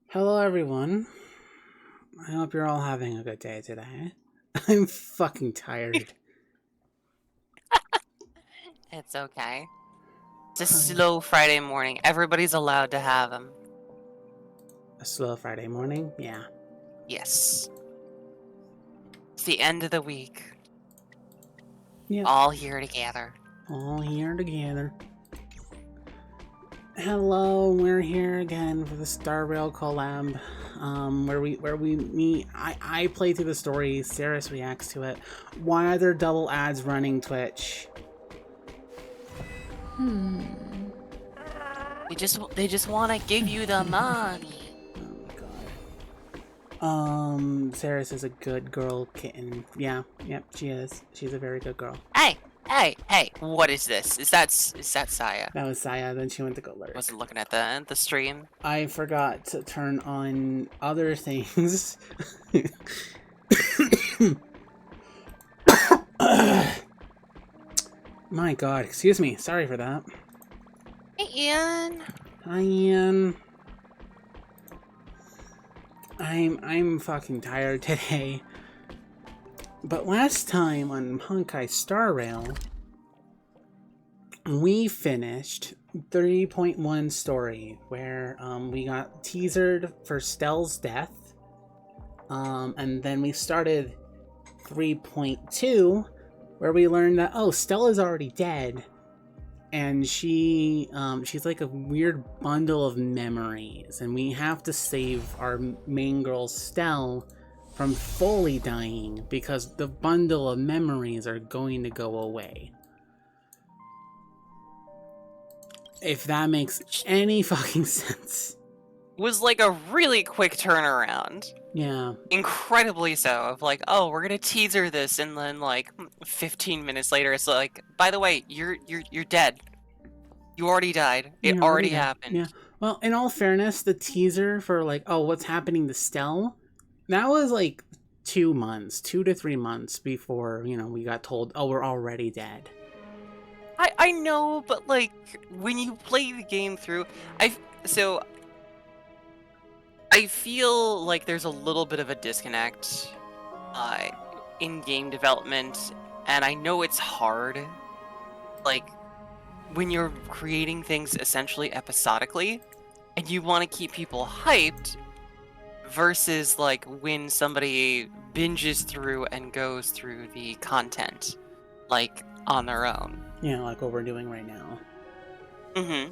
Hello, everyone. I hope you're all having a good day today. I'm fucking tired. It's okay. It's a Um, slow Friday morning. Everybody's allowed to have them. a slow Friday morning? Yeah. Yes. It's the end of the week. Yep. All here together. All here together. Hello, we're here again for the Star Rail collab. Where we meet. I play through the story. Saris reacts to it. Why are there double ads running Twitch? They just want to give you the money. Oh my god. Saris is a good girl kitten. Yeah, yep, she is. She's a very good girl. Hey! What is this? Is that Saya? That was Saya, then she went to go lurk. Wasn't looking at the stream. I forgot to turn on other things. My god, excuse me. Sorry for that. Hey, Ian. Hi, Ian. I'm fucking tired today. But last time on Honkai Star Rail, we finished 3.1 story, where we got teasered for Stell's death, and then we started 3.2, where we learned that Stella's already dead, and she's like a weird bundle of memories, and we have to save our main girl Stell from fully dying because the bundle of memories are going to go away. If that makes any fucking sense. Was like a really quick turnaround. Yeah. Incredibly so. Of like, oh, we're gonna teaser this, and then like 15 minutes later, it's like, by the way, you're dead. You already died. It already happened. Yeah. Well, in all fairness, the teaser for like, what's happening to Stell, that was like 2 months, 2 to 3 months before, we got told, we're already dead. I know, but like when you play the game through, I feel like there's a little bit of a disconnect in game development, and I know it's hard. Like when you're creating things essentially episodically, and you want to keep people hyped, versus like when somebody binges through and goes through the content, like on their own. Yeah, like what we're doing right now. Mm-hmm.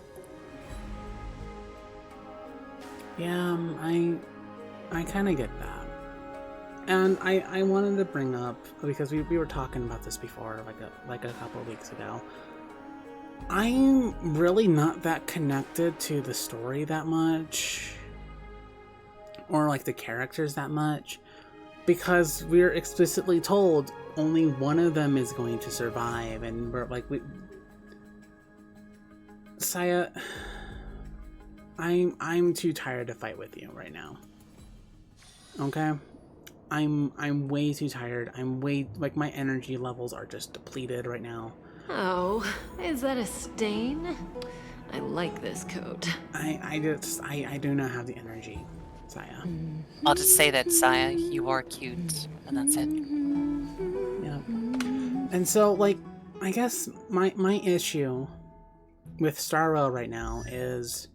Yeah, I kind of get that. And I wanted to bring up, because we were talking about this before, like a couple of weeks ago. I'm really not that connected to the story that much, or like the characters that much, because we're explicitly told only one of them is going to survive, and we're like, Saya, I'm too tired to fight with you right now. Okay? I'm way too tired. My energy levels are just depleted right now. Oh, is that a stain? I like this coat. I do not have the energy, Saya. I'll just say that, Saya, you are cute, and that's it. Yeah. And so, like, I guess my issue with Star Rail right now is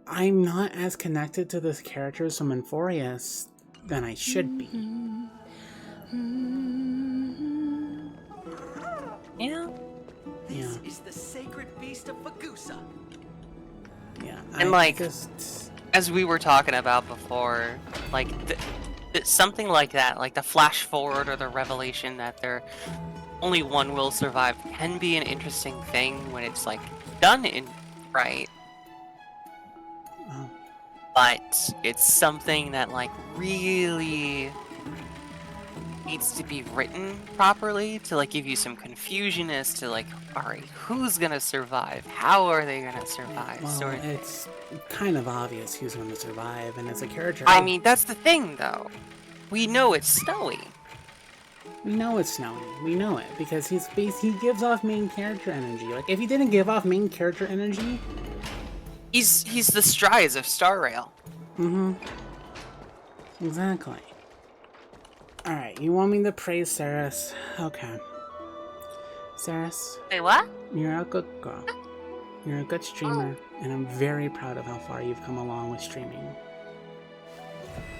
I'm not as connected to the characters from Enforius than I should be. Yeah. This is the sacred beast of Fagusa. Yeah. And like, as we were talking about before, like something like that, like the flash forward or the revelation that there only one will survive, can be an interesting thing when it's like done in right. But it's something that like really needs to be written properly to like give you some confusion as to like, alright, who's gonna survive? How are they gonna survive? Well, it's kind of obvious who's going to survive, and as a character, I mean, that's the thing though. We know it's Snowy. We know it's Snowy. We know it because he gives off main character energy. Like, if he didn't give off main character energy, He's the Strides of Star Rail. Mm-hmm. Exactly. Alright, you want me to praise Saris? Okay. Saris, Say what? you're a good girl. You're a good streamer, and I'm very proud of how far you've come along with streaming.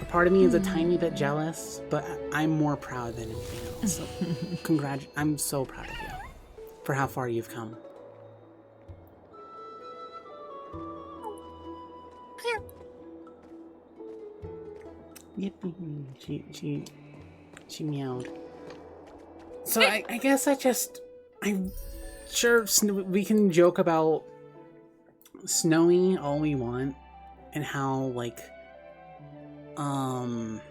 A part of me is a tiny bit jealous, but I'm more proud than anything else. So, I'm so proud of you for how far you've come. Yippee. She meowed. So I guess I'm sure we can joke about Snowy all we want, and how and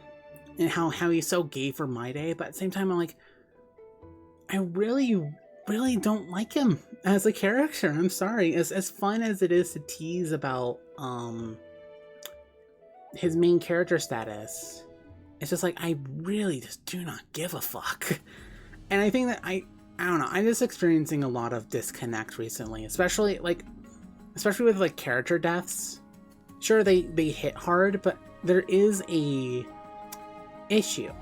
how he's so gay for my day, but at the same time I'm like, I really don't like him as a character. I'm sorry. As fun as it is to tease about his main character status, it's just like, I really just do not give a fuck. And I think that I don't know, I'm just experiencing a lot of disconnect recently, especially with like character deaths. Sure, they hit hard, but there is a issue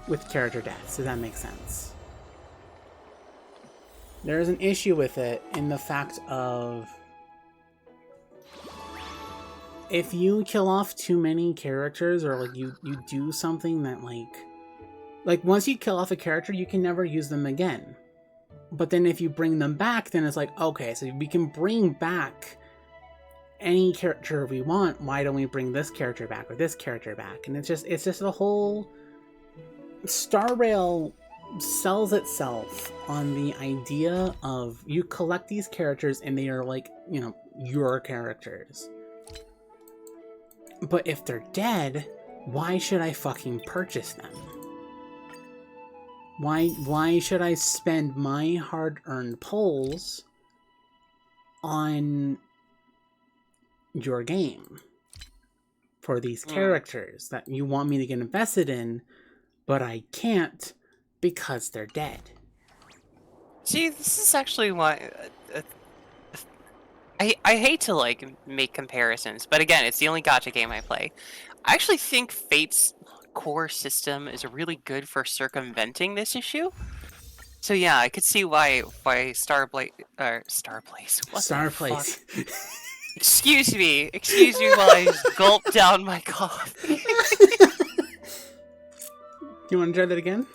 with character deaths. Does that make sense? There is an issue with it in the fact of, if you kill off too many characters, or like you do something that like once you kill off a character, you can never use them again. But then if you bring them back, then it's like, okay, so we can bring back any character we want. Why don't we bring this character back or this character back? And it's just a whole, Star Rail sells itself on the idea of, you collect these characters and they are like, you know, your characters. But if they're dead, why should I fucking purchase them? Why should I spend my hard-earned pulls on your game for these characters that you want me to get invested in, but I can't because they're dead? See, this is actually why I hate to like make comparisons, but again, it's the only gacha game I play. I actually think Fate's core system is really good for circumventing this issue. So yeah, I could see why Starblaze. What the fuck? Excuse me while I gulp down my coffee. You want to try that again?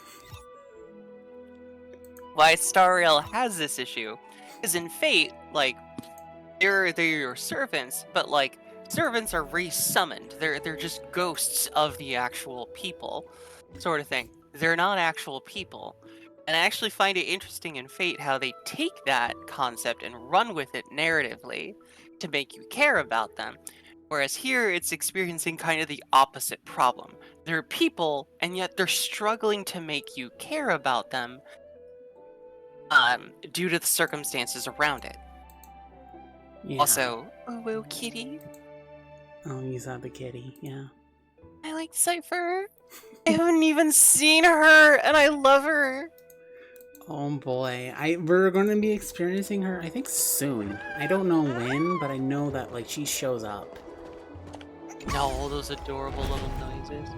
Why Star Rail has this issue is, in Fate, like, they're your servants, but like, servants are resummoned. They're just ghosts of the actual people, sort of thing. They're not actual people. And I actually find it interesting in Fate how they take that concept and run with it narratively to make you care about them. Whereas here, it's experiencing kind of the opposite problem. They're people, and yet they're struggling to make you care about them due to the circumstances around it. Yeah. Also, oh, kitty. Oh, you saw the kitty, yeah. I like Cypher. I haven't even seen her, and I love her. Oh boy, we're going to be experiencing her, I think, soon. I don't know when, but I know that like she shows up. No, those adorable little noises.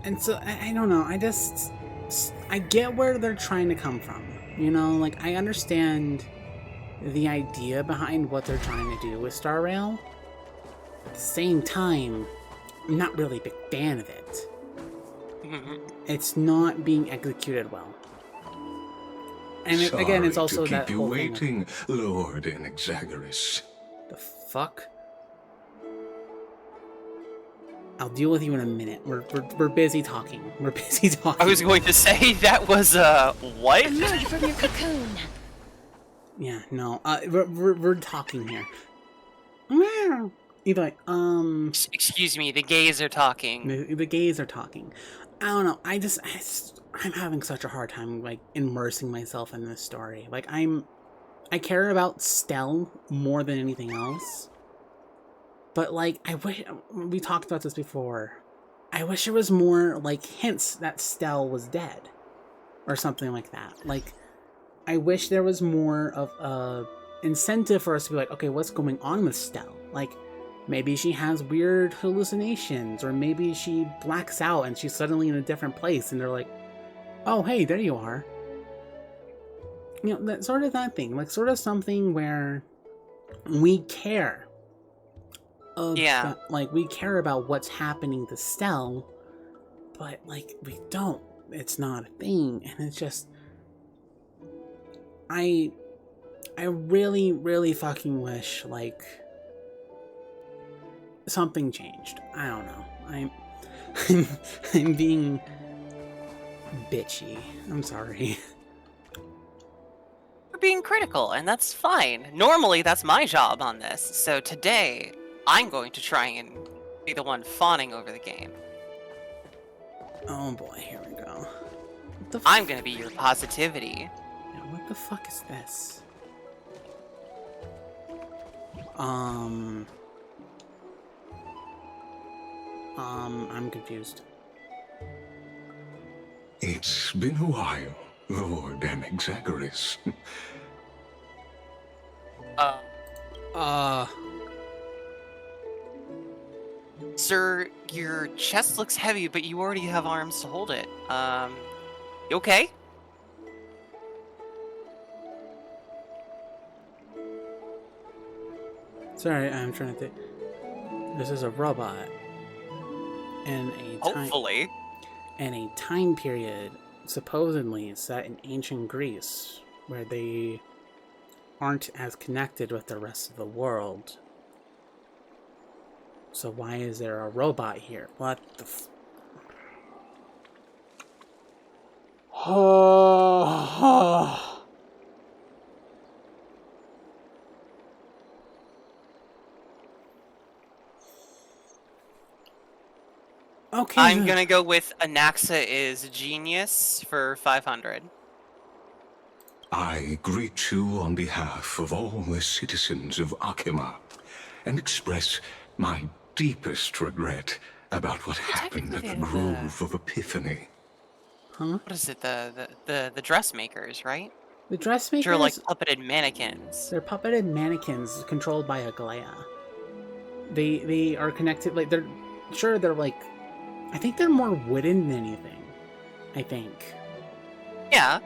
And so I don't know. I get where they're trying to come from. You know, like, I understand the idea behind what they're trying to do with Star Rail. At the same time, I'm not really a big fan of it. It's not being executed well. And again, it's also to that keep you whole waiting, Lord Inexagaris. The fuck? I'll deal with you in a minute. We're busy talking. We're busy talking. I was going to say that was what? Emerge from your cocoon. Yeah, no. We're talking here. Either way, Excuse me, the gays are talking. the gays are talking. I don't know. I'm having such a hard time like immersing myself in this story. Like, I care about Stell more than anything else. But like, I wish we talked about this before. I wish there was more like hints that Stell was dead, or something like that. Like, I wish there was more of a incentive for us to be like, okay, what's going on with Stell? Like, maybe she has weird hallucinations, or maybe she blacks out and she's suddenly in a different place, and they're like, oh, hey, there you are. You know, that sort of that thing, like sort of something where we care. Yeah. Like, we care about what's happening to Stell, but, like, we don't. It's not a thing, and it's just... I really, really fucking wish, like, something changed. I don't know. I'm being bitchy. I'm sorry. You're being critical, and that's fine. Normally, that's my job on this. So today, I'm going to try and be the one fawning over the game. Oh boy, here we go. I'm gonna be your positivity. Yeah, what the fuck is this? I'm confused. It's been a while, Lord Anexagoras. Sir, your chest looks heavy, but you already have arms to hold it. You okay? Sorry, I'm trying to think. This is a robot. And Hopefully. a time period supposedly set in ancient Greece, where they aren't as connected with the rest of the world. So why is there a robot here? What the Okay. I'm gonna go with Anaxa is genius for 500. I greet you on behalf of all the citizens of Akima and express my deepest regret about what happened at the Grove of Epiphany. Huh? What is it? The dressmakers, right? The dressmakers? Which are like puppeted mannequins. They're puppeted mannequins controlled by Aglaia. They are connected, like, they're like, I think they're more wooden than anything. I think. Yeah.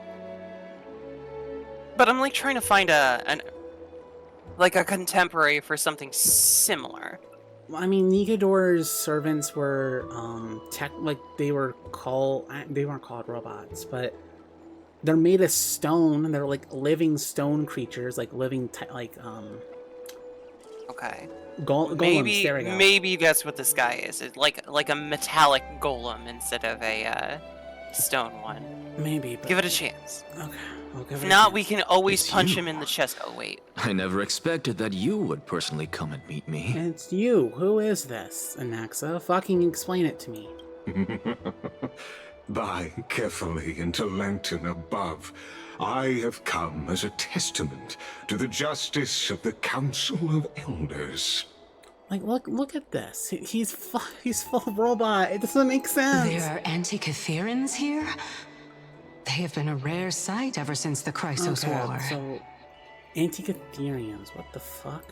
But I'm like trying to find a contemporary for something similar. Well, I mean, Nikador's servants were they weren't called robots, but they're made of stone. They're like living stone creatures, like living Okay. Golems. There we go. Maybe that's what this guy is. It's like a metallic golem instead of a stone one. Maybe. But... Give it a chance. Okay. We'll give it If not, a we chance. can always It's punch you. him in the chest. Oh wait. I never expected that you would personally come and meet me. It's you. Who is this, Anaxa? Fucking explain it to me. By carefully into lantern above, I have come as a testament to the justice of the Council of Elders. Like, look at this. He's full robot. It doesn't make sense. There are Antikytherians here? They have been a rare sight ever since the Chrysos War. So, Antikytherians, what the fuck?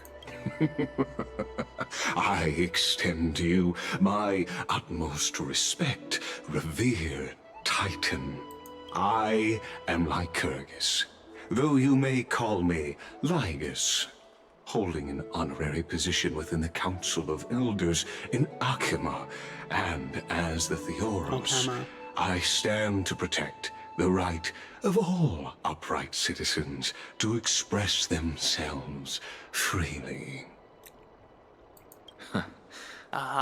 I extend to you my utmost respect, revered Titan. I am Lycurgus, though you may call me Lygus, holding an honorary position within the Council of Elders in Akima, and as the Theoros, Akima. I stand to protect the right of all upright citizens to express themselves freely.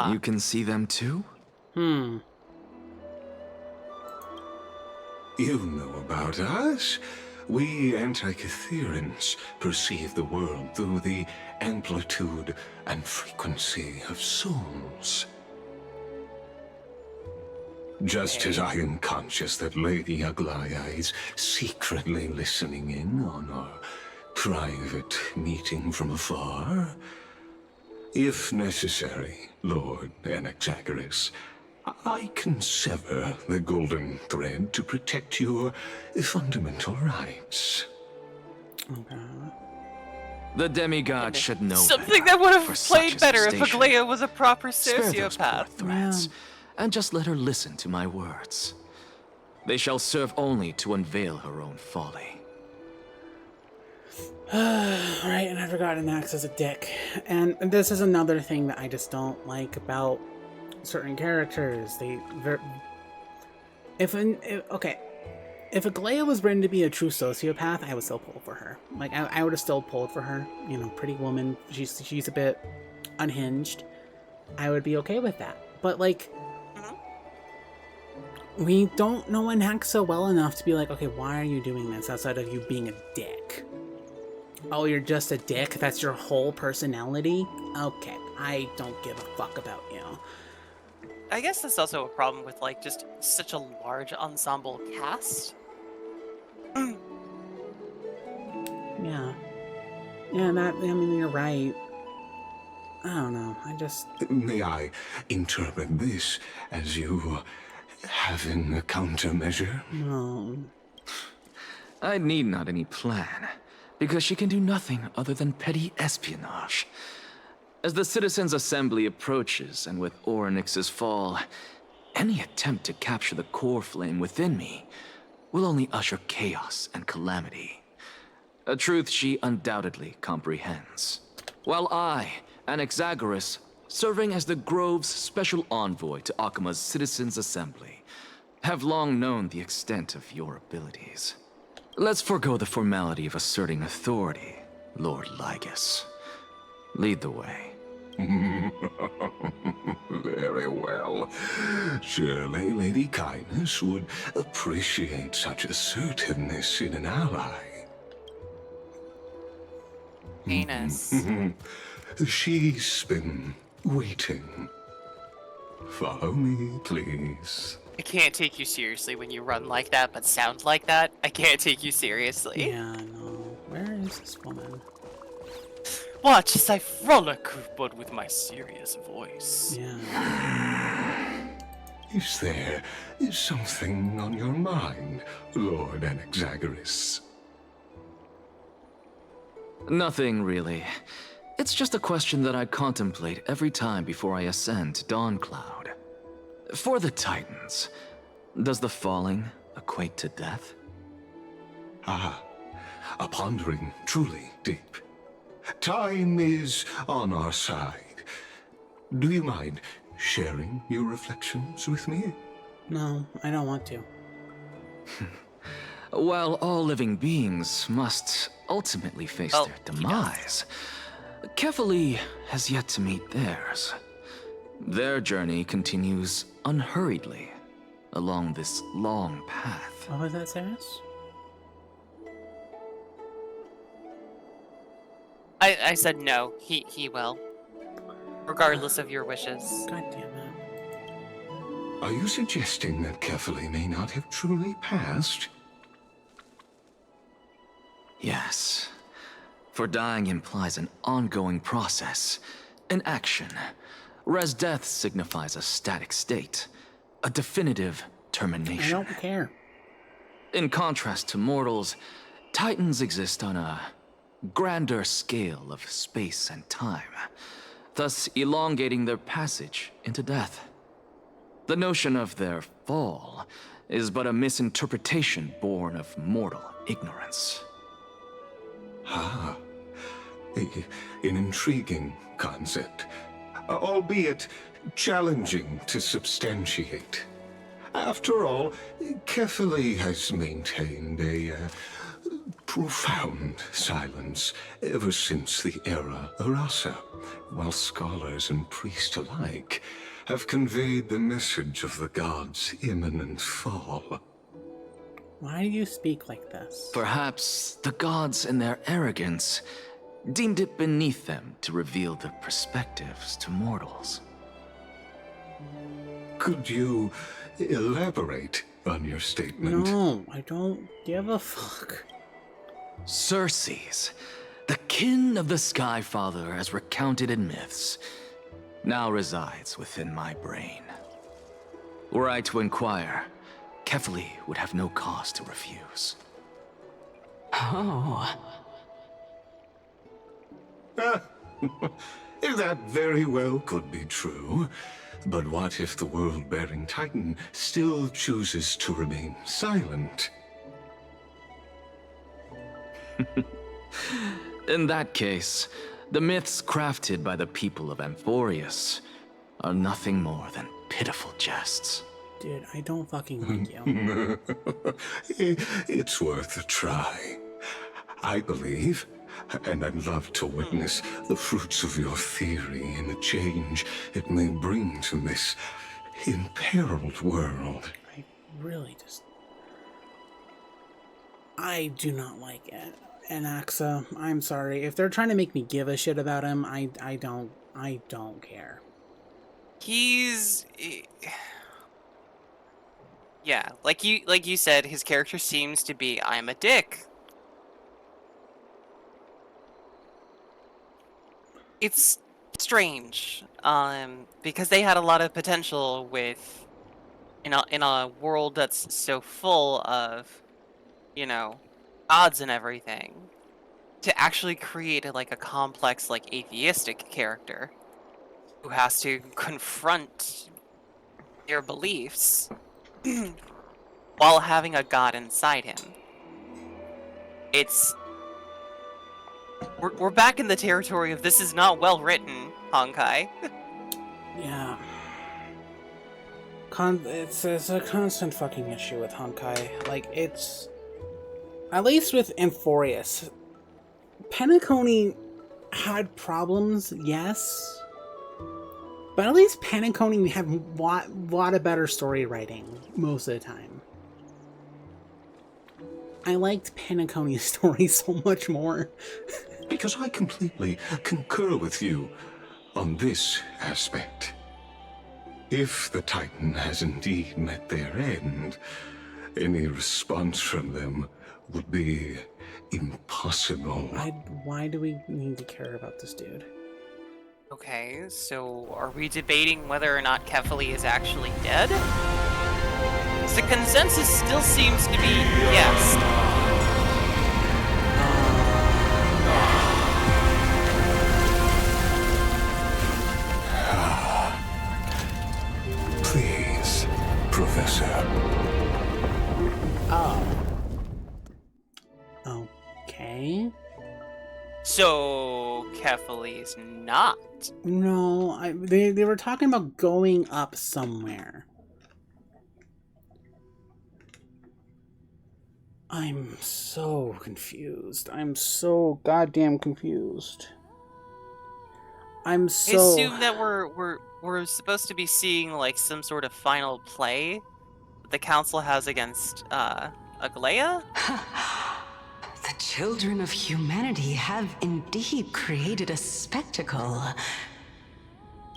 You can see them too? You know about us. We Antikytherians perceive the world through the amplitude and frequency of souls. Just as I am conscious that Lady Aglaia is secretly listening in on our private meeting from afar, if necessary, Lord Anexagoras, I can sever the golden thread to protect your fundamental rights. Okay. The demigod should know Something better that would have for such played a better if station. Aglaya was a proper Spare those poor sociopath. threats, and just let her listen to my words. They shall serve only to unveil her own folly. Right, and I forgot Anax is a dick. And this is another thing that I just don't like about certain characters. If Aglaya was written to be a true sociopath, I would still pull for her. Like, I would have still pulled for her. You know, pretty woman. She's a bit unhinged. I would be okay with that. But, like, we don't know Anaxa well enough to be like, okay, why are you doing this outside of you being a dick? Oh, you're just a dick? That's your whole personality? Okay, I don't give a fuck about you. I guess that's also a problem with, like, just such a large ensemble cast. Yeah. Yeah, I mean, you're right. I don't know, May I interpret this as you having a countermeasure? No. I need not any plan, because she can do nothing other than petty espionage. As the Citizens' Assembly approaches, and with Orynyx's fall, any attempt to capture the core flame within me will only usher chaos and calamity. A truth she undoubtedly comprehends. While I, Anaxagoras, serving as the Grove's special envoy to Akima's Citizens' Assembly, have long known the extent of your abilities. Let's forego the formality of asserting authority, Lord Lygus. Lead the way. Very well. Surely Lady Kindness would appreciate such assertiveness in an ally. Anus. She's been waiting. Follow me, please. I can't take you seriously when you run like that, but sound like that. I can't take you seriously. Yeah, no. Where is this woman? Watch as I frolic, but with my serious voice. Yeah. Is there something on your mind, Lord Anaxagoras? Nothing, really. It's just a question that I contemplate every time before I ascend to Dawncloud. For the Titans, does the falling equate to death? Ah, a pondering truly deep. Time is on our side. Do you mind sharing your reflections with me? No, I don't want to. While all living beings must ultimately face Oh, their he does. demise, Kefali has yet to meet theirs. Their journey continues unhurriedly along this long path. What was that, Saris? I said no. He will. Regardless of your wishes. God damn it. Are you suggesting that Kefali may not have truly passed? Yes. For dying implies an ongoing process, an action. Whereas death signifies a static state, a definitive I termination. don't care. In contrast to mortals, Titans exist on a grander scale of space and time, thus elongating their passage into death. The notion of their fall is but a misinterpretation born of mortal ignorance. Ah, an intriguing concept, albeit challenging to substantiate. After all, Kefali has maintained a profound silence ever since the era Arasa, while scholars and priests alike have conveyed the message of the gods' imminent fall. Why do you speak like this? Perhaps the gods, in their arrogance, deemed it beneath them to reveal their perspectives to mortals. Could you elaborate on your statement? No, I don't give a fuck. Circes, the kin of the Skyfather as recounted in myths, now resides within my brain. Were I to inquire, Kefali would have no cause to refuse. Oh, That very well could be true. But what if the world-bearing Titan still chooses to remain silent? In that case, the myths crafted by the people of Amphorius are nothing more than pitiful jests. Dude, I don't fucking like you. It's worth a try. I believe, and I'd love to witness the fruits of your theory and the change it may bring to this imperiled world. I really just... I do not like it. And Axa, I'm sorry. If they're trying to make me give a shit about him, I don't care. He's... Yeah, like you said, his character seems to be, I'm a dick. It's strange, because they had a lot of potential with, in a world that's so full of, you know, gods and everything, to actually create a complex, atheistic character who has to confront their beliefs while having a god inside him. We're back in the territory of this is not well written, Honkai. Yeah. It's a constant fucking issue with Honkai. Like, it's... At least with Amphorius, Penacony had problems, yes. But at least Penacony had a lot of better story writing most of the time. I liked Penacony's story so much more. Because I completely concur with you on this aspect. If the Titan has indeed met their end, any response from them would be impossible. Why do we need to care about this dude? Okay, so are we debating whether or not Kefali is actually dead? The consensus still seems to be yes. Please, Professor. Oh. Okay. So Kefali's not. No, they were talking about going up somewhere. I'm so confused. I'm so goddamn confused. I assume that we're supposed to be seeing some sort of final play that the council has against Aglaya? The children of humanity have indeed created a spectacle.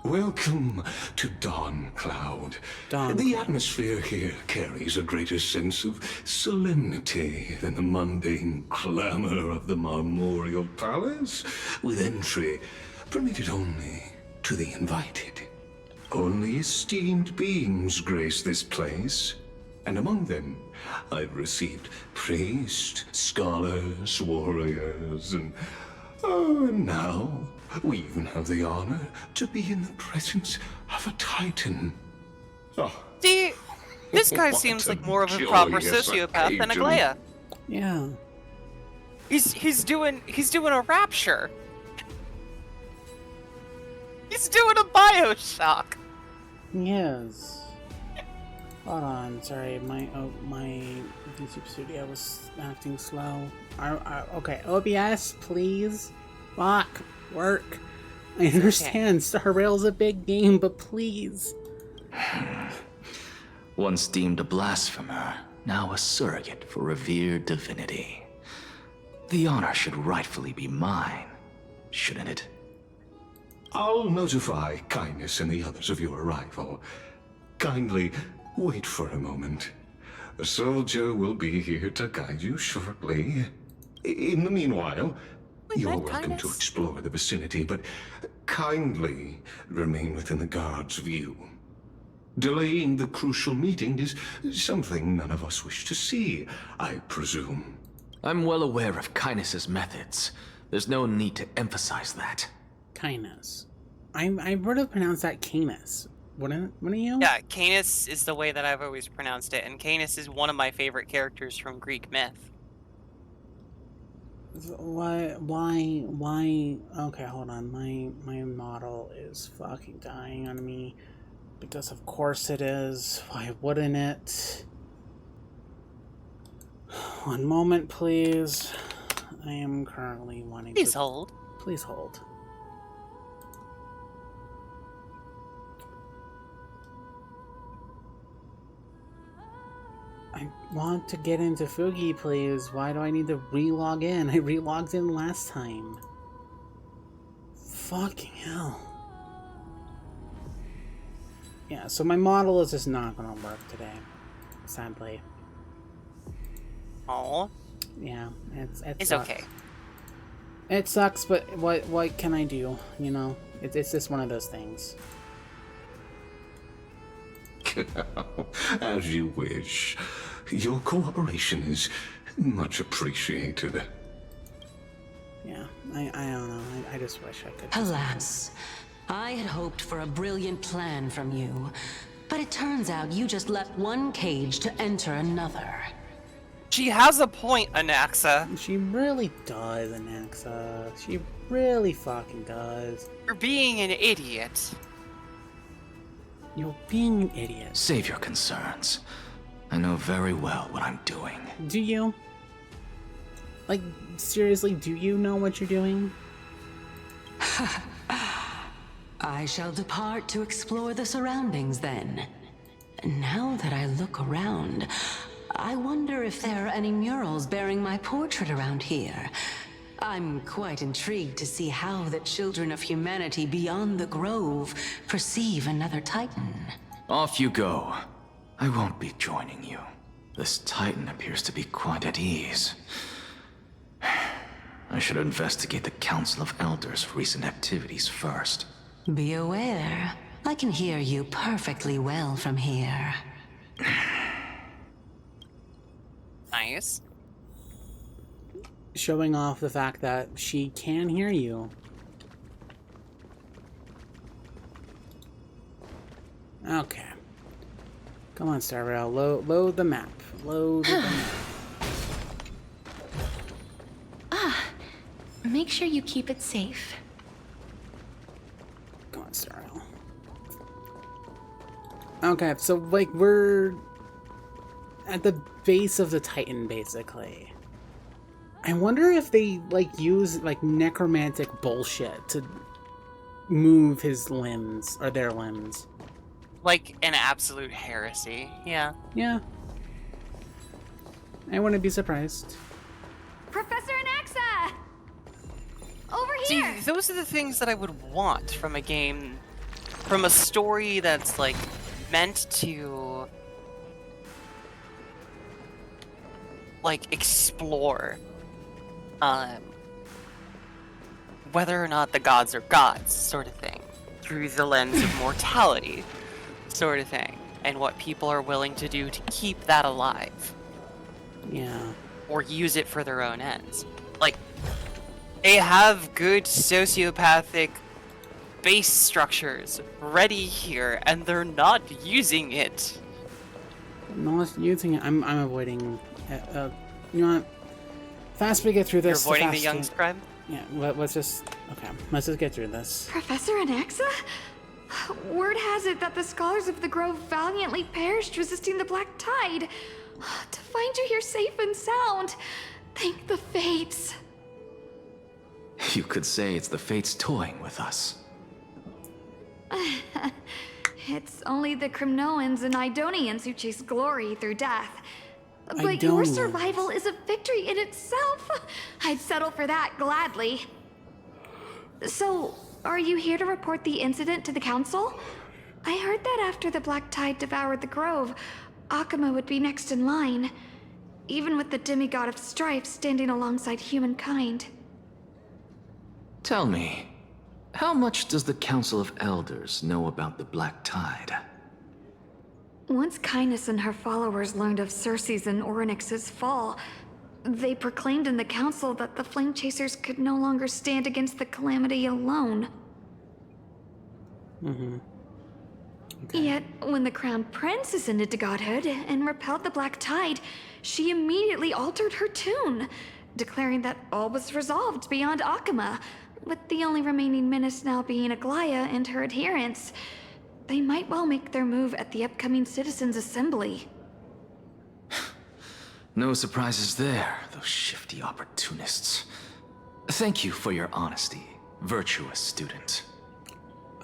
Welcome to Dawn Cloud. The atmosphere here carries a greater sense of solemnity than the mundane clamor of the Marmorial Palace, with entry permitted only to the invited. Only esteemed beings grace this place, and among them I've received priests, scholars, warriors, and now we even have the honor to be in the presence of a Titan. See, this guy seems like more of a proper sociopath than Aglaya. Yeah. He's doing a rapture. He's doing a Bioshock. Yes. Hold on, sorry, my YouTube studio was acting slow. Okay, OBS, please. Fuck, work. I understand Star Rail's a big game, but please. Once deemed a blasphemer, now a surrogate for revered divinity. The honor should rightfully be mine, shouldn't it? I'll notify Kindness and the others of your arrival. Kindly wait for a moment. A soldier will be here to guide you shortly. In the meanwhile, you're welcome to explore the vicinity, but kindly remain within the guard's view. Delaying the crucial meeting is something none of us wish to see, I presume. I'm well aware of Kindness's methods. There's no need to emphasize that. Kindness. I would have pronounced that Canis. Wouldn't you? Yeah, Canis is the way that I've always pronounced it, and Canis is one of my favorite characters from Greek myth. Why? Okay, hold on. My model is fucking dying on me. Because of course it is. Why wouldn't it? One moment, please. I am currently wanting Please to... hold. Please hold. I want to get into Fugi, please. Why do I need to re-log in? I re-logged in last time. Fucking hell. Yeah, so my model is just not gonna work today. Sadly. Oh, Yeah, it's okay. It sucks, but what can I do? You know, it's just one of those things. As you wish. Your cooperation is much appreciated. Yeah, I don't know. I just wish I could. Alas, I had hoped for a brilliant plan from you, but it turns out you just left one cage to enter another. She has a point, Anaxa. She really does, Anaxa. She really fucking does. You're being an idiot. You're being an idiot. Save your concerns. I know very well what I'm doing. Do you? Like, seriously, do you know what you're doing? I shall depart to explore the surroundings then. Now that I look around, I wonder if there are any murals bearing my portrait around here. I'm quite intrigued to see how the children of humanity beyond the Grove perceive another Titan. Off you go. I won't be joining you. This Titan appears to be quite at ease. I should investigate the Council of Elders' recent activities first. Be aware, I can hear you perfectly well from here. Nice. Showing off the fact that she can hear you. Okay. Come on, Starrail. Load the map. Load the map. Make sure you keep it safe. Come on, Starrail. Okay, so, like, we're at the base of the Titan, basically. I wonder if they, like, use, like, necromantic bullshit to move his limbs, or their limbs. Like an absolute heresy. Yeah. Yeah. I wouldn't be surprised. Professor Anaxa! Over See, here! those are the things that I would want from a game, from a story that's, like, meant to, like, explore whether or not the gods are gods, sort of thing, through the lens of mortality, sort of thing, and what people are willing to do to keep that alive, Yeah. or use it for their own ends. Like, they have good sociopathic base structures ready here, and they're not using it. Not using it. I'm avoiding. You know what? Faster we get through You're this. avoiding the faster. young scribe? Yeah. Let's just. Okay. Let's just get through this. Professor Anaxa? Word has it that the scholars of the Grove valiantly perished resisting the Black Tide. To find you here safe and sound, thank the fates. You could say it's the fates toying with us. It's only the Crimnoans and Idonians who chase glory through death. But your Idonians. survival is a victory in itself. I'd settle for that gladly. So, are you here to report the incident to the council? I heard that after the Black Tide devoured the Grove, Akuma would be next in line, even with the demigod of strife standing alongside humankind. Tell me, how much does the Council of Elders know about the Black Tide? Once Kindness and her followers learned of Circe's and Orynyx's fall, They proclaimed in the council that the Flame Chasers could no longer stand against the calamity alone. Mm-hmm. Yet, when the Crown Prince ascended to godhood and repelled the Black Tide, she immediately altered her tune, declaring that all was resolved beyond Akuma, with the only remaining menace now being Aglaya and her adherents. They might well make their move at the upcoming Citizens' Assembly. No surprises there, those shifty opportunists. Thank you for your honesty, virtuous student.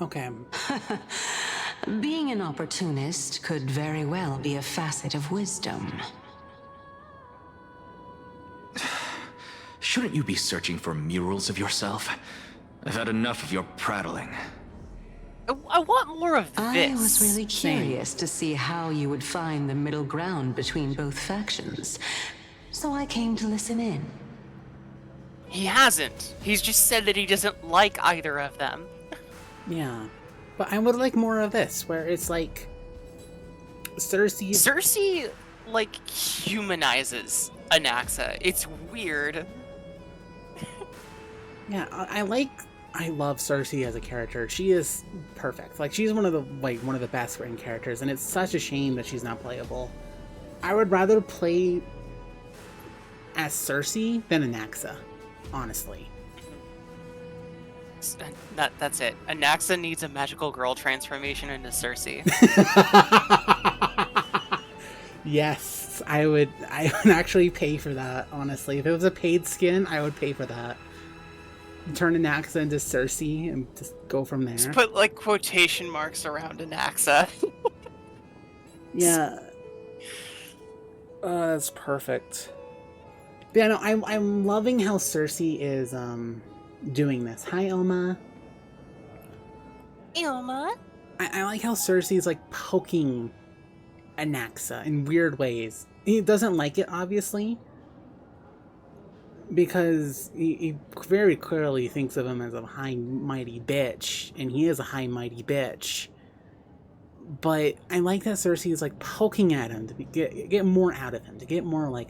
Okay. Being an opportunist could very well be a facet of wisdom. Shouldn't you be searching for murals of yourself? I've had enough of your prattling. I want more of this. I was really curious to see how you would find the middle ground between both factions, so I came to listen in. He hasn't. He's just said that he doesn't like either of them. Yeah. But I would like more of this, where it's like... Cersei, like, humanizes Anaxa. It's weird. Yeah, I love Cersei as a character. She is perfect. Like, she's one of the best written characters, and it's such a shame that she's not playable. I would rather play as Cersei than Anaxa, honestly. That's it. Anaxa needs a magical girl transformation into Cersei. Yes, I would actually pay for that, honestly. If it was a paid skin, I would pay for that. Turn Anaxa into Cersei and just go from there. Just put, like, quotation marks around Anaxa. Yeah. That's perfect. But yeah, no, I'm loving how Cersei is doing this. Hi, Elma. Elma? I like how Cersei's like poking Anaxa in weird ways. He doesn't like it, obviously, because he very clearly thinks of him as a high mighty bitch, and he is a high mighty bitch. But I like that Cersei is like poking at him to get more out of him, to get more like,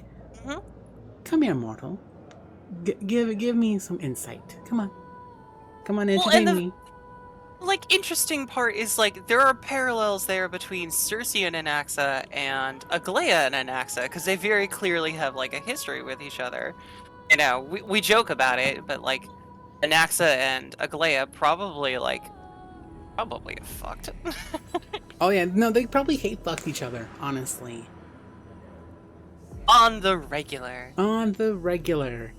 come here, mortal. Give me some insight. Come on, entertain me. Like, interesting part is, like, there are parallels there between Cersei and Anaxa and Aglaya and Anaxa, because they very clearly have, like, a history with each other. You know, we joke about it, but, like, Anaxa and Aglaya probably have fucked. Oh yeah, no, they probably hate-fucked each other, honestly. On the regular. On the regular.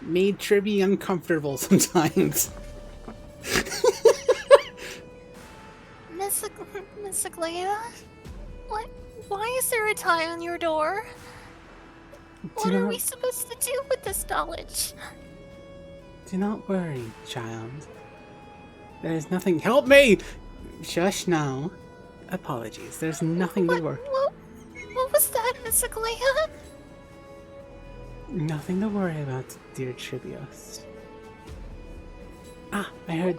Made Tribby uncomfortable sometimes. Miss Aglaya? Why is there a tie on your door? What are we supposed to do with this knowledge? Do not worry, child. There is nothing. Help me! Shush now. Apologies. There's nothing to worry. What was that, Miss Aglaya? Nothing to worry about, dear Tribios. Ah, I heard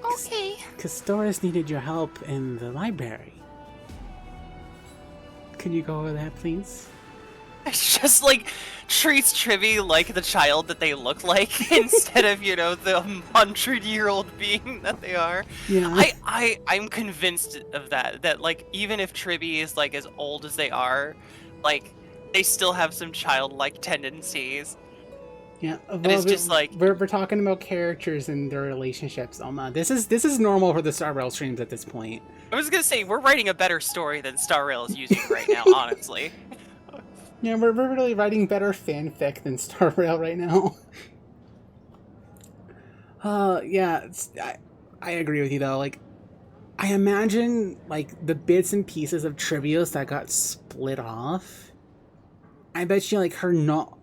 Castoris needed your help in the library. Could you go over there, please? It's just, like, treats Trivy like the child that they look like instead of, you know, the 100-year-old being that they are. Yeah. I'm convinced of that. That, like, even if Trivy is, like, as old as they are, like, they still have some childlike tendencies. Yeah, and it's just like we're talking about characters and their relationships, Alma. This is normal for the Star Rail streams at this point. I was gonna say we're writing a better story than Star Rail is using right now, honestly. Yeah, we're really writing better fanfic than Star Rail right now. Yeah, I agree with you though. Like, I imagine like the bits and pieces of Trivios that got split off. I bet you like her not.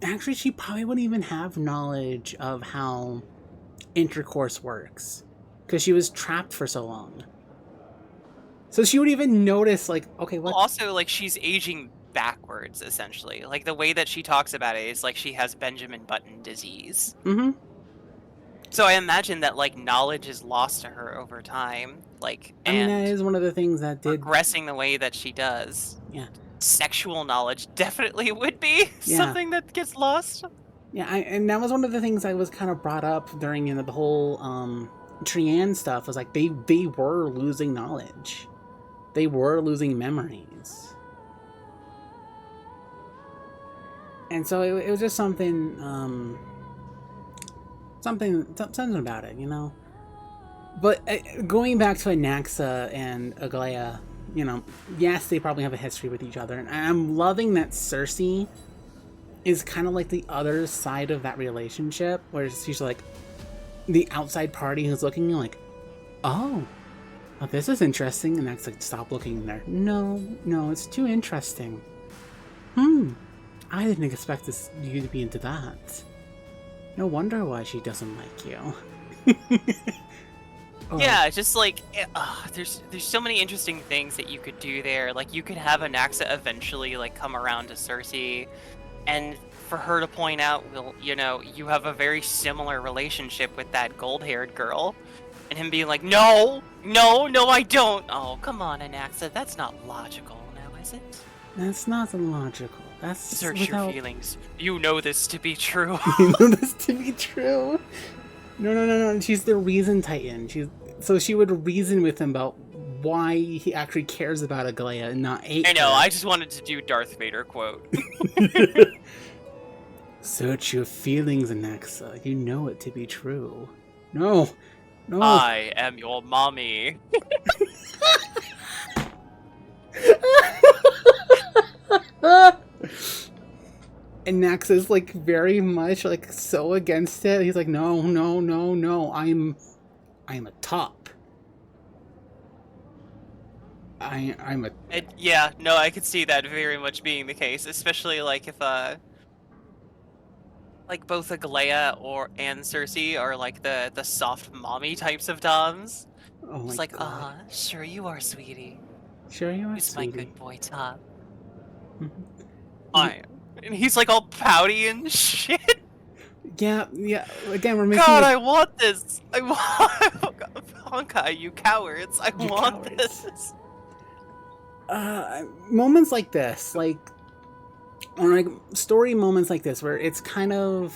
Actually, she probably wouldn't even have knowledge of how intercourse works, because she was trapped for so long. So she would even notice, like, okay, what? Also, like, she's aging backwards, essentially. Like, the way that she talks about it is like she has Benjamin Button disease. Mm-hmm. So I imagine that, like, knowledge is lost to her over time. Like, I mean, that is one of the things that did... progressing the way that she does. Yeah. sexual knowledge definitely would be something that gets lost. Yeah, and that was one of the things I was kind of brought up during the whole Trian stuff. Was like they were losing knowledge, they were losing memories, and so it was just something about it, you know. But going back to Anaxa and Aglaia, you know, yes, they probably have a history with each other, and I'm loving that Cersei is kind of like the other side of that relationship, where she's like the outside party who's looking like, oh, well, this is interesting, and that's like, stop looking there. No, it's too interesting. I didn't expect you to be into that. No wonder why she doesn't like you. Oh. Yeah, just like there's so many interesting things that you could do there. Like you could have Anaxa eventually like come around to Cersei, and for her to point out, well, you know, you have a very similar relationship with that gold-haired girl, and him being like, no, I don't. Oh, come on, Anaxa, that's not logical, now is it? That's not logical. That's Search your feelings. You know this to be true. You know this to be true. No. She's the reason Titan. So she would reason with him about why he actually cares about Aglaia and not hate I know. her. I just wanted to do Darth Vader quote. Search your feelings, Anaxa. You know it to be true. No. I am your mommy. And Naxa's like very much like so against it. He's like, no. I'm a top. I'm a. Yeah, no, I could see that very much being the case, especially like if like both Aglaia and Cersei are like the soft mommy types of doms. Oh my it's like, God. Sure you are, sweetie. Sure you are, Who's sweetie. my good boy top? Mhm. And he's like all pouty and shit. Yeah. Again, we're making. God, I want this. I want Honkai, you cowards. I You want cowards. this. Moments like this, or like story moments like this, where it's kind of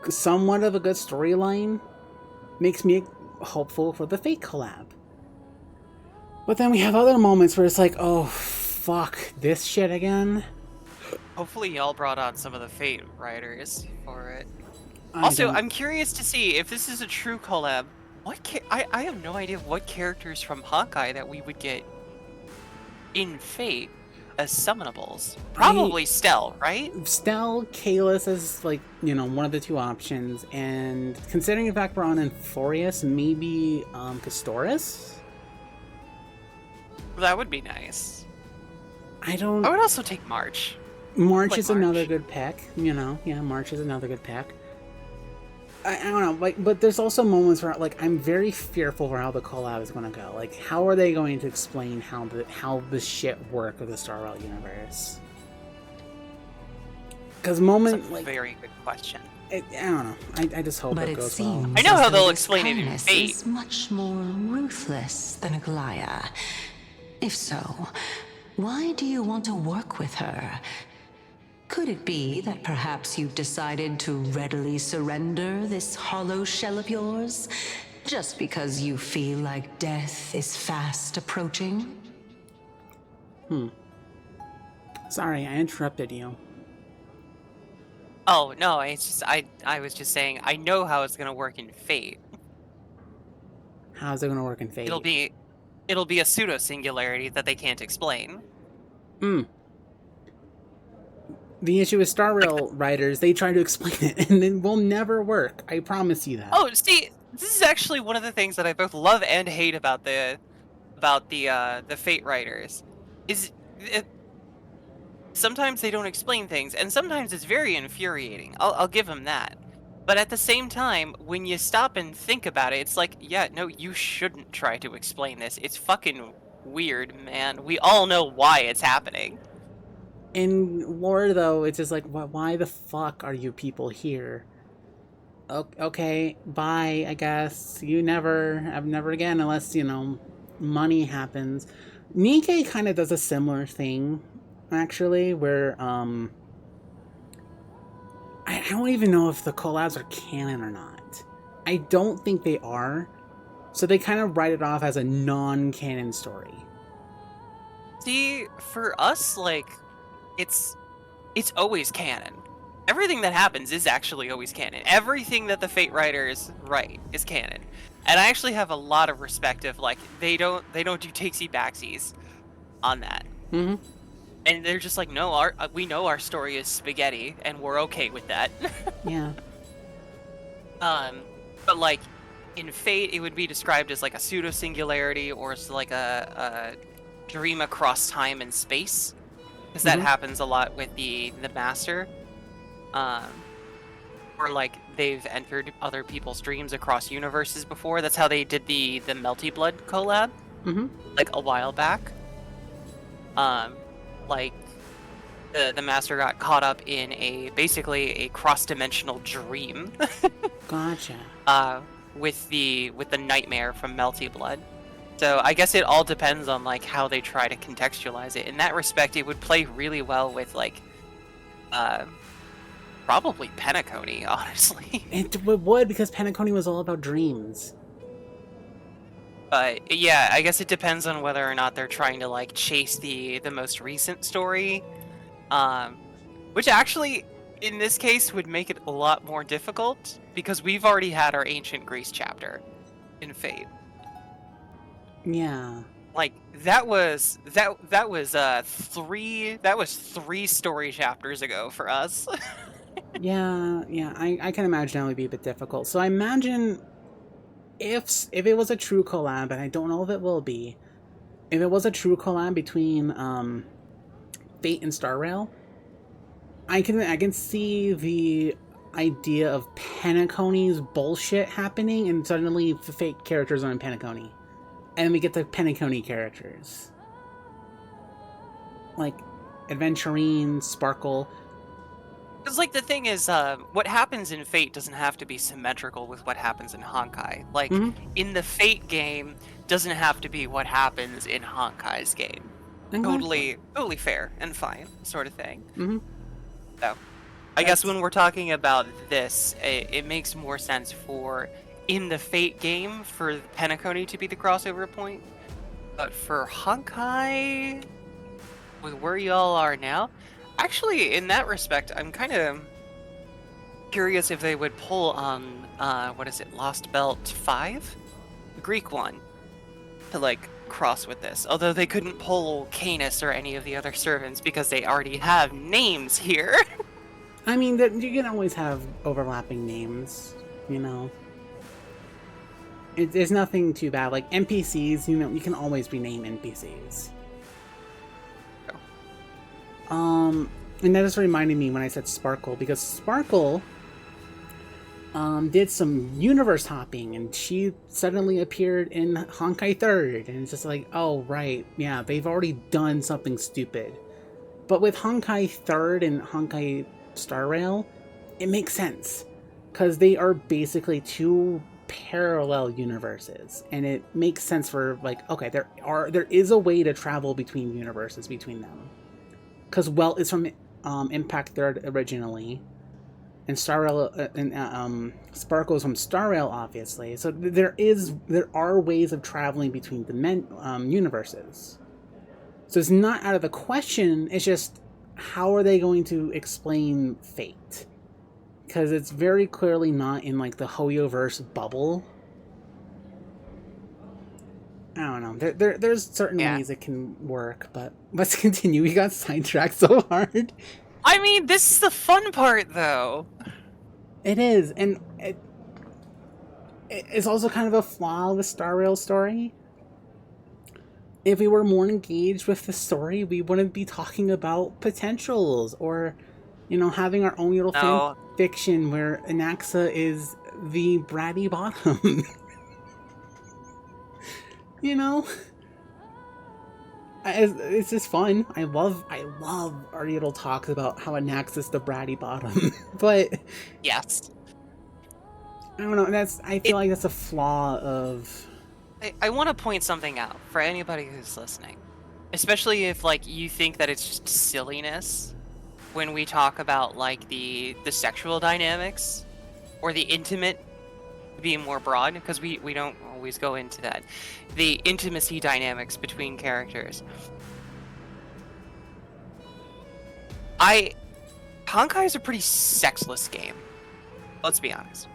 somewhat of a good storyline, makes me hopeful for the Fate collab. But then we have other moments where it's like, oh fuck, this shit again. Hopefully y'all brought on some of the Fate writers for it. Also, I'm curious to see if this is a true collab. I have no idea what characters from Honkai that we would get in Fate as summonables. Probably Stell, right? Stell, Kalis is like, one of the two options, and considering the fact we're on Enforius, maybe Castoris? That would be nice. I would also take March. March is another good pick, yeah, March is another good pick. I don't know, but there's also moments where, I'm very fearful for how the collab is going to go. How are they going to explain how the shit work of the Star Rail universe? Because That's a very good question. I don't know. I just hope it goes well. I know how they'll explain it in Fate. Is much more ruthless than Aglaia. If so, why do you want to work with her? Could it be that perhaps you've decided to readily surrender this hollow shell of yours, just because you feel like death is fast approaching? Sorry, I interrupted you. Oh, no, it's just, I was just saying, I know how it's gonna work in Fate. How's it gonna work in Fate? It'll be a pseudo-singularity that they can't explain. The issue with Star Rail writers, they try to explain it, and it will never work. I promise you that. Oh, see, this is actually one of the things that I both love and hate about the Fate writers. Sometimes they don't explain things, and sometimes it's very infuriating. I'll give them that. But at the same time, when you stop and think about it, it's like, yeah, no, you shouldn't try to explain this. It's fucking weird, man. We all know why it's happening. In lore, though, it's just like, why the fuck are you people here? Okay, bye, I guess. Never again, unless, money happens. Nikkei kind of does a similar thing, actually, where I don't even know if the collabs are canon or not. I don't think they are, so they kind of write it off as a non-canon story. See, for us, like, it's always canon. Everything that happens is actually always canon. Everything that the Fate writers write is canon. And I actually have a lot of respect of, like, they don't do takesy backsies on that. Mm-hmm. And they're just like, no, we know our story is spaghetti, and we're okay with that. Yeah. But like, in Fate, it would be described as like a pseudo-singularity, or as like a dream across time and space. Because that happens a lot with the Master. Or like, they've entered other people's dreams across universes before. That's how they did the Melty Blood collab, like a while back. Like, the Master got caught up in basically a cross-dimensional dream. Gotcha. With the nightmare from Melty Blood. So I guess it all depends on like how they try to contextualize it. In that respect, it would play really well with like, probably Penacony, honestly. It would, because Penacony was all about dreams. But yeah, I guess it depends on whether or not they're trying to like chase the most recent story, which actually in this case would make it a lot more difficult because we've already had our ancient Greece chapter in Fate. Yeah. Like that was 3 story chapters ago for us. Yeah, I can imagine that would be a bit difficult. So I imagine if it was a true collab, and I don't know if it will be, if it was a true collab between Fate and Star Rail, I can see the idea of Penacony's bullshit happening, and suddenly the Fate characters are in Penacony, and we get the Penacony characters like Adventurine, Sparkle. Because, like, the thing is, what happens in Fate doesn't have to be symmetrical with what happens in Honkai. Like, in the Fate game, doesn't have to be what happens in Honkai's game. Totally fair and fine, sort of thing. So, I guess when we're talking about this, it makes more sense for, in the Fate game, for Penacony to be the crossover point. But for Honkai, with where y'all are now, actually, in that respect, I'm kind of curious if they would pull on, what is it, Lost Belt 5? The Greek one. To, like, cross with this. Although they couldn't pull Canis or any of the other servants because they already have names here. I mean, you can always have overlapping names, you know? There's nothing too bad. Like, NPCs, you know, you can always rename NPCs. And that just reminded me when I said Sparkle, because Sparkle did some universe hopping, and she suddenly appeared in Honkai 3rd, and it's just like, oh, right, yeah, they've already done something stupid. But with Honkai 3rd and Honkai Star Rail, it makes sense, because they are basically 2 parallel universes, and it makes sense for, like, okay, there is a way to travel between universes between them. Because Welt is from Impact 3rd originally, and Star Rail and Sparkle is from Star Rail, obviously. So there are ways of traveling between the universes. So it's not out of the question. It's just, how are they going to explain Fate? Because it's very clearly not in like the Hoyoverse bubble. I don't know. There's certain ways it can work, but let's continue. We got sidetracked so hard. I mean, this is the fun part, though. It is, and it's also kind of a flaw of the Star Rail story. If we were more engaged with the story, we wouldn't be talking about potentials or, you know, having our own little fan fiction where Anaxa is the bratty bottom. You know, it's just fun. I love our little talks about how Anaxis is the bratty bottom. But yes, I don't know. I feel like that's a flaw of I want to point something out for anybody who's listening, especially if like you think that it's just silliness when we talk about like the sexual dynamics or the intimate being more broad, because we don't always go into that, the intimacy dynamics between characters. Honkai is a pretty sexless game. Let's be honest.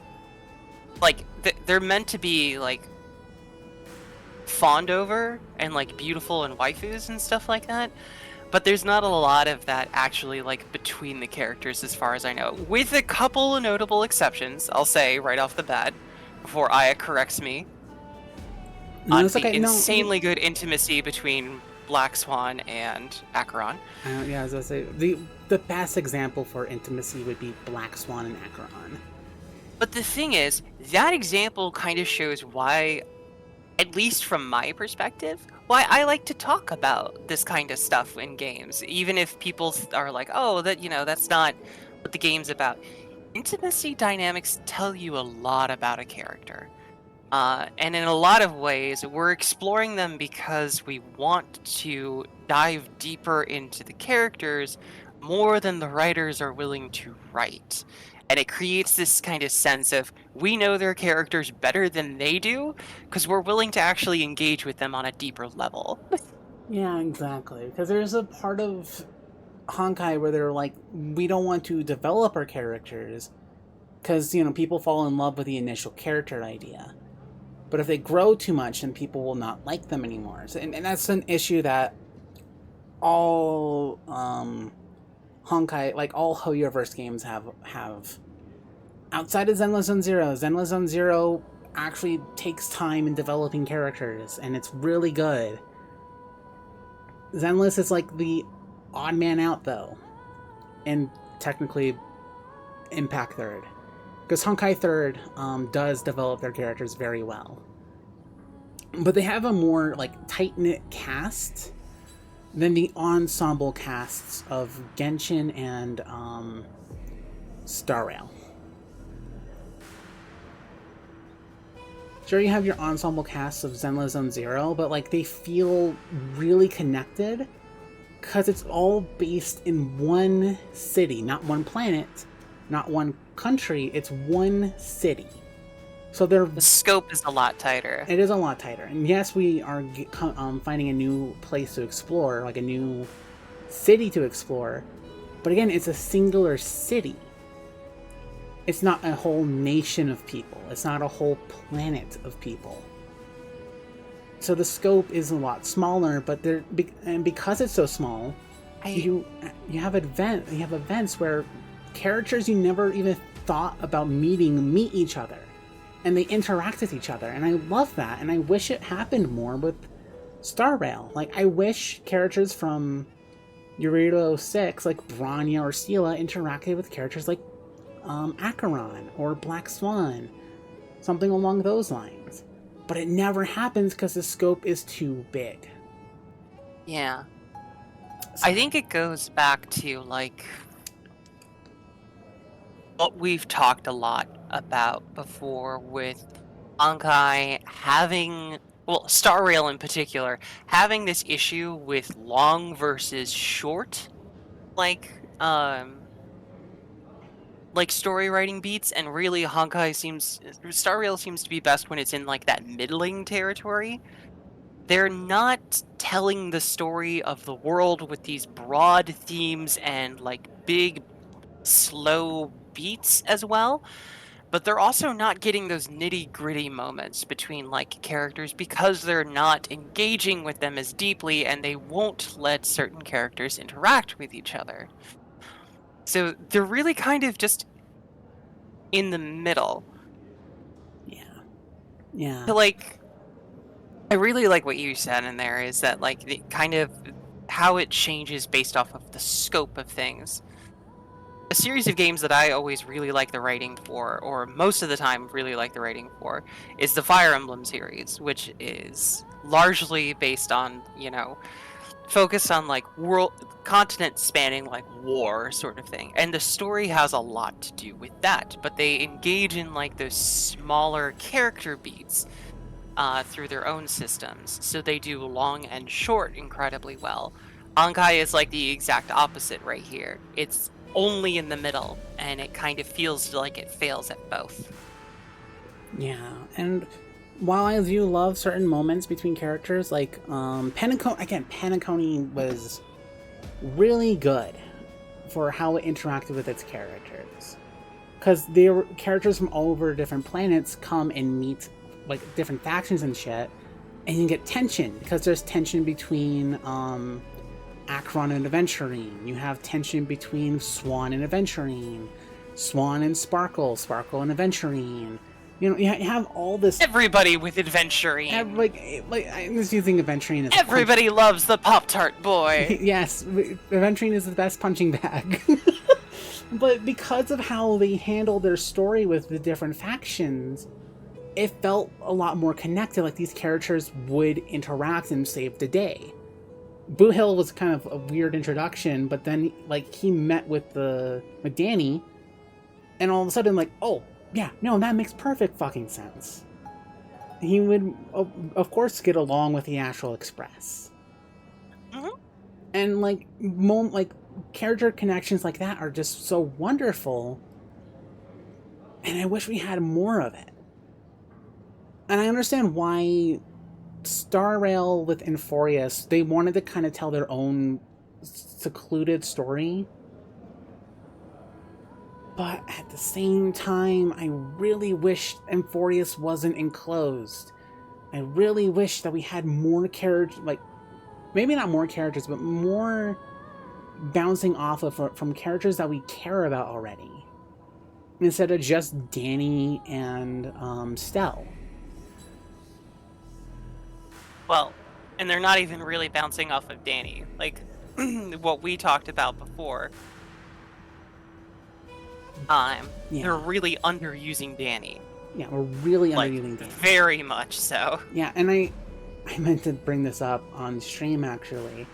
Like they're meant to be like fawned over and like beautiful and waifus and stuff like that, but there's not a lot of that actually like between the characters as far as I know, with a couple of notable exceptions. I'll say right off the bat before Aya corrects me on the insanely good intimacy between Black Swan and Acheron. Yeah, as I say, the best example for intimacy would be Black Swan and Acheron. But the thing is, that example kind of shows why, at least from my perspective, why I like to talk about this kind of stuff in games, even if people are like, oh, that's not what the game's about. Intimacy dynamics tell you a lot about a character. And in a lot of ways, we're exploring them because we want to dive deeper into the characters more than the writers are willing to write. And it creates this kind of sense of, we know their characters better than they do, because we're willing to actually engage with them on a deeper level. Yeah, exactly. Because there's a part of Honkai where they're like, we don't want to develop our characters, because, people fall in love with the initial character idea. But if they grow too much, then people will not like them anymore. So, and that's an issue that all Honkai, like all Hoyoverse games have. Outside of Zenless Zone Zero actually takes time in developing characters, and it's really good. Zenless is like the odd man out, though, and technically Impact Third. Because Honkai Third does develop their characters very well. But they have a more like tight-knit cast than the ensemble casts of Genshin and Star Rail. Sure, you have your ensemble casts of Zenless Zone Zero, but like they feel really connected because it's all based in one city, not one planet, not one country, it's one city. So the scope is a lot tighter. It is a lot tighter. And yes, we are finding a new place to explore, like a new city to explore. But again, it's a singular city. It's not a whole nation of people. It's not a whole planet of people. So the scope is a lot smaller, but because it's so small, you have events where characters you never even thought about meet each other, and they interact with each other, and I love that, and I wish it happened more with Star Rail. Like, I wish characters from Eureka 06, like Branya or Sela, interacted with characters like Acheron or Black Swan, something along those lines. But it never happens because the scope is too big. Yeah. I think it goes back to, like, what we've talked a lot about before with Honkai having, well, Star Rail in particular, having this issue with long versus short, like story writing beats, and really Star Rail seems to be best when it's in like that middling territory. They're not telling the story of the world with these broad themes and like big slow beats as well, but they're also not getting those nitty-gritty moments between like characters because they're not engaging with them as deeply, and they won't let certain characters interact with each other. So they're really kind of just in the middle. Yeah. So, like, I really like what you said in there, is that like the kind of how it changes based off of the scope of things. A series of games that I always really like the writing for, or most of the time really like the writing for, is the Fire Emblem series, which is largely based on, focused on like continent spanning like war sort of thing. And the story has a lot to do with that, but they engage in like those smaller character beats through their own systems, so they do long and short incredibly well. Honkai is like the exact opposite right here. It's only in the middle, and it kind of feels like it fails at both. Yeah, and while I do love certain moments between characters, like Penacony was really good for how it interacted with its characters, because they were characters from all over different planets come and meet like different factions and shit, and you get tension because there's tension between Acheron and Aventurine. You have tension between Swan and Aventurine, Swan and Sparkle, Sparkle and Aventurine. You know, you have all this. Everybody with Adventurine. Like I'm just using Aventurine as everybody loves the Pop-Tart boy. Yes, Aventurine is the best punching bag. But because of how they handle their story with the different factions, it felt a lot more connected. Like these characters would interact and save the day. Boo Hill was kind of a weird introduction, but then like he met with Danny, and all of a sudden like, oh yeah, no, that makes perfect fucking sense. He would of course get along with the Astral Express. Mm-hmm. And like character connections like that are just so wonderful, and I wish we had more of it. And I understand why Star Rail with Inforius, they wanted to kind of tell their own secluded story. But at the same time, I really wish Inforius wasn't enclosed. I really wish that we had more characters, like, maybe not more characters, but more bouncing off of from characters that we care about already. Instead of just Danny and Stell. Well, and they're not even really bouncing off of Danny. Like, what we talked about before. They're really underusing Danny. Yeah, we're really underusing Danny. Very much so. Yeah, and I meant to bring this up on stream, actually.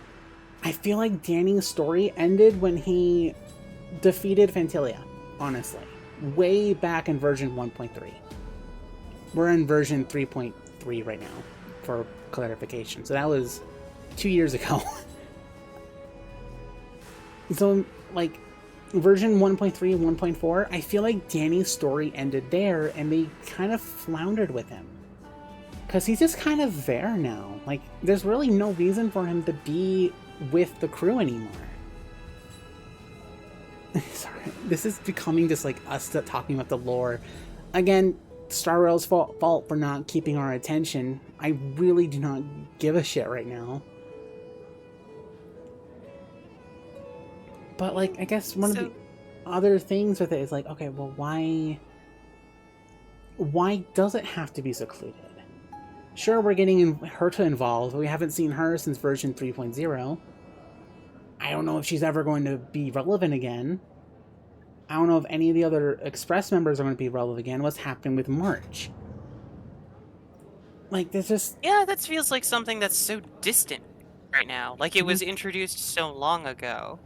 I feel like Danny's story ended when he defeated Fantilia, honestly. Way back in version 1.3. We're in version 3.3 right now, for clarification. So that was 2 years ago. So, like, version 1.3 and 1.4, I feel like Danny's story ended there, and they kind of floundered with him. Because he's just kind of there now. Like, there's really no reason for him to be with the crew anymore. Sorry, this is becoming just like us talking about the lore. Again, Star Rail's fault for not keeping our attention. I really do not give a shit right now. But, like, I guess one of the other things with it is like, okay, well, why does it have to be secluded? Sure, we're getting Herta involved, but we haven't seen her since version 3.0. I don't know if she's ever going to be relevant again. I don't know if any of the other Express members are going to be relevant again. What's happening with March? Like, there's just... Yeah, that feels like something that's so distant right now. Like, it was introduced so long ago.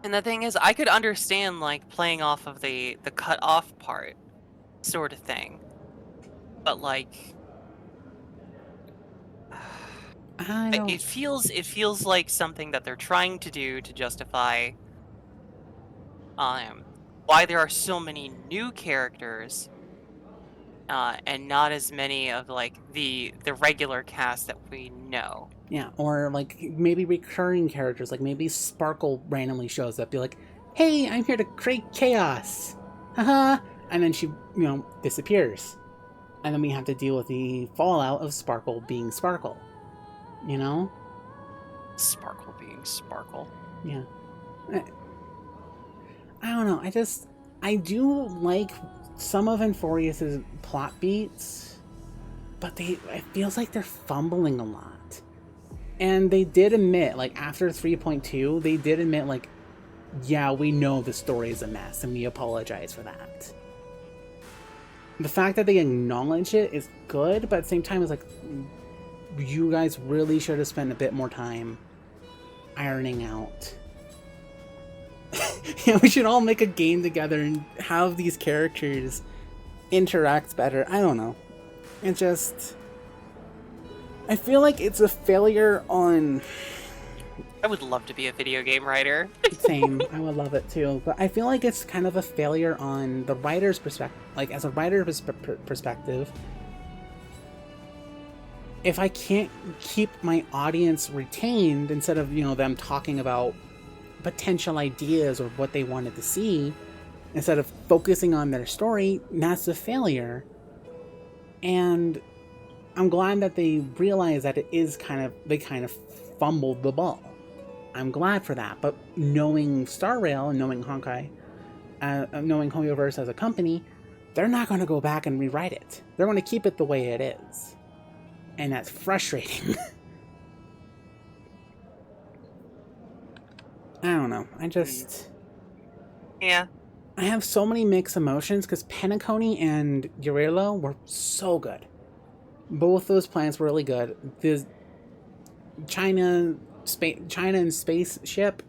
And the thing is, I could understand, like, playing off of the cut-off part sort of thing. But, like... It feels like something that they're trying to do to justify why there are so many new characters and not as many of like the regular cast that we know. Yeah, or like maybe recurring characters, like maybe Sparkle randomly shows up, be like, "Hey, I'm here to create chaos," haha, and then she, disappears, and then we have to deal with the fallout of Sparkle being Sparkle. You know? Sparkle being Sparkle. Yeah. I don't know. I do like some of Inforius' plot beats, but it feels like they're fumbling a lot. And they did admit, like, after 3.2, they did admit, like, yeah, we know the story is a mess, and we apologize for that. The fact that they acknowledge it is good, but at the same time, it's like... you guys really should have spent a bit more time ironing out. We should all make a game together and have these characters interact better. I don't know. It just... I feel like it's a failure on... I would love to be a video game writer. Same, I would love it too. But I feel like it's kind of a failure on the writer's perspective. Like, as a writer's perspective, if I can't keep my audience retained instead of, you know, them talking about potential ideas or what they wanted to see, instead of focusing on their story, that's a failure. And I'm glad that they realize that it is they kind of fumbled the ball. I'm glad for that, but knowing Star Rail and knowing Honkai, knowing Hoyoverse as a company, they're not going to go back and rewrite it. They're going to keep it the way it is. And that's frustrating. I don't know. Yeah. I have so many mixed emotions because Penacony and Guerrero were so good. Both those plans were really good. The China and spaceship,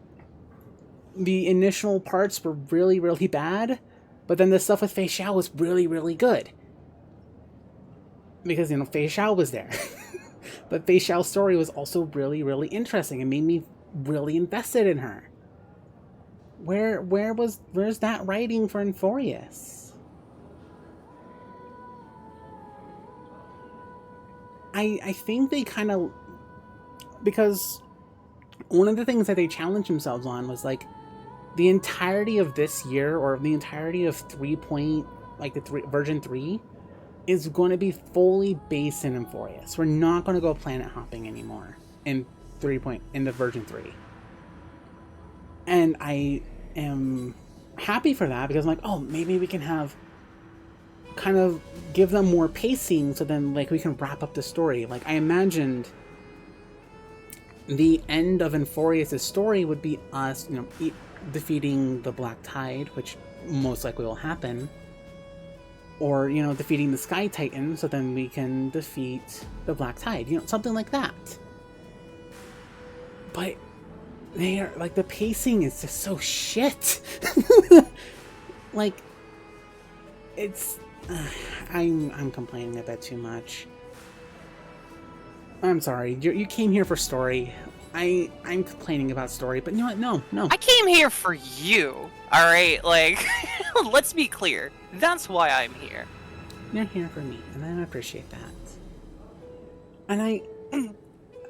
the initial parts were really, really bad, but then the stuff with Fei Xiao was really, really good. Because, you know, Fei Xiao was there. But Fei Xiao's story was also really, really interesting and made me really invested in her. Where's that writing for Euphorius? I think they kind of... Because one of the things that they challenged themselves on was, like, the entirety of this year, or the entirety of version 3, is going to be fully based in Euphorius. We're not going to go planet hopping anymore in the version 3. And I am happy for that, because I'm like, oh, maybe we can kind of give them more pacing, so then, like, we can wrap up the story. Like, I imagined the end of Euphorius' story would be us, you know, defeating the Black Tide, which most likely will happen. Or, you know, defeating the Sky Titan, so then we can defeat the Black Tide. You know, something like that. But they are, like, the pacing is just so shit. Like, it's... I'm complaining a bit too much. I'm sorry. You came here for story. I'm complaining about story, but you know what? No. I came here for you, alright? Like, let's be clear. That's why I'm here. You're here for me, and I appreciate that. And I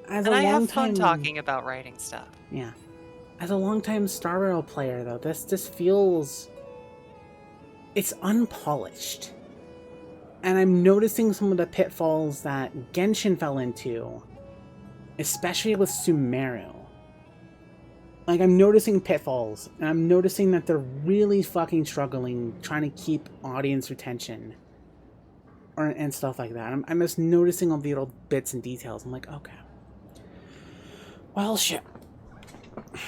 have fun talking about writing stuff. Yeah. As a longtime Star Rail player, though, this feels... It's unpolished. And I'm noticing some of the pitfalls that Genshin fell into, especially with Sumeru. Like, I'm noticing pitfalls, and I'm noticing that they're really fucking struggling trying to keep audience retention. And stuff like that. I'm just noticing all the little bits and details. I'm like, okay. Well, shit.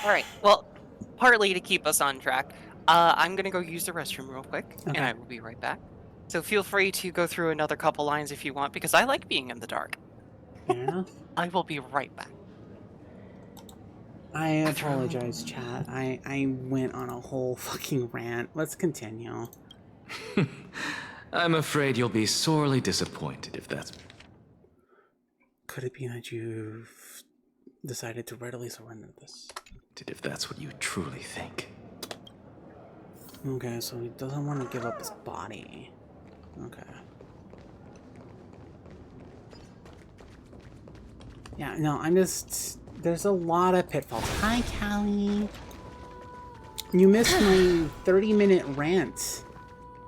Alright, well, partly to keep us on track, I'm gonna go use the restroom real quick, Okay. and I will be right back. So feel free to go through another couple lines if you want, because I like being in the dark. Fair enough. I will be right back. I apologize, chat. I went on a whole fucking rant. Let's continue. I'm afraid you'll be sorely disappointed if that's... Could it be that you've decided to readily surrender this? If that's what you truly think. Okay, so he doesn't want to give up his body. Okay. Yeah, no, I'm just... There's a lot of pitfalls. Hi, Callie. You missed my 30-minute rant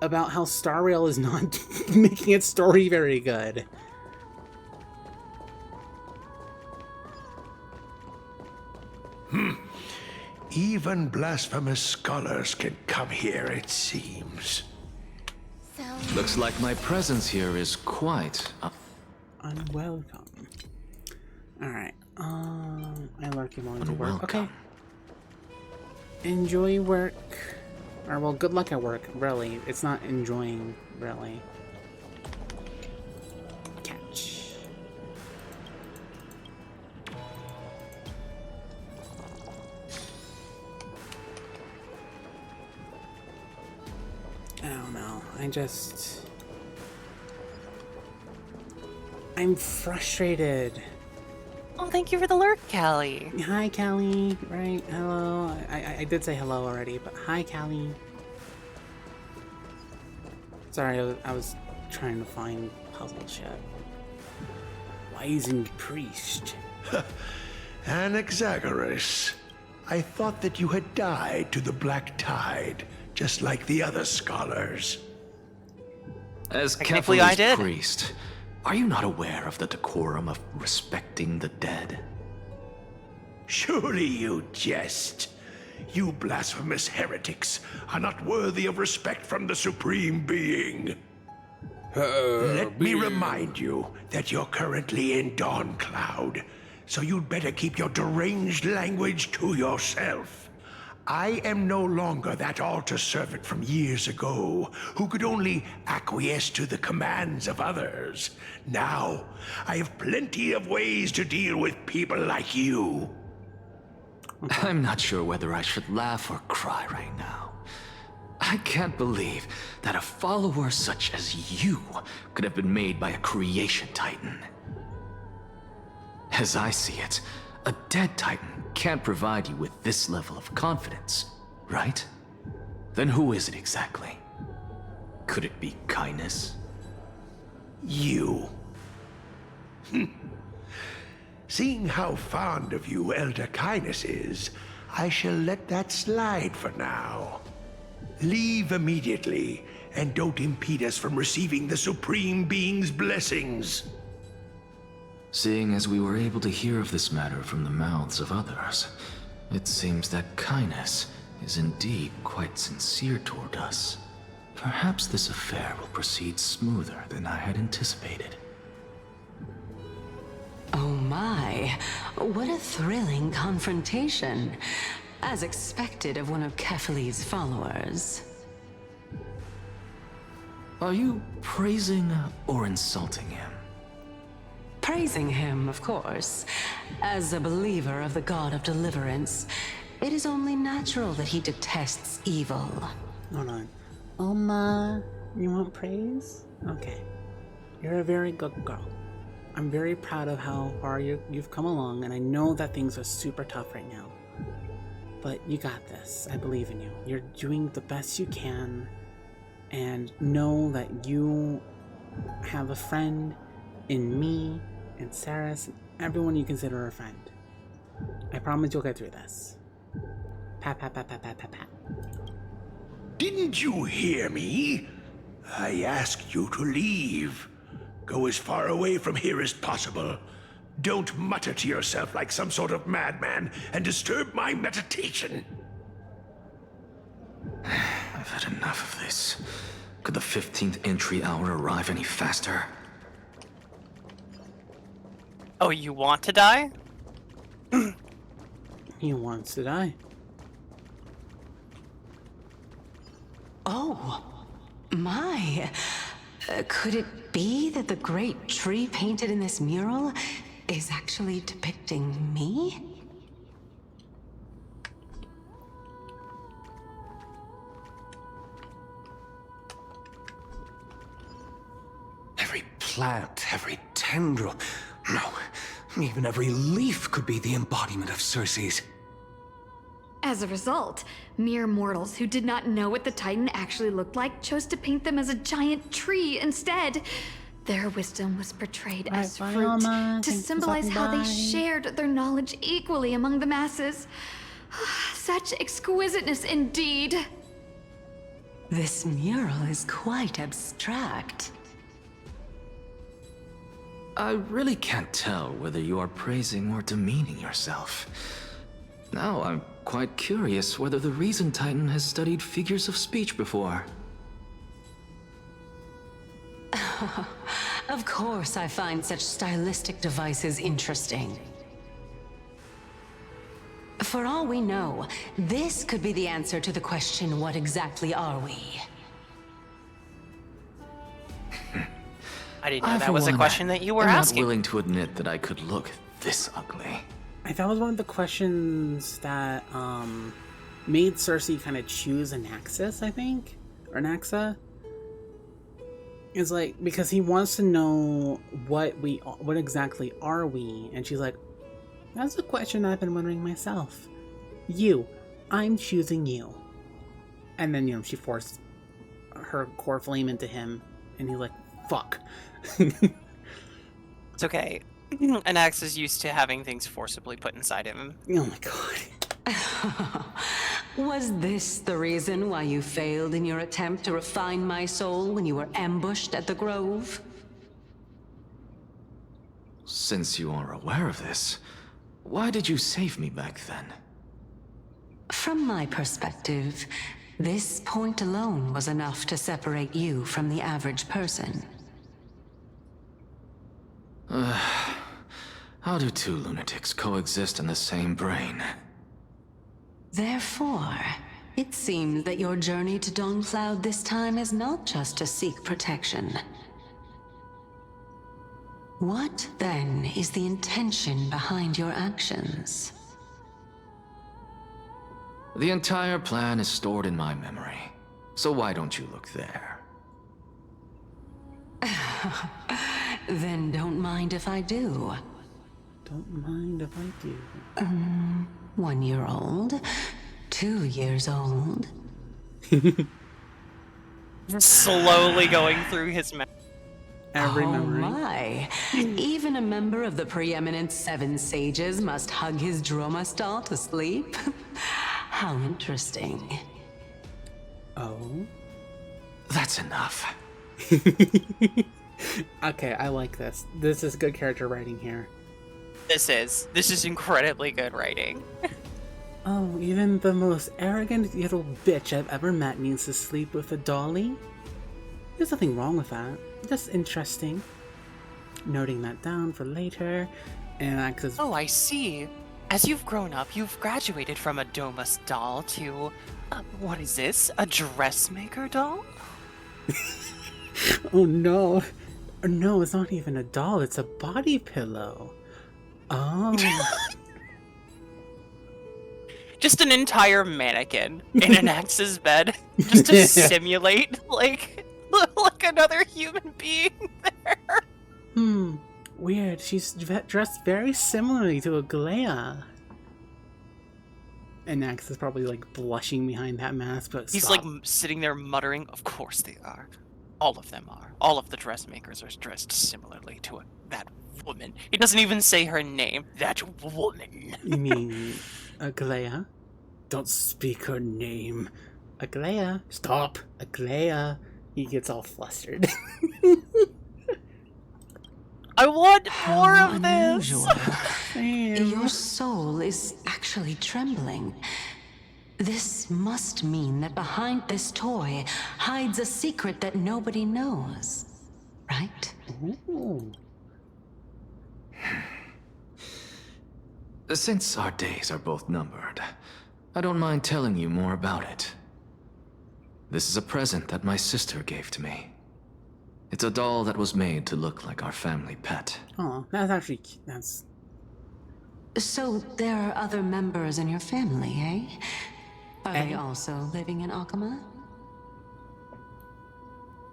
about how Star Rail is not making its story very good. Even blasphemous scholars can come here, it seems. Looks like my presence here is quite... unwelcome. Alright, I lurk you while you work. Unwelcome. Okay. Enjoy work. Or, well, good luck at work, really. It's not enjoying, really. Catch. I don't know. I just... I'm frustrated. Oh, thank you for the lurk, Callie. Hi, Callie. Right? Hello. I did say hello already, but hi, Callie. Sorry, I was trying to find puzzle shit. Wizened priest. Anaxagoras, I thought that you had died to the Black Tide, just like the other scholars. As Technically, I Kefali's did. priest, are you not aware of the decorum of respecting the dead? Surely you jest. You blasphemous heretics are not worthy of respect from the Supreme Being. Let me remind you that you're currently in Dawn Cloud, so you'd better keep your deranged language to yourself. I am no longer that altar servant from years ago who could only acquiesce to the commands of others. Now, I have plenty of ways to deal with people like you. I'm not sure whether I should laugh or cry right now. I can't believe that a follower such as you could have been made by a creation titan. As I see it, a dead titan can't provide you with this level of confidence, right? Then who is it exactly? Could it be kindness? You. Seeing how fond of you Elder Kindness is, I shall let that slide for now. Leave immediately, and don't impede us from receiving the Supreme Being's blessings. Seeing as we were able to hear of this matter from the mouths of others, it seems that kindness is indeed quite sincere toward us. Perhaps this affair will proceed smoother than I had anticipated. Oh my, what a thrilling confrontation. As expected of one of Kefali's followers. Are you praising or insulting him? Praising him, of course. As a believer of the God of Deliverance, it is only natural that he detests evil. Hold on. Oma, you want praise? Okay. You're a very good girl. I'm very proud of how far you've come along, and I know that things are super tough right now. But you got this. I believe in you. You're doing the best you can, and know that you have a friend in me and Saris and everyone you consider a friend. I promise you'll get through this. Pat, pat, pat, pat, pat, pat, pat. Didn't you hear me? I asked you to leave. Go as far away from here as possible. Don't mutter to yourself like some sort of madman and disturb my meditation. I've had enough of this. Could the 15th entry hour arrive any faster? Oh, you want to die? He wants to die. Oh, my. Could it be that the great tree painted in this mural is actually depicting me? Every plant, every tendril, no, even every leaf could be the embodiment of Circe's. As a result, mere mortals who did not know what the Titan actually looked like chose to paint them as a giant tree instead. Their wisdom was portrayed as bye, fruit Alma. to Thanks for symbolize stopping how they by. shared their knowledge equally among the masses. Such exquisiteness indeed. This mural is quite abstract. I really can't tell whether you are praising or demeaning yourself. Now I'm quite curious whether the Reason Titan has studied figures of speech before. Of course I find such stylistic devices interesting. For all we know, this could be the answer to the question, what exactly are we? I didn't know that was a question that you were I'm asking. not willing to admit that I could look this ugly. I thought it was one of the questions that made Circe kind of choose Anaxis, I think? Or Naxa? It's like, because he wants to know what exactly are we, and she's like, that's a question I've been wondering myself. You. I'm choosing you. And then, you know, she forced her core flame into him, and he's like, fuck. It's okay. Anax is used to having things forcibly put inside him. Oh my god. Was this the reason why you failed in your attempt to refine my soul when you were ambushed at the Grove? Since you are aware of this, why did you save me back then? From my perspective, this point alone was enough to separate you from the average person. How do two lunatics coexist in the same brain? Therefore, it seems that your journey to Dawn-Cloud this time is not just to seek protection. What, then, is the intention behind your actions? The entire plan is stored in my memory, so why don't you look there? Then don't mind if I do. Don't mind if I do. 1 year old? 2 years old? Slowly going through his memory. Every memory. Oh my. Even a member of the preeminent 7 sages must hug his Dromastal to sleep? How interesting. Oh? That's enough. Okay, I like this. This is good character writing here. This is incredibly good writing. Oh, even the most arrogant little bitch I've ever met needs to sleep with a dolly? There's nothing wrong with that. Just interesting. Noting that down for later. And Axis. Oh, I see. As you've grown up, you've graduated from a Domus doll to... what is this? A dressmaker doll? Oh no. No, it's not even a doll, it's a body pillow. Oh. Just an entire mannequin in an Axe's bed, just to simulate, like another human being there. Weird. She's dressed very similarly to Aglaya. And Axe is probably like blushing behind that mask, but he's stop. like sitting there muttering, of course they are. All of them are. All of the dressmakers are dressed similarly to that woman. He doesn't even say her name. That woman. You mean Aglaya? Don't speak her name. Aglaya. Stop. Aglaya. He gets all flustered. I want more of unusual. this. Your soul is actually trembling. This must mean that behind this toy hides a secret that nobody knows, right? Ooh. Since our days are both numbered, I don't mind telling you more about it. This is a present that my sister gave to me. It's a doll that was made to look like our family pet. Oh, that's actually that's. So there are other members in your family, eh? Are they also living in Akama?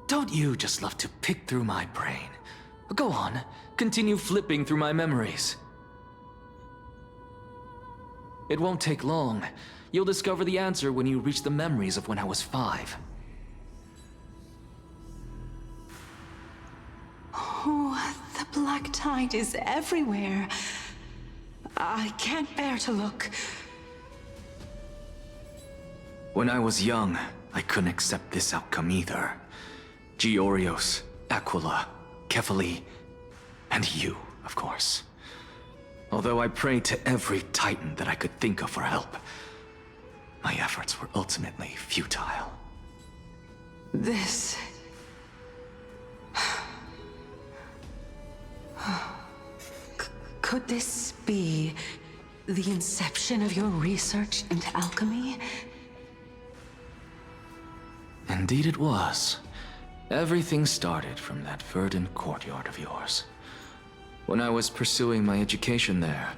Don't you just love to pick through my brain? Go on, continue flipping through my memories. It won't take long. You'll discover the answer when you reach the memories of when I was 5. Oh, the black tide is everywhere. I can't bear to look. When I was young, I couldn't accept this outcome either. Georios, Aquila, Kefali, and you, of course. Although I prayed to every titan that I could think of for help, my efforts were ultimately futile. This... Could this be the inception of your research into alchemy? Indeed it was. Everything started from that verdant courtyard of yours. When I was pursuing my education there,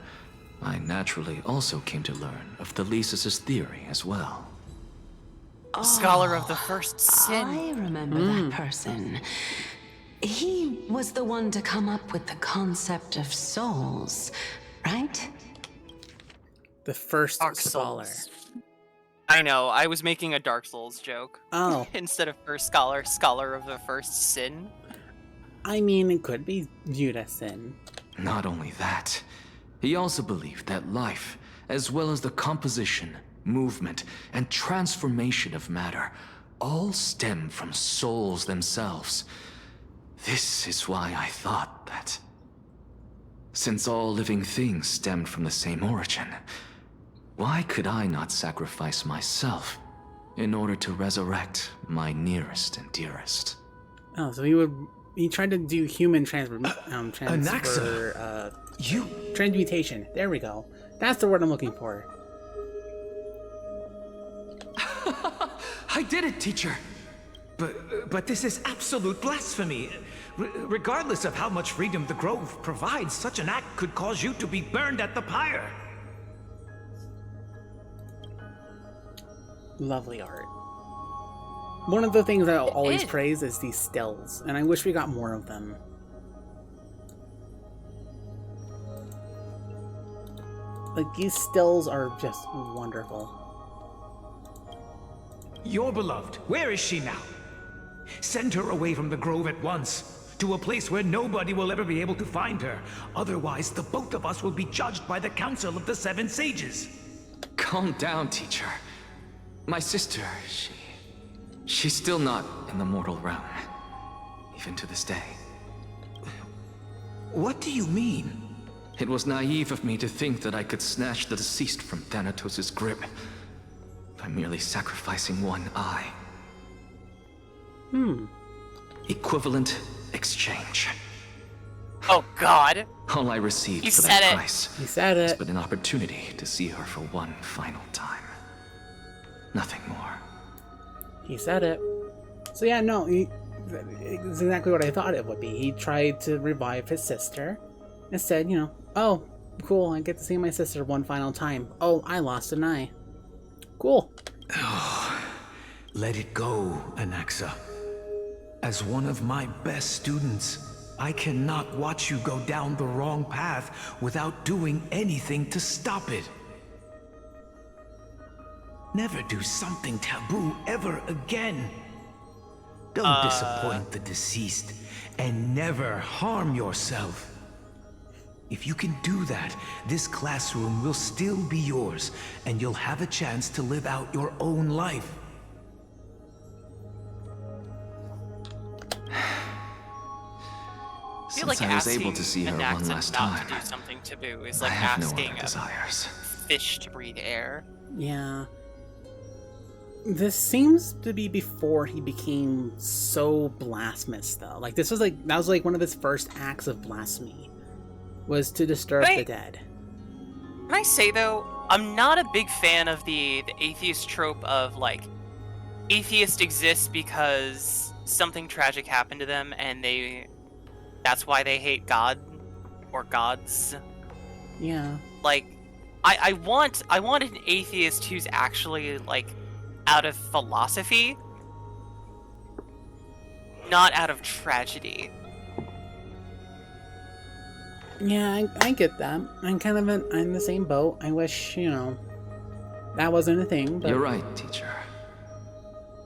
I naturally also came to learn of Thelesis' theory as well. Scholar of the First Sin. I remember that person. He was the one to come up with the concept of souls, right? The first Dark scholar. Souls. I know, I was making a Dark Souls joke. Oh. Instead of first scholar, scholar of the first sin. I mean, it could be viewed as sin. Not only that, he also believed that life, as well as the composition, movement, and transformation of matter, all stem from souls themselves. This is why I thought that, since all living things stemmed from the same origin, why could I not sacrifice myself in order to resurrect my nearest and dearest? Oh, so he tried to do human transmutation. There we go. That's the word I'm looking for. I did it, teacher. But this is absolute blasphemy. Regardless of how much freedom the Grove provides, such an act could cause you to be burned at the pyre. Lovely art. One of the things I'll always praise is these stills, and I wish we got more of them. Like, these stills are just wonderful. Your beloved, where is she now? Send her away from the Grove at once, to a place where nobody will ever be able to find her. Otherwise, the both of us will be judged by the Council of the Seven Sages. Calm down, teacher. My sister, she's still not in the mortal realm, even to this day. What do you mean? It was naive of me to think that I could snatch the deceased from Thanatos' grip by merely sacrificing one eye. Equivalent exchange. Oh God! All I received You for said that it. price He said it. has been an opportunity to see her for one final time. Nothing more. He said it. So yeah, no, it's exactly what I thought it would be. He tried to revive his sister and said, you know, oh, cool, I get to see my sister one final time. Oh, I lost an eye. Cool. Let it go, Anaxa. As one of my best students, I cannot watch you go down the wrong path without doing anything to stop it. Never do something taboo ever again. Don't disappoint the deceased, and never harm yourself. If you can do that, this classroom will still be yours, and you'll have a chance to live out your own life. I feel like Since I was asking able to see her an one accent last not time, to do something taboo is I like have no asking other a desires. fish to breathe air. Yeah. This seems to be before he became so blasphemous, though. Like, that was like one of his first acts of blasphemy, was to disturb the dead. Can I say though, I'm not a big fan of the atheist trope of like, atheists exist because something tragic happened to them and that's why they hate God or gods. Yeah. Like, I want an atheist who's actually like out of philosophy, not out of tragedy. Yeah, I get that. I'm kind of in the same boat. I wish, you know, that wasn't a thing, but... You're right, teacher.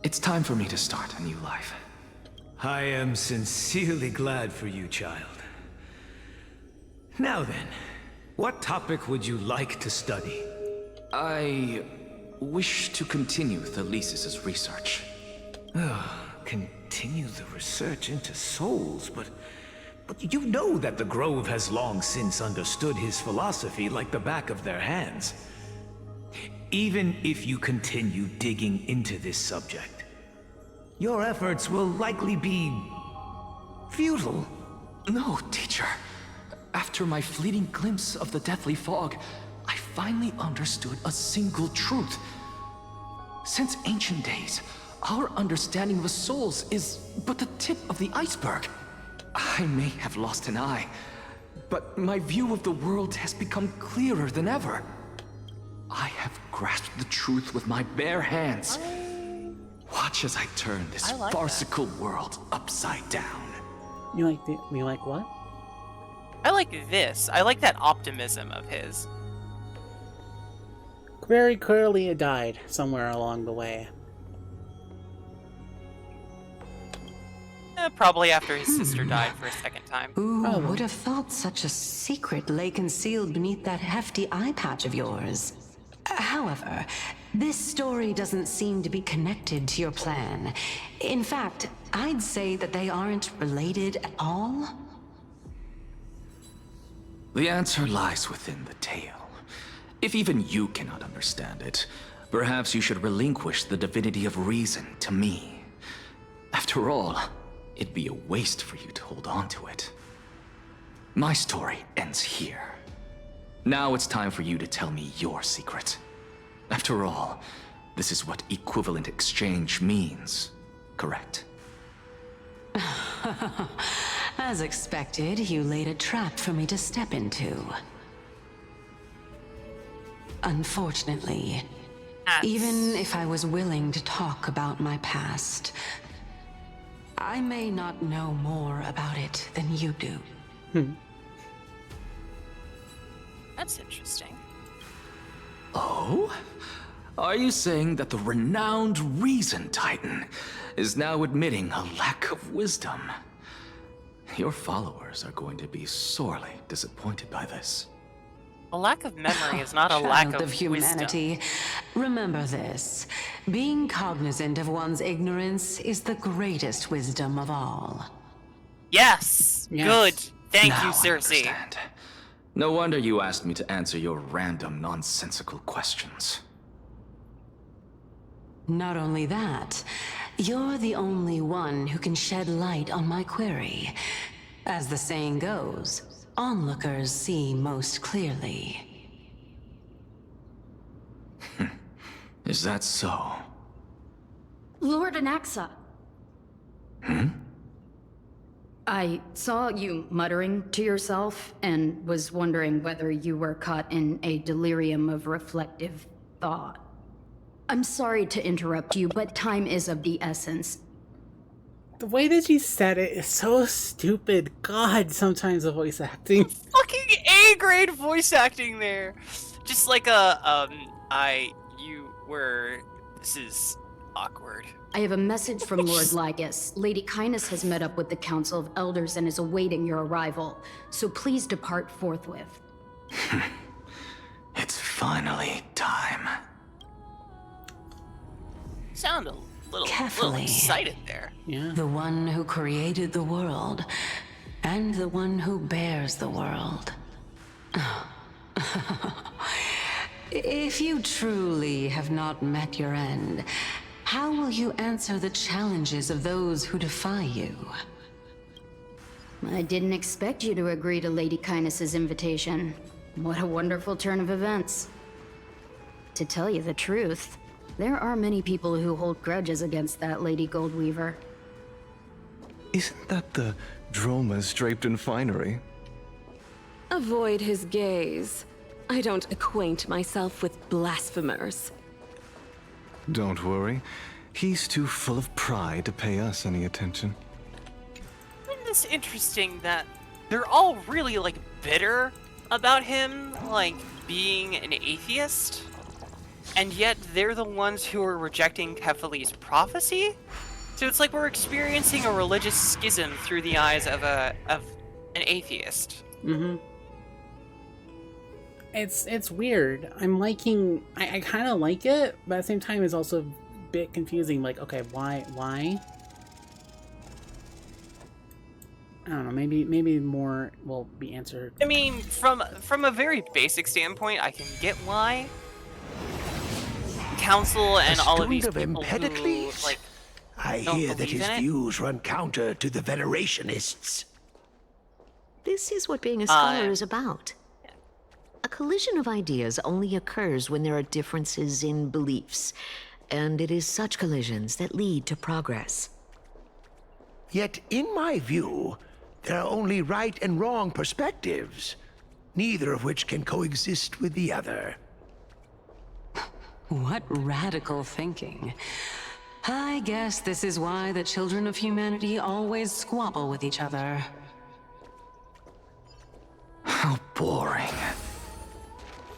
It's time for me to start a new life. I am sincerely glad for you, child. Now then, what topic would you like to study? I wish to continue Thalesis' research. Continue the research into souls, but you know that the Grove has long since understood his philosophy like the back of their hands. Even if you continue digging into this subject, your efforts will likely be futile. No, teacher. After my fleeting glimpse of the deathly fog, I finally understood a single truth. Since ancient days, our understanding of the souls is but the tip of the iceberg. I may have lost an eye, but my view of the world has become clearer than ever. I have grasped the truth with my bare hands. Watch as I turn this farcical world upside down. You like what? I like this. I like that optimism of his. Very clearly it died somewhere along the way. Probably after his sister died for a second time. Who Probably. would have thought such a secret lay concealed beneath that hefty eye patch of yours? However, this story doesn't seem to be connected to your plan. In fact, I'd say that they aren't related at all. The answer lies within the tale. If even you cannot understand it, perhaps you should relinquish the divinity of reason to me. After all, it'd be a waste for you to hold on to it. My story ends here. Now it's time for you to tell me your secret. After all, this is what equivalent exchange means, correct? As expected, you laid a trap for me to step into. Unfortunately, even if I was willing to talk about my past, I may not know more about it than you do. That's interesting. Oh? Are you saying that the renowned Reason Titan is now admitting a lack of wisdom? Your followers are going to be sorely disappointed by this. A lack of memory is not a lack Child of humanity. wisdom. Remember this. Being cognizant of one's ignorance is the greatest wisdom of all. Yes! Yes. Good! Thank Now you, I Cersei. understand. No wonder you asked me to answer your random, nonsensical questions. Not only that, you're the only one who can shed light on my query. As the saying goes, onlookers see most clearly. Is that so? Lord Anaxa. I saw you muttering to yourself and was wondering whether you were caught in a delirium of reflective thought. I'm sorry to interrupt you, but time is of the essence. The way that you said it is so stupid. God, sometimes the voice acting. Fucking A-grade voice acting there! Just like this is awkward. I have a message from Lord Lygus. Lady Kindness has met up with the Council of Elders and is awaiting your arrival, so please depart forthwith. It's finally time. Sound a little Carefully. excited there. Yeah. The one who created the world, and the one who bears the world. If you truly have not met your end, how will you answer the challenges of those who defy you? I didn't expect you to agree to Lady Kindness's invitation. What a wonderful turn of events. To tell you the truth, there are many people who hold grudges against that Lady Goldweaver. Isn't that the dromas draped in finery? Avoid his gaze. I don't acquaint myself with blasphemers. Don't worry. He's too full of pride to pay us any attention. Isn't this interesting that they're all really, like, bitter about him, like, being an atheist? And yet they're the ones who are rejecting Kefali's prophecy? So it's like we're experiencing a religious schism through the eyes of an atheist. Mm-hmm. It's weird. I'm liking... I kind of like it, but at the same time it's also a bit confusing. Like, okay, why? I don't know, maybe more will be answered. I mean, from a very basic standpoint, I can get why. Council and all of these Student people of who, Empedocles? like, I don't hear that believe his in it? views run counter to the Venerationists. This is what being a scholar is about. A collision of ideas only occurs when there are differences in beliefs, and it is such collisions that lead to progress. Yet, in my view, there are only right and wrong perspectives, neither of which can coexist with the other. What radical thinking. I guess this is why the children of humanity always squabble with each other. How boring.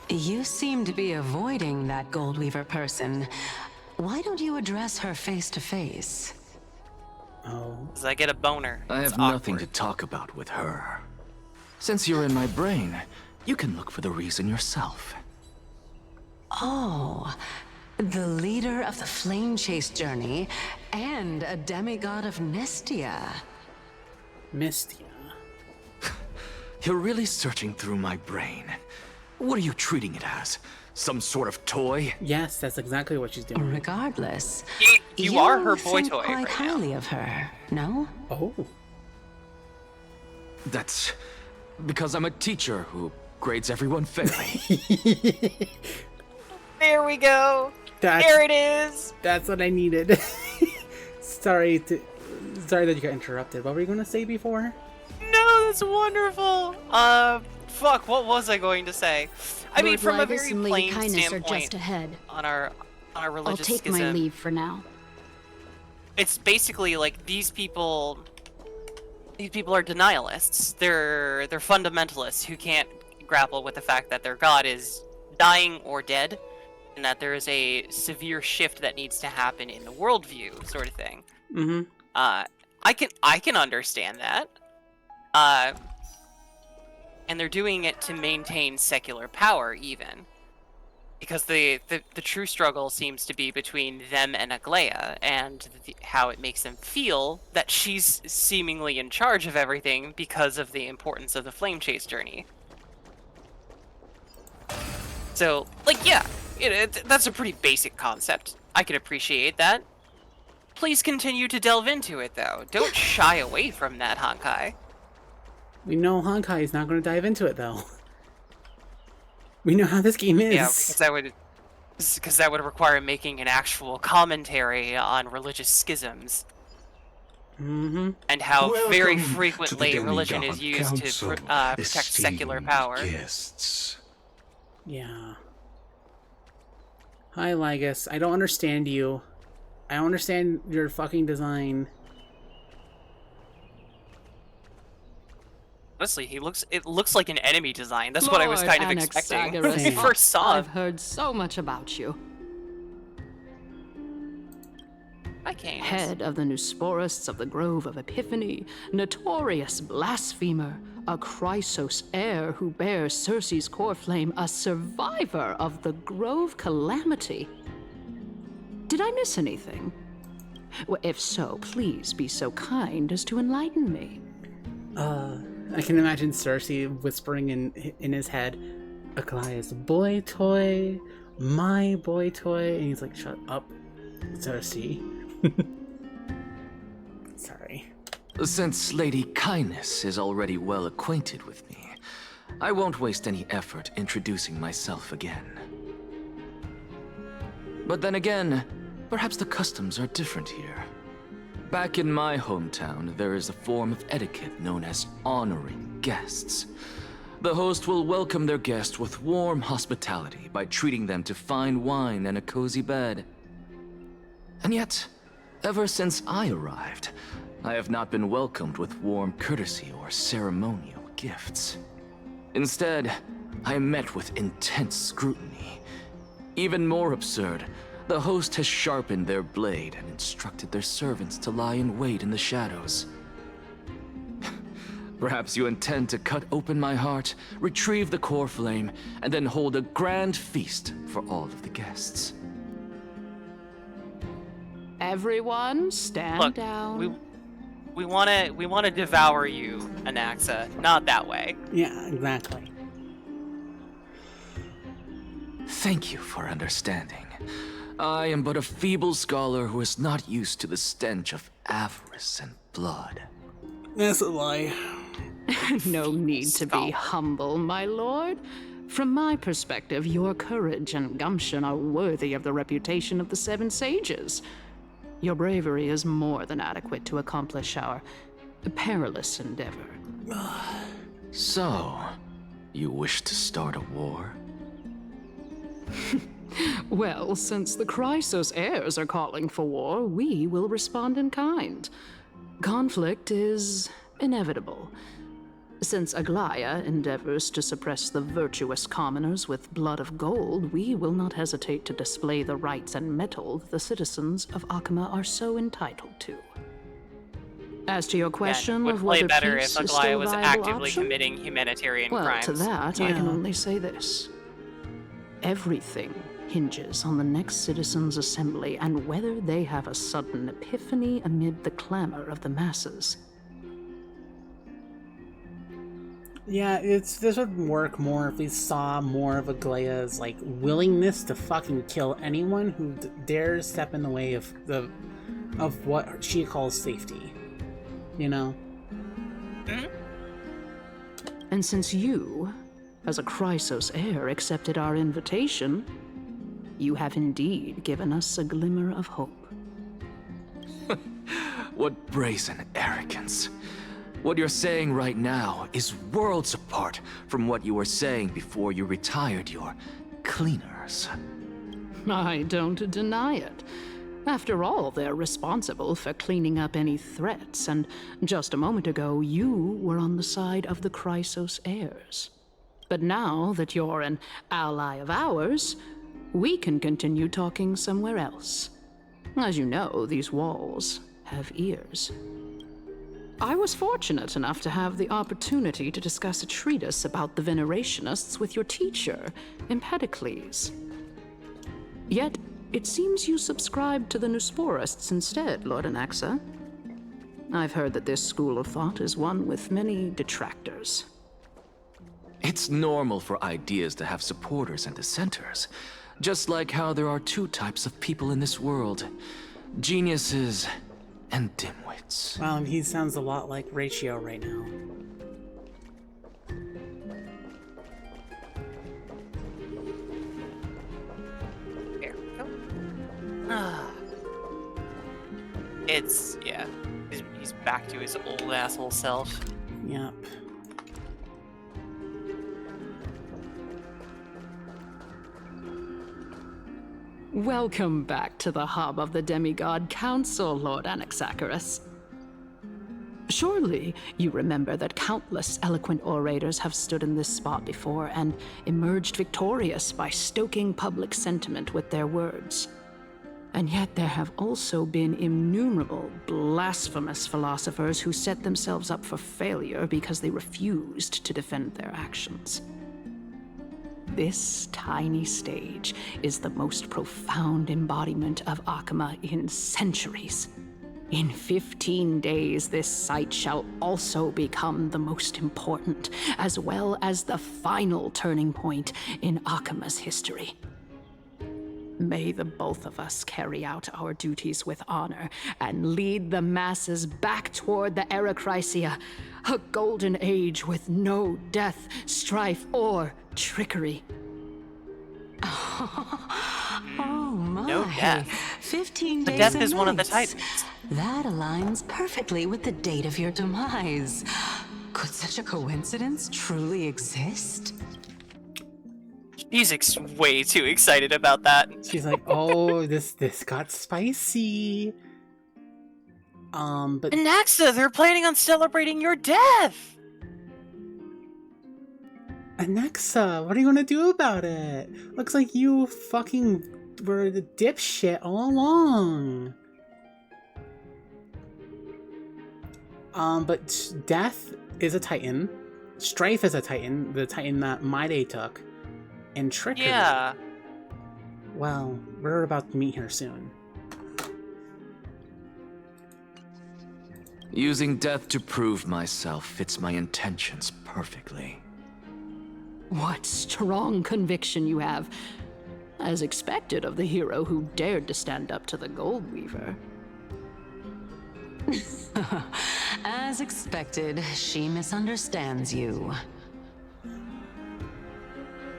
You seem to be avoiding that Goldweaver person. Why don't you address her face to face? Oh. Because I get a boner. I have nothing to talk about with her. Since you're in my brain, you can look for the reason yourself. Oh, the leader of the Flame Chase journey and a demigod of Nestia. Mystia. You're really searching through my brain. What are you treating it as? Some sort of toy? Yes, that's exactly what she's doing. Regardless, you are her boy think toy quite right highly now. of her, no? Oh. That's because I'm a teacher who grades everyone fairly. There we go. That's, there it is. That's what I needed. Sorry that you got interrupted. What were you going to say before? No, that's wonderful. Fuck, what was I going to say? I mean, from a very plain standpoint, on our religious I'll take my leave for now. It's basically like these people are denialists. They're fundamentalists who can't grapple with the fact that their god is dying or dead, and that there is a severe shift that needs to happen in the worldview, sort of thing. Mm-hmm. I can understand that. And they're doing it to maintain secular power, even. Because the true struggle seems to be between them and Aglaia, and how it makes them feel that she's seemingly in charge of everything because of the importance of the Flame Chase journey. So, like, yeah, that's a pretty basic concept. I can appreciate that. Please continue to delve into it, though. Don't shy away from that, Honkai. We know Honkai is not going to dive into it, though. We know how this game is. Yeah, because that would require making an actual commentary on religious schisms. Mm-hmm. And how Welcome very to frequently the religion Demigod is used to Council, protect secular esteemed power. Guests. Yeah. Hi, Lygus. I don't understand you. I don't understand your fucking design. Honestly, it looks like an enemy design. That's what I was kind of expecting when I first saw I've him. heard so much about you. Head of the Nusporists of the Grove of Epiphany, notorious blasphemer, a Chrysos heir who bears Circe's core flame, a survivor of the Grove calamity. Did I miss anything? Well, if so, please be so kind as to enlighten me. I can imagine Cersei whispering in his head, Aglaia's boy toy, my boy toy, and he's like, shut up, Cersei. Sorry. Since Lady Kindness is already well acquainted with me, I won't waste any effort introducing myself again. But then again, perhaps the customs are different here. Back in my hometown, there is a form of etiquette known as honoring guests. The host will welcome their guest with warm hospitality by treating them to fine wine and a cozy bed. And yet, ever since I arrived, I have not been welcomed with warm courtesy or ceremonial gifts. Instead, I am met with intense scrutiny. Even more absurd, the host has sharpened their blade and instructed their servants to lie in wait in the shadows. Perhaps you intend to cut open my heart, retrieve the core flame, and then hold a grand feast for all of the guests. Everyone, stand down. We want to devour you, Anaxa. Not that way. Yeah, exactly. Thank you for understanding. I am but a feeble scholar who is not used to the stench of avarice and blood. That's a lie. No need to be humble, my lord. From my perspective, your courage and gumption are worthy of the reputation of the Seven Sages. Your bravery is more than adequate to accomplish our perilous endeavor. So, you wish to start a war? Well, since the Chrysos heirs are calling for war, we will respond in kind. Conflict is inevitable. Since Aglaya endeavors to suppress the virtuous commoners with blood of gold, we will not hesitate to display the rights and metal the citizens of Akama are so entitled to. As to your question would of play whether better peace if is still Aglaya a was viable actively option? committing humanitarian Well, crimes. to that, I can only say this. Everything hinges on the next citizens' assembly and whether they have a sudden epiphany amid the clamor of the masses. Yeah, this would work more if we saw more of Aglaya's like willingness to fucking kill anyone who dares step in the way of what she calls safety. You know? And since you, as a Chrysos heir, accepted our invitation, you have indeed given us a glimmer of hope. What brazen arrogance. What you're saying right now is worlds apart from what you were saying before you retired your cleaners. I don't deny it. After all, they're responsible for cleaning up any threats, and just a moment ago, you were on the side of the Chrysos heirs. But now that you're an ally of ours, we can continue talking somewhere else. As you know, these walls have ears. I was fortunate enough to have the opportunity to discuss a treatise about the Venerationists with your teacher, Empedocles. Yet, it seems you subscribed to the Nusporists instead, Lord Anaxa. I've heard that this school of thought is one with many detractors. It's normal for ideas to have supporters and dissenters, just like how there are two types of people in this world: geniuses and dimwits. Well, he sounds a lot like Ratio right now. There we go. Yeah. He's back to his old asshole self. Yep. Welcome back to the hub of the Demigod Council, Lord Anaxagoras. Surely you remember that countless eloquent orators have stood in this spot before and emerged victorious by stoking public sentiment with their words. And yet there have also been innumerable blasphemous philosophers who set themselves up for failure because they refused to defend their actions. This tiny stage is the most profound embodiment of Akama in centuries. In 15 days, this site shall also become the most important, as well as the final turning point in Akama's history. May the both of us carry out our duties with honor and lead the masses back toward the Erechrysia, a golden age with no death, strife, or trickery. Oh my. No death. 15 The days death and is one of the nights. Titans. That aligns perfectly with the date of your demise. Could such a coincidence truly exist? He's way too excited about that. She's like, oh, this got spicy. But Anaxa, they're planning on celebrating your death! Anaxa, what are you gonna do about it? Looks like you fucking were the dipshit all along. But Death is a Titan. Strife is a Titan, the Titan that Maide took. And Trickery. Yeah. Well, we're about to meet her soon. Using death to prove myself fits my intentions perfectly. What strong conviction you have, as expected of the hero who dared to stand up to the Gold Weaver. As expected, she misunderstands you.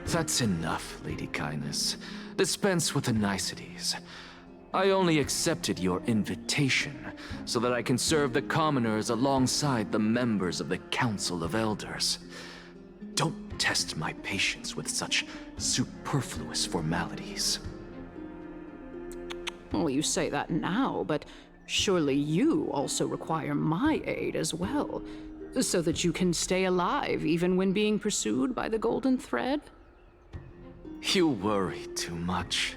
That's enough, Lady Kindness. Dispense with the niceties. I only accepted your invitation so that I can serve the commoners alongside the members of the Council of Elders. Don't test my patience with such superfluous formalities. Well, you say that now, but surely you also require my aid as well, so that you can stay alive even when being pursued by the Golden Thread? You worry too much.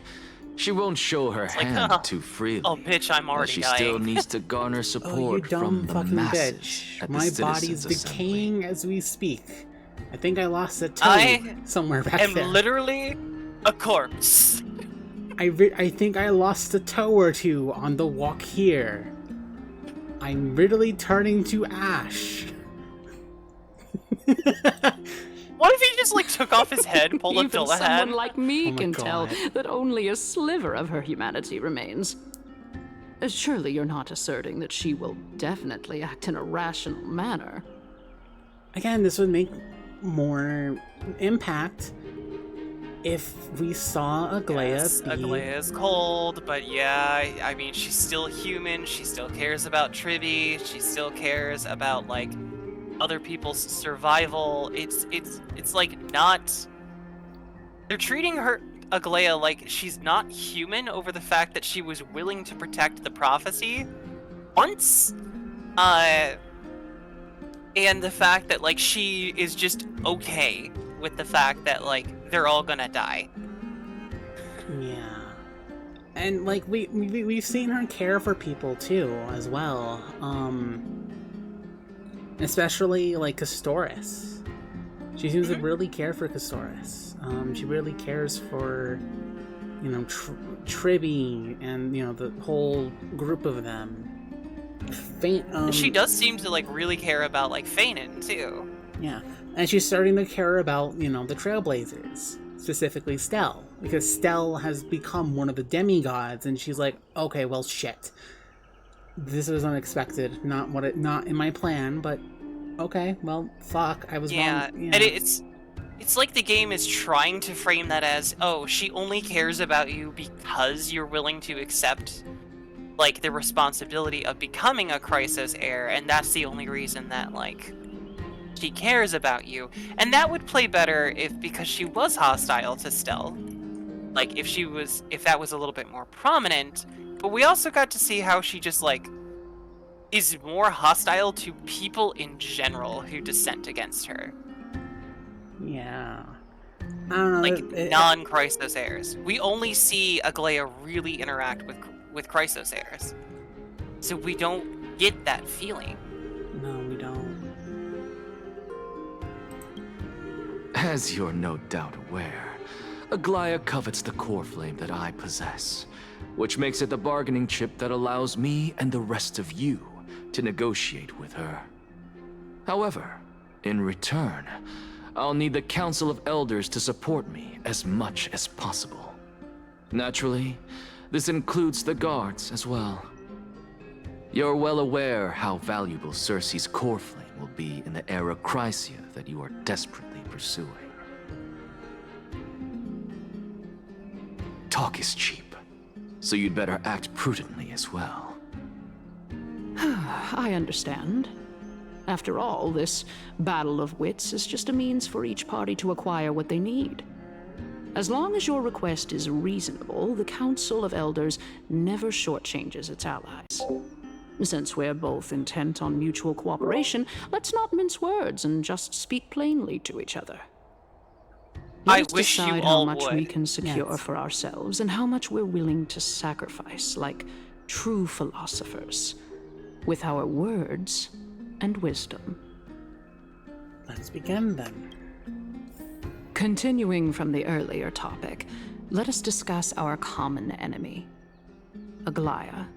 She won't show her hand too freely. Oh, bitch, I'm already she dying. still needs to garner Oh, you support dumb from the fucking masses bitch. at the My Citizens' body's Assembly. decaying as we speak. I think I lost a toe somewhere back there. I'm literally a corpse. I think I lost a toe or two on the walk here. I'm literally turning to ash. What if he just like took off his head and pulled a Even Dilla someone head? like me Oh my can God. tell that only a sliver of her humanity remains. Surely you're not asserting that she will definitely act in a rational manner. Again, this would make more impact if we saw Aglaia Yes, be... Aglaia is cold, but yeah, I mean, she's still human. She still cares about Tribby. She still cares about like other people's survival. It's like not. They're treating her Aglaia like she's not human over the fact that she was willing to protect the prophecy once, and the fact that like she is just okay with the fact that like they're all gonna die. Yeah. And like we've seen her care for people too as well. Especially like Castoris. She seems to really care for Castoris. She really cares for, you know, Tribby and, you know, the whole group of them. She does seem to like really care about like Fanon too. Yeah, and she's starting to care about, you know, the Trailblazers, specifically Stell, because Stell has become one of the demigods, and she's like, okay, well, shit. This was unexpected, not in my plan, but okay, well, fuck, I was wrong. Yeah, and it's like the game is trying to frame that as, oh, she only cares about you because you're willing to accept like the responsibility of becoming a Chrysos heir, and that's the only reason that like she cares about you. And that would play better because she was hostile to Stell. Like if that was a little bit more prominent. But we also got to see how she just like is more hostile to people in general who dissent against her. Yeah. I don't know. Like non-Chrysos heirs. We only see Aglaia really interact with Chrysos heirs. So we don't get that feeling. No, we don't. As you're no doubt aware, Aglaia covets the core flame that I possess, which makes it the bargaining chip that allows me and the rest of you to negotiate with her. However, in return, I'll need the Council of Elders to support me as much as possible. Naturally, this includes the guards as well. You're well aware how valuable Cersei's core flame will be in the era Chrysia that you are desperately pursuing. Talk is cheap, so you'd better act prudently as well. I understand. After all, this battle of wits is just a means for each party to acquire what they need. As long as your request is reasonable, the Council of Elders never shortchanges its allies. Since we're both intent on mutual cooperation, let's not mince words and just speak plainly to each other. I Let's wish you decide all how much would. we can secure Yes. for ourselves and how much we're willing to sacrifice, like true philosophers, with our words and wisdom. Let's begin then. Continuing from the earlier topic, let us discuss our common enemy, Aglaia.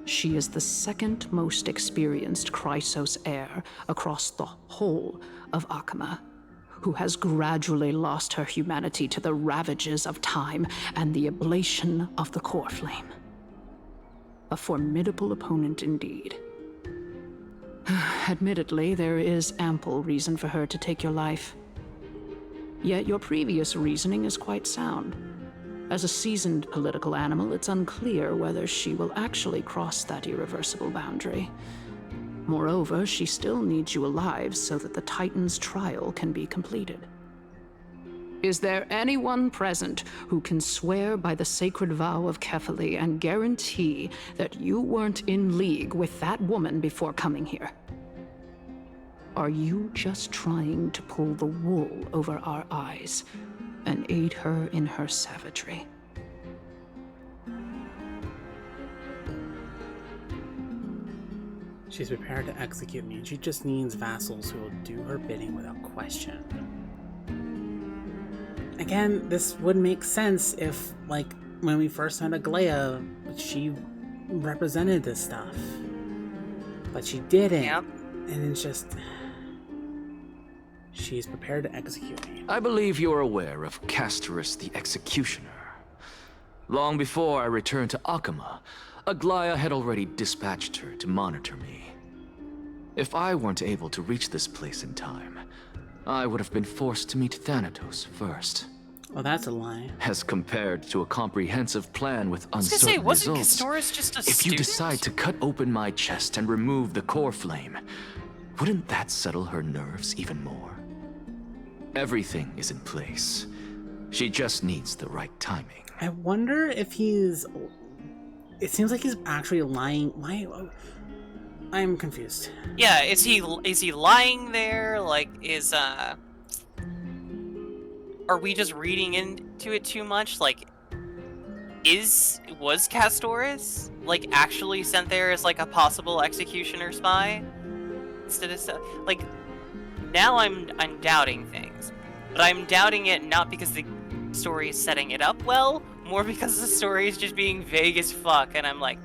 She is the second most experienced Chrysos heir across the whole of Akama, who has gradually lost her humanity to the ravages of time and the ablation of the core flame. A formidable opponent indeed. Admittedly, there is ample reason for her to take your life. Yet your previous reasoning is quite sound. As a seasoned political animal, it's unclear whether she will actually cross that irreversible boundary. Moreover, she still needs you alive so that the Titan's trial can be completed. Is there anyone present who can swear by the sacred vow of Kefali and guarantee that you weren't in league with that woman before coming here? Are you just trying to pull the wool over our eyes and aid her in her savagery? She's prepared to execute me, and she just needs vassals who will do her bidding without question. Again, this would make sense if, like, when we first met Aglaia, she represented this stuff. But she didn't. Yep. And it's just... She's prepared to execute me. I believe you're aware of Castorus the Executioner. Long before I returned to Akama, Aglaia had already dispatched her to monitor me. If I weren't able to reach this place in time, I would have been forced to meet Thanatos first. Oh, that's a lie. As compared to a comprehensive plan with I was gonna uncertain say, wasn't results. Castorus just a If you student? decide to cut open my chest and remove the core flame, wouldn't that settle her nerves even more? Everything is in place. She just needs the right timing. I wonder if he's... It seems like he's actually lying. Why? I'm confused. Yeah, is he lying there? Like, are we just reading into it too much? Like, was Castorus, like, actually sent there as, like, a possible executioner spy? Instead of, like, now I'm doubting things. But I'm doubting it not because the story is setting it up well, more because the story is just being vague as fuck, and I'm like,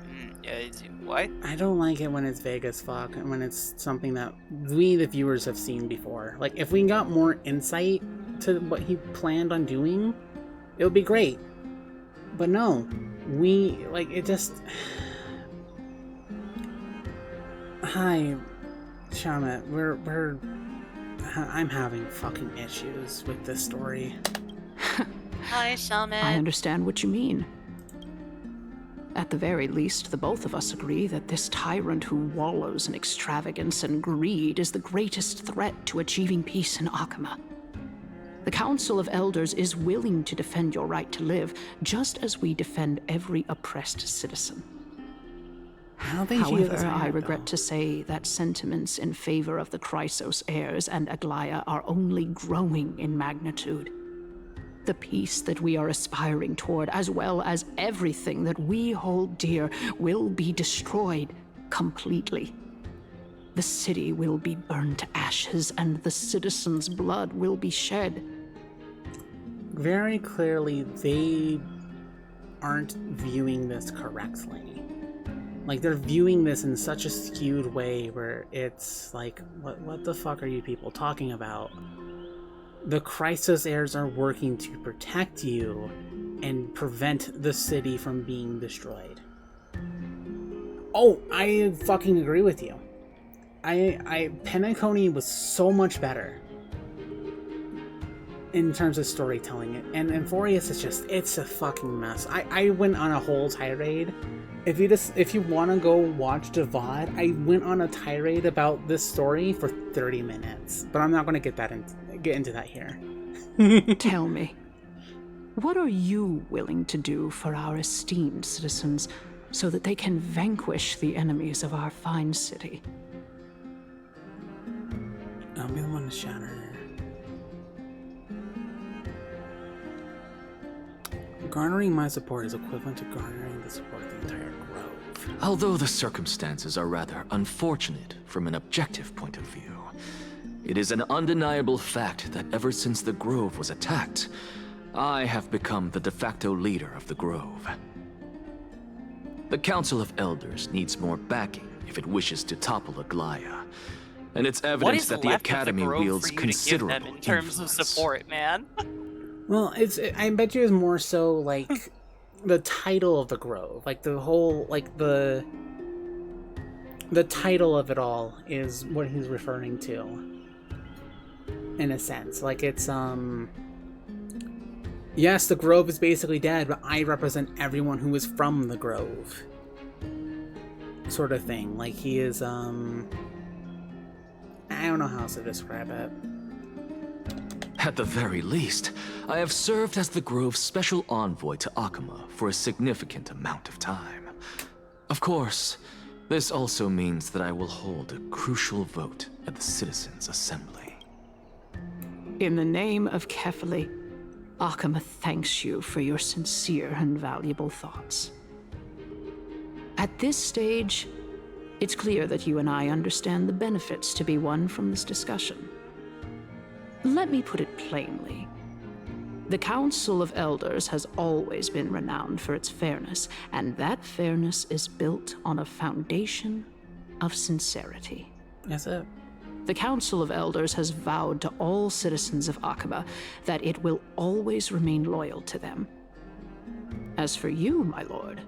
what? I don't like it when it's vague as fuck, and when it's something that we, the viewers, have seen before. Like, if we got more insight to what he planned on doing, it would be great. But no, it just... Hi, Shamit, I'm having fucking issues with this story. Hi, Shamit. I understand what you mean. At the very least, the both of us agree that this tyrant who wallows in extravagance and greed is the greatest threat to achieving peace in Akama. The Council of Elders is willing to defend your right to live, just as we defend every oppressed citizen. I don't think However, I regret to say that sentiments in favor of the Chrysos heirs and Aglaia are only growing in magnitude. The peace that we are aspiring toward, as well as everything that we hold dear, will be destroyed completely. The city will be burned to ashes, and the citizens' blood will be shed. Very clearly, they aren't viewing this correctly. Like, they're viewing this in such a skewed way where it's like, what the fuck are you people talking about? The Chrysos heirs are working to protect you and prevent the city from being destroyed. Oh, I fucking agree with you. Penacony was so much better in terms of storytelling, and Euphorius is just, it's a fucking mess. I went on a whole tirade. If you want to go watch the VOD, I went on a tirade about this story for 30 minutes, but I'm not going to get into that here. Tell me, what are you willing to do for our esteemed citizens so that they can vanquish the enemies of our fine city? I'll be the one to shatter. Garnering my support is equivalent to garnering the support of the entire grove. Although the circumstances are rather unfortunate from an objective point of view, it is an undeniable fact that ever since the grove was attacked, I have become the de facto leader of the grove. The Council of Elders needs more backing if it wishes to topple Aglaia, and it's evident that the Academy wields considerable in terms of support, man. Well, I bet you it's more so like the title of the grove, like the whole, like the title of it all is what he's referring to. In a sense, like it's yes, the grove is basically dead, but I represent everyone who is from the grove, sort of thing. Like he is I don't know how else to describe it. At the very least, I have served as the Grove's special envoy to Akama for a significant amount of time. Of course, this also means that I will hold a crucial vote at the Citizens' Assembly. In the name of Kefali, Akama thanks you for your sincere and valuable thoughts. At this stage, it's clear that you and I understand the benefits to be won from this discussion. Let me put it plainly. The Council of Elders has always been renowned for its fairness, and that fairness is built on a foundation of sincerity. That's it. The Council of Elders has vowed to all citizens of Akaba that it will always remain loyal to them. As for you, my lord,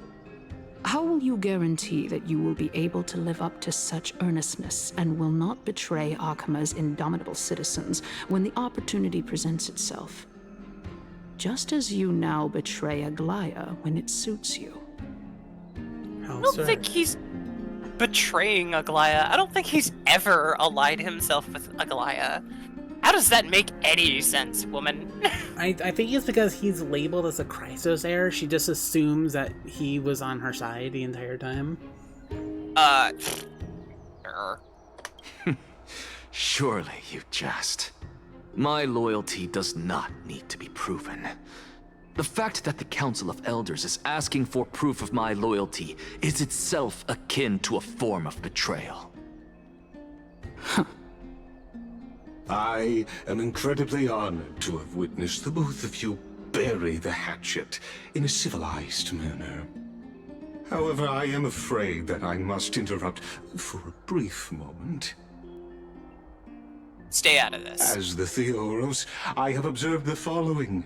how will you guarantee that you will be able to live up to such earnestness and will not betray Akama's indomitable citizens when the opportunity presents itself? Just as you now betray Aglaya when it suits you. I don't think he's betraying Aglaya. I don't think he's ever allied himself with Aglaya. How does that make any sense, woman? I think it's because he's labeled as a Chrysos heir. She just assumes that he was on her side the entire time. Sure. Surely you jest. My loyalty does not need to be proven. The fact that the Council of Elders is asking for proof of my loyalty is itself akin to a form of betrayal. I am incredibly honored to have witnessed the both of you bury the hatchet in a civilized manner. However, I am afraid that I must interrupt for a brief moment. Stay out of this. As the Theoros, I have observed the following.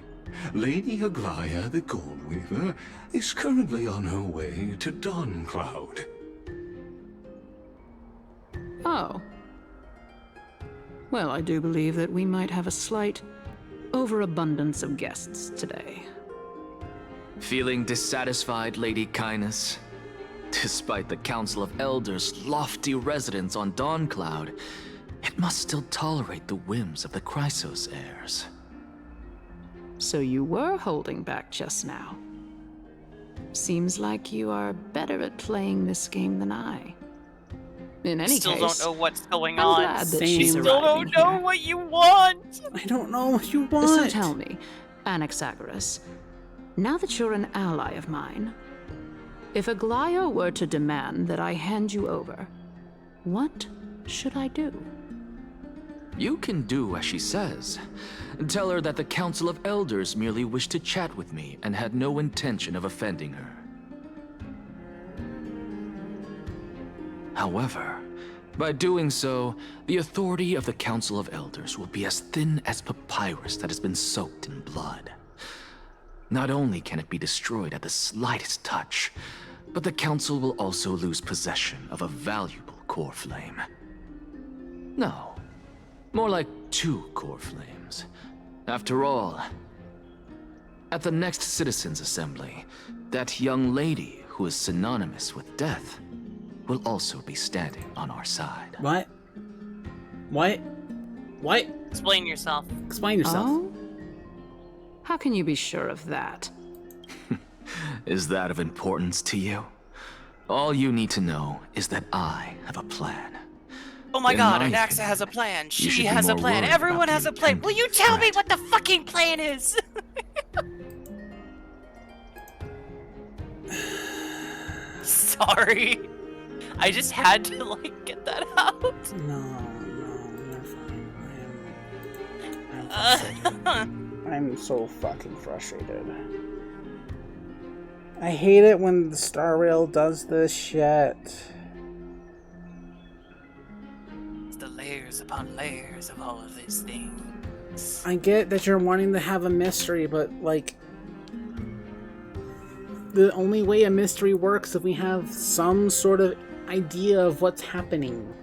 Lady Aglaya, the Goldweaver, is currently on her way to Dawncloud. Oh. Well, I do believe that we might have a slight overabundance of guests today. Feeling dissatisfied, Lady Kindness? Despite the Council of Elders' lofty residence on Dawncloud, it must still tolerate the whims of the Chrysos heirs. So you were holding back just now. Seems like you are better at playing this game than I. In any Still case, don't know what's going I'm on. glad that You she's still don't arriving know here. what you want. I don't know what you want. So tell me, Anaxagoras, now that you're an ally of mine, if Aglaya were to demand that I hand you over, what should I do? You can do as she says. Tell her that the Council of Elders merely wished to chat with me and had no intention of offending her. However, by doing so, the authority of the Council of Elders will be as thin as papyrus that has been soaked in blood. Not only can it be destroyed at the slightest touch, but the Council will also lose possession of a valuable core flame. No, more like 2 core flames. After all, at the next Citizens' Assembly, that young lady who is synonymous with death will also be standing on our side. What? What? What? Explain yourself. Explain yourself. Oh? How can you be sure of that? Is that of importance to you? All you need to know is that I have a plan. Oh my In god, my Anaxa opinion, has a plan. you should She be has a more plan. worried Everyone about has the a plan. Will you tell me what the fucking plan is? Sorry. I just had to, like, get that out. No, you're fine. I'm frustrated. I'm so fucking frustrated. I hate it when the Star Rail does this shit. It's the layers upon layers of all of these things. I get that you're wanting to have a mystery, but, like, the only way a mystery works if we have some sort of idea of what's happening.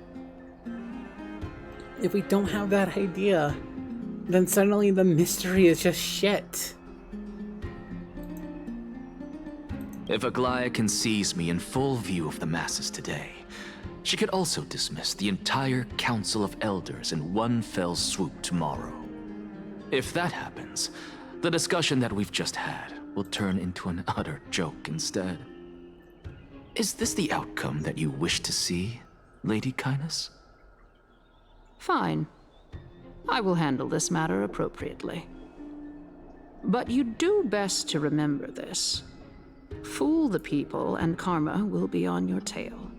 If we don't have that idea, then suddenly the mystery is just shit. If Aglaya can seize me in full view of the masses today, she could also dismiss the entire Council of Elders in one fell swoop tomorrow. If that happens, the discussion that we've just had will turn into an utter joke instead. Is this the outcome that you wish to see, Lady Kindness? Fine. I will handle this matter appropriately. But you do best to remember this. Fool the people, and karma will be on your tail.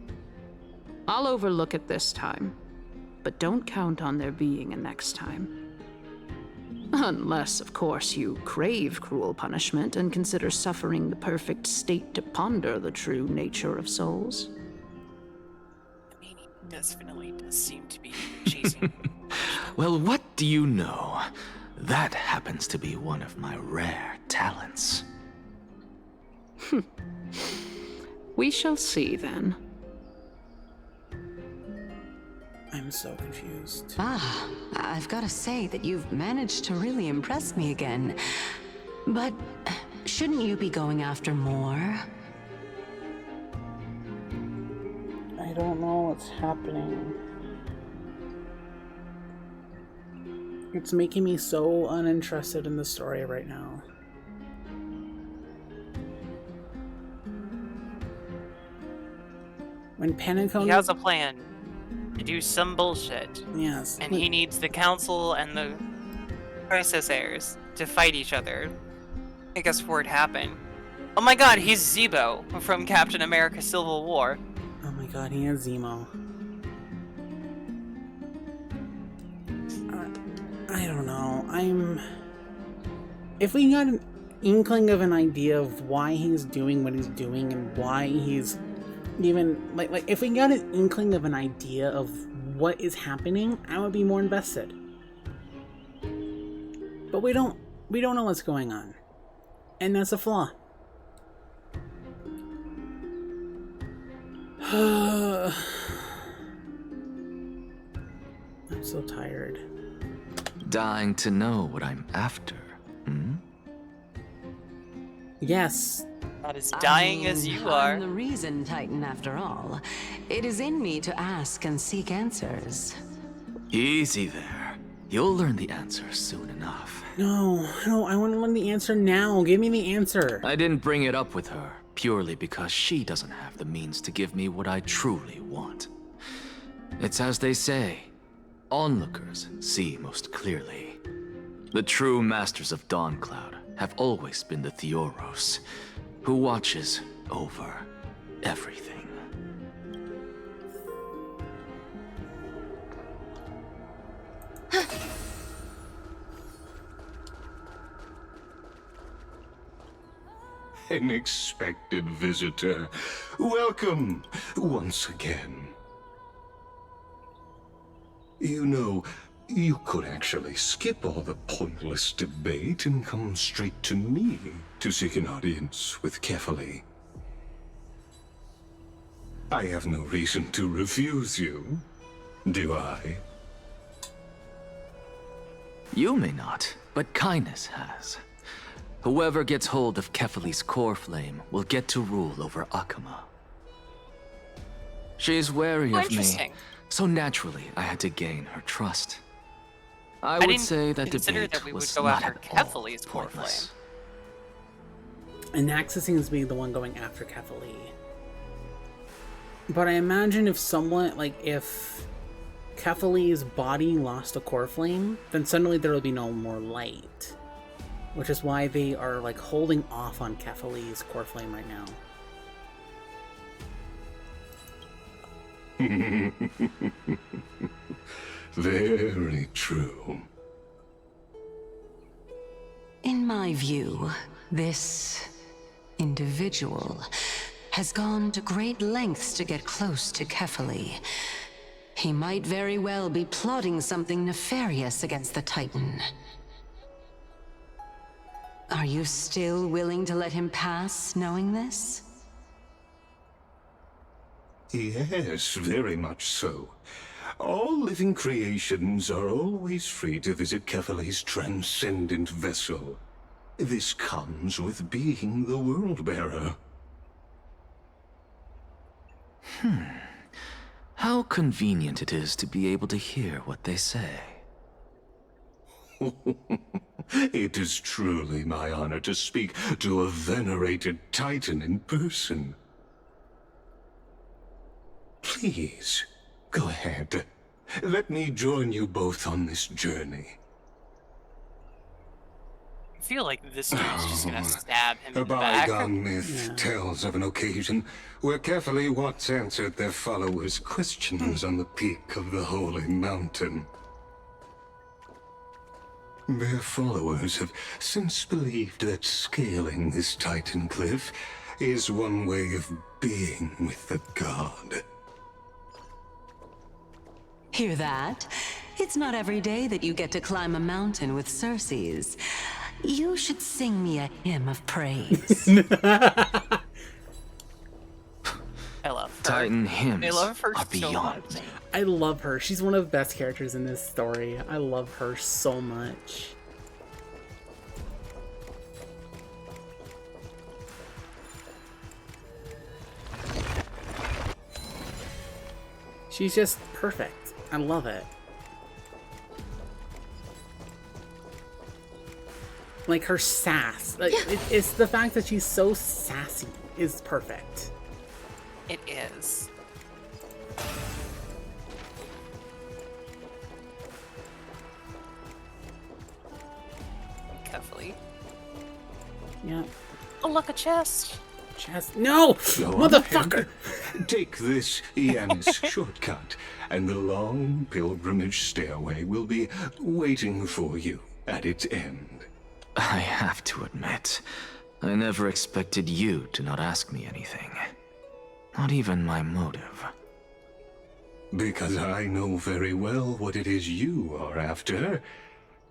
I'll overlook it this time, but don't count on there being a next time. Unless, of course, you crave cruel punishment and consider suffering the perfect state to ponder the true nature of souls. I mean, he definitely does seem to be chasing. Well, what do you know? That happens to be one of my rare talents. We shall see, then. I'm so confused. Ah, I've got to say that you've managed to really impress me again. But shouldn't you be going after more? I don't know what's happening. It's making me so uninterested in the story right now. When Panicone... He has a plan to do some bullshit. Yes. And he needs the council and the crisis heirs to fight each other. I guess for it happen. Oh my god, he's Zebo from Captain America Civil War. Oh my god, he has Zemo. I don't know. If we got an inkling of an idea of why he's doing what he's doing and why he's even like if we got an inkling of an idea of what is happening, I would be more invested. But we don't know what's going on. And that's a flaw. I'm so tired. Dying to know what I'm after, hmm? Yes. Not as dying as you are. I'm the reason, Titan, after all. It is in me to ask and seek answers. Easy there. You'll learn the answer soon enough. No, I want to learn the answer now. Give me the answer. I didn't bring it up with her, purely because she doesn't have the means to give me what I truly want. It's as they say, onlookers see most clearly. The true masters of Dawncloud have always been the Theoros, who watches over everything. An expected visitor. Welcome once again. You know, you could actually skip all the pointless debate and come straight to me to seek an audience with Kefali. I have no reason to refuse you, do I? You may not, but Kindness has. Whoever gets hold of Kefali's core flame will get to rule over Akama. She's wary of me, so naturally I had to gain her trust. I would say that debate that we would was go not after at all Kefali's core flame. pointless. And Naxus seems to be the one going after Kefali. But I imagine if someone, like, if Kefali's body lost a core flame, then suddenly there will be no more light. Which is why they are, like, holding off on Kefali's core flame right now. Very true. In my view, this individual has gone to great lengths to get close to Kefali. He might very well be plotting something nefarious against the Titan. Are you still willing to let him pass, knowing this? Yes, very much so. All living creations are always free to visit Kefali's transcendent vessel. This comes with being the World-Bearer. How convenient it is to be able to hear what they say. It is truly my honor to speak to a venerated Titan in person. Please, go ahead. Let me join you both on this journey. I feel like this dude's just gonna stab him A in the back. bygone myth tells of an occasion where carefully Watts answered their followers' questions on the peak of the Holy Mountain. Their followers have since believed that scaling this Titan cliff is one way of being with the god. Hear that? It's not every day that you get to climb a mountain with Circes. You should sing me a hymn of praise. I love her. Titan hymns I love her are so beyond much. me. I love her. She's one of the best characters in this story. I love her so much. She's just perfect. I love it. Like her sass. Like, it's the fact that she's so sassy is perfect. It is. Carefully. Yeah. Oh, look, a chest. Chest. No! Go Motherfucker! ahead. Take this Ian's shortcut, and the long pilgrimage stairway will be waiting for you at its end. I have to admit, I never expected you to not ask me anything. Not even my motive. Because I know very well what it is you are after.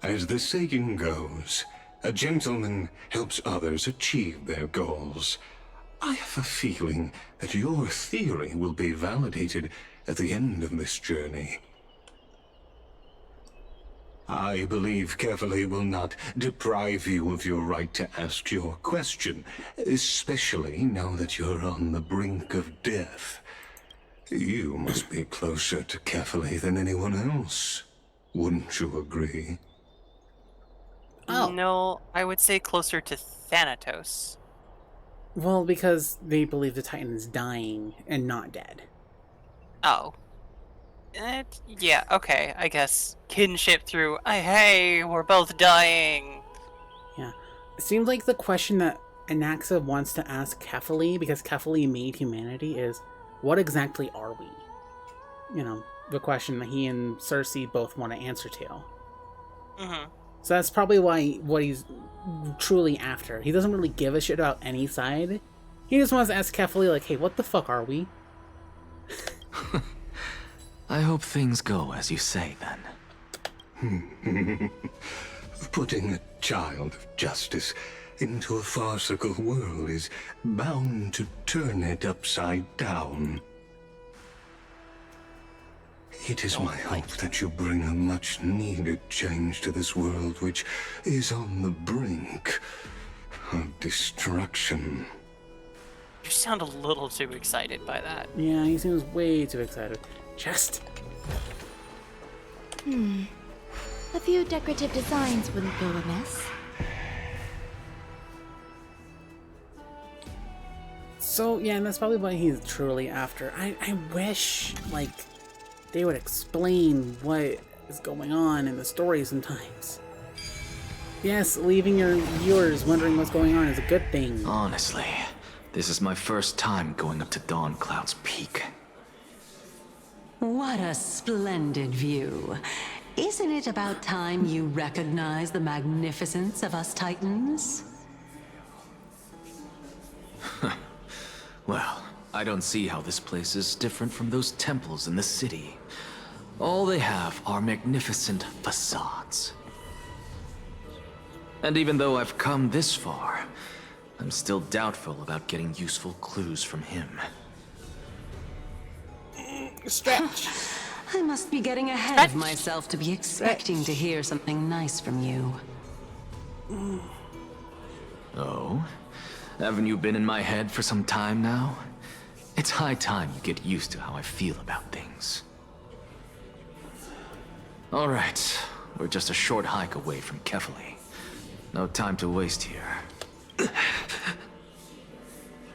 As the saying goes, a gentleman helps others achieve their goals. I have a feeling that your theory will be validated at the end of this journey. I believe Kefali will not deprive you of your right to ask your question, especially now that you're on the brink of death. You must be closer to Kefali than anyone else. Wouldn't you agree? Oh. No, I would say closer to Thanatos. Well, because they believe the Titan is dying and not dead. Oh. Yeah, okay, I guess. Kinship through, hey, we're both dying. Yeah. It seems like the question that Anaxa wants to ask Kefali, because Kefali made humanity, is, what exactly are we? You know, the question that he and Cersei both want to answer to. Mm-hmm. So that's probably what he's truly after. He doesn't really give a shit about any side. He just wants to ask Kefali, like, hey, what the fuck are we? I hope things go as you say, then. Putting a child of justice into a farcical world is bound to turn it upside down. It is my hope that you bring a much-needed change to this world, which is on the brink of destruction. You sound a little too excited by that. Yeah, he seems way too excited. Chest. A few decorative designs wouldn't go amiss. So, yeah, and that's probably what he's truly after. I wish, like, they would explain what is going on in the story sometimes. Yes, leaving your viewers wondering what's going on is a good thing. Honestly, this is my first time going up to Dawncloud's peak. What a splendid view. Isn't it about time you recognize the magnificence of us Titans? Well, I don't see how this place is different from those temples in the city. All they have are magnificent facades. And even though I've come this far, I'm still doubtful about getting useful clues from him. Stretch. I must be getting ahead of myself to be expecting to hear something nice from you. Oh? Haven't you been in my head for some time now? It's high time you get used to how I feel about things. Alright, We're just a short hike away from Kefali. No time to waste here.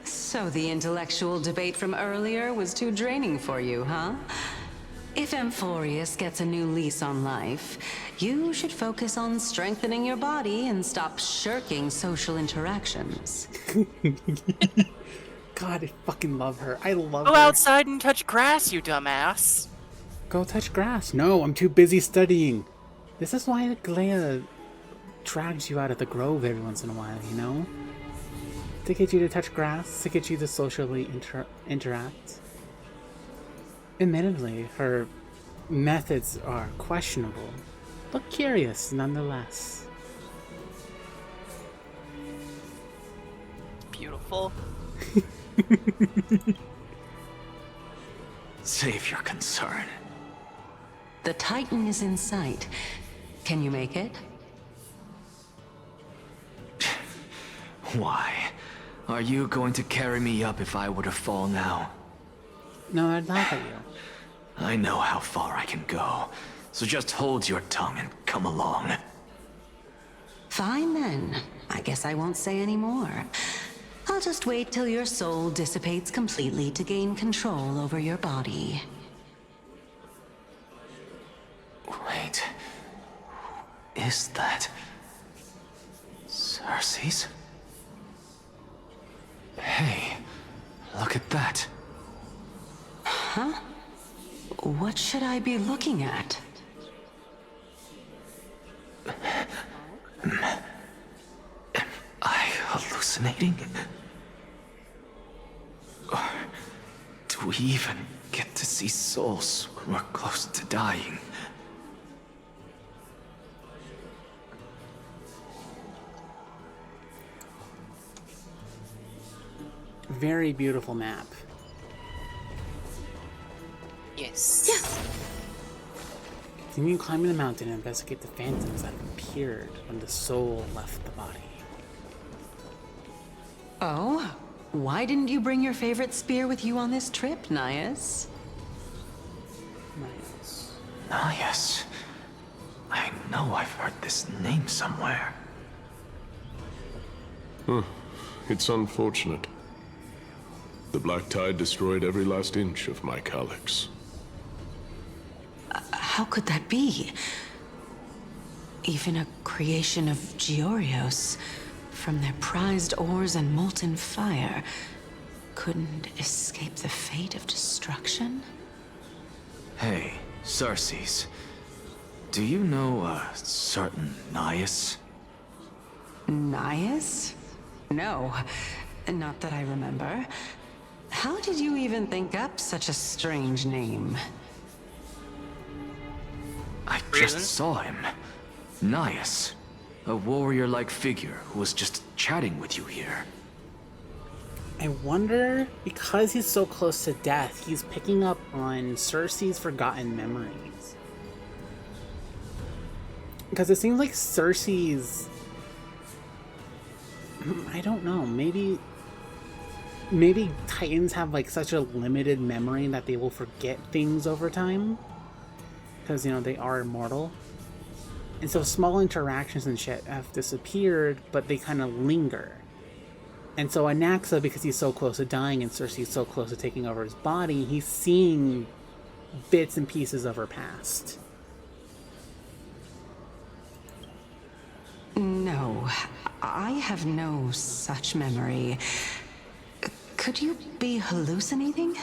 So the intellectual debate from earlier was too draining for you, huh? If Amphorius gets a new lease on life, you should focus on strengthening your body and stop shirking social interactions. God, I fucking love her. I love Go her. outside and touch grass, you dumbass. Go touch grass. No, I'm too busy studying. This is why Glea drags you out of the grove every once in a while, you know? To get you to touch grass, to get you to socially interact. Admittedly, her methods are questionable, but curious nonetheless. Beautiful. Save your concern. The Titan is in sight. Can you make it? Why? Are you going to carry me up if I were to fall now? No, I'd laugh at you. I know how far I can go, so just hold your tongue and come along. Fine then. I guess I won't say any more. I'll just wait till your soul dissipates completely to gain control over your body. Wait. Who is that? Cersei's? Hey, look at that. Huh? What should I be looking at? Am I hallucinating? Or do we even get to see souls when we're close to dying? Very beautiful map. Yes. Then you climb the mountain and investigate the phantoms that appeared when the soul left the body. Oh? Why didn't you bring your favorite spear with you on this trip, Nias? Nias. I know I've heard this name somewhere. It's unfortunate. The Black Tide destroyed every last inch of my calyx. How could that be? Even a creation of Georios, from their prized ores and molten fire, couldn't escape the fate of destruction? Hey, Cersei's. Do you know a certain Nias? Nias? No, not that I remember. How did you even think up such a strange name? I just saw him. Nias. A warrior-like figure who was just chatting with you here. I wonder, because he's so close to death, he's picking up on Cersei's forgotten memories. Because it seems like Cersei's... I don't know, maybe Titans have like such a limited memory that they will forget things over time. Because, you know, they are immortal. And so small interactions and shit have disappeared, but they kind of linger. And so Anaxa, because he's so close to dying and Cersei's so close to taking over his body, he's seeing bits and pieces of her past. No, I have no such memory. Could you be hallucinating?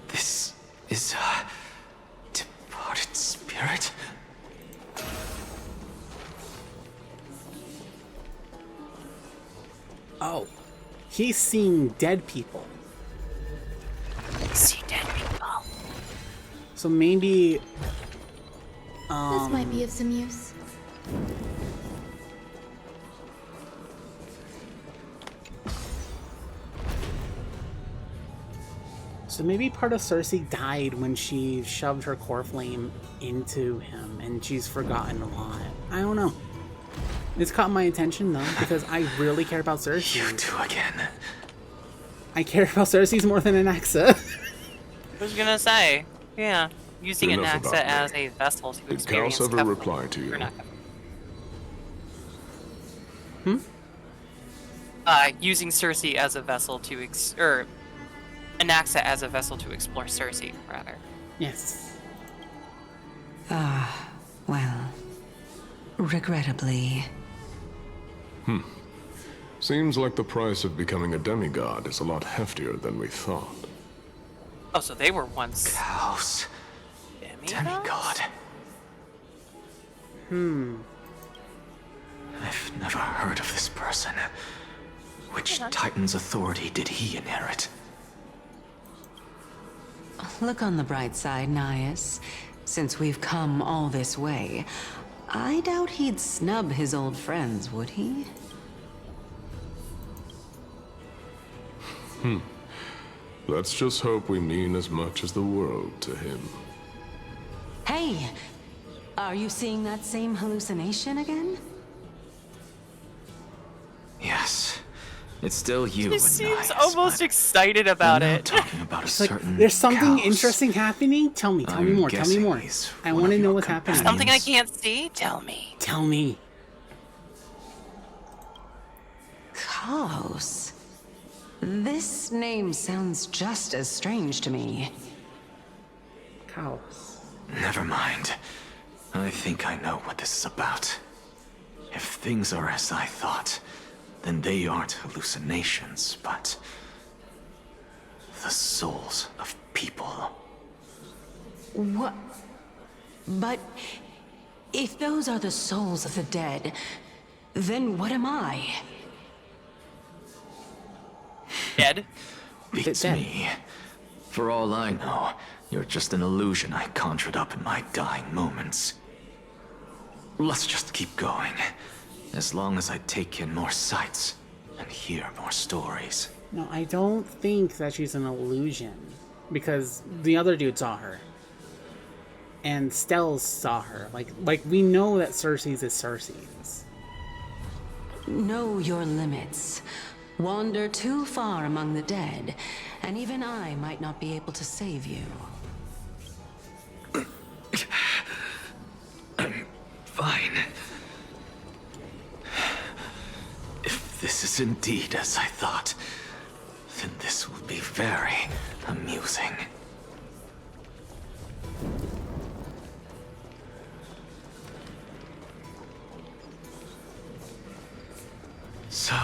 This is a departed spirit? Oh, he's seeing dead people. See dead people. So maybe... This might be of some use. So maybe part of Cersei died when she shoved her core flame into him, and she's forgotten a lot. I don't know. It's caught my attention though, because I really care about Cersei. You two again. I care about Cersei's more than Anaxa. I was gonna say, yeah, using Enough Anaxa about as me. a vessel to Did experience Kaos ever Kefla. reply to you? Or not using Cersei as a vessel to Anaxa as a vessel to explore Cersei, rather. Yes. Ah, well, regrettably. Seems like the price of becoming a demigod is a lot heftier than we thought. Oh, so they were once Kaos. Demigod. I've never heard of this person. Which Titan's authority did he inherit? Look on the bright side, Nias. Since we've come all this way, I doubt he'd snub his old friends, would he? Let's just hope we mean as much as the world to him. Hey! Are you seeing that same hallucination again? Yes. It's still you. He seems almost excited about it. Talking about a It's like, certain there's something Kaos. interesting happening? Tell me more, tell me more. I want to know what's happening. Something I can't see? Tell me. Tell me. Kaos. This name sounds just as strange to me. Chaos. Never mind. I think I know what this is about. If things are as I thought, then they aren't hallucinations, but the souls of people. What? But if those are the souls of the dead, then what am I? Dead? Beats me. For all I know, you're just an illusion I conjured up in my dying moments. Let's just keep going. As long as I take in more sights and hear more stories. No, I don't think that she's an illusion. Because the other dude saw her. And Stells saw her. Like we know that Cersei's is Cersei's. Know your limits. Wander too far among the dead, and even I might not be able to save you. I'm fine. If this is indeed as I thought, then this will be very amusing. So,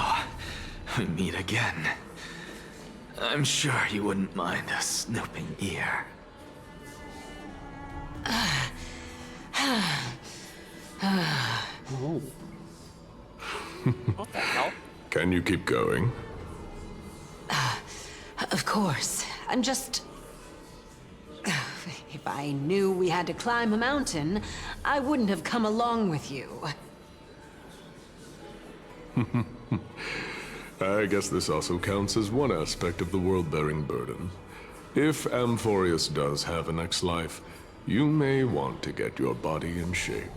we meet again. I'm sure you wouldn't mind a snooping ear. Oh. What the hell? Can you keep going? Of course. I'm just... If I knew we had to climb a mountain, I wouldn't have come along with you. I guess this also counts as one aspect of the world-bearing burden. If Amphorius does have a next life, you may want to get your body in shape.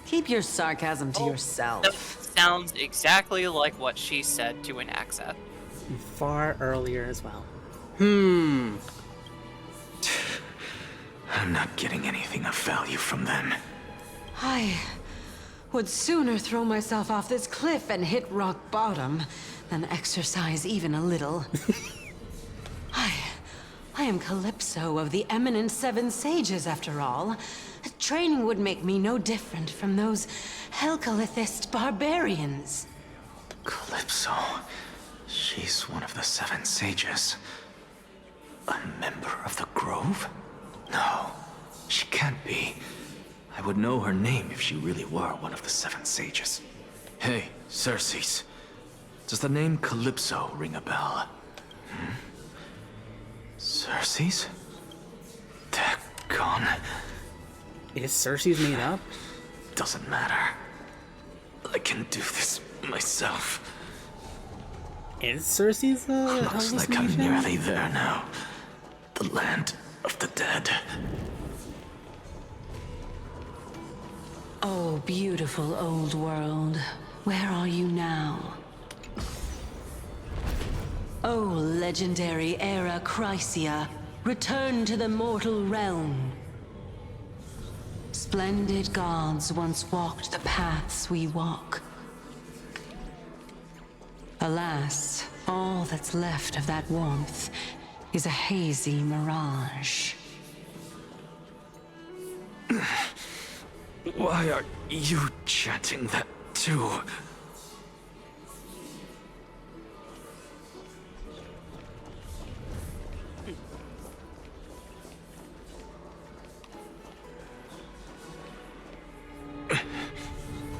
Keep your sarcasm to yourself. That sounds exactly like what she said to Anaxa. Far earlier as well. I'm not getting anything of value from them. I would sooner throw myself off this cliff and hit rock bottom than exercise even a little. I am Calypso of the eminent Seven Sages, after all. Training would make me no different from those Helcalithist barbarians. Calypso. She's one of the Seven Sages. A member of the Grove? No, she can't be. I would know her name if she really were one of the Seven Sages. Hey, Cersei's. Does the name Calypso ring a bell? Cersei's? Daggone. Is Cersei's made up? Doesn't matter. I can do this myself. Is Cersei's Looks like I'm nearly there now. The land of the dead. Oh, beautiful old world. Where are you now? O legendary era Chrysia, return to the mortal realm. Splendid gods once walked the paths we walk. Alas, all that's left of that warmth is a hazy mirage. Why are you chanting that too?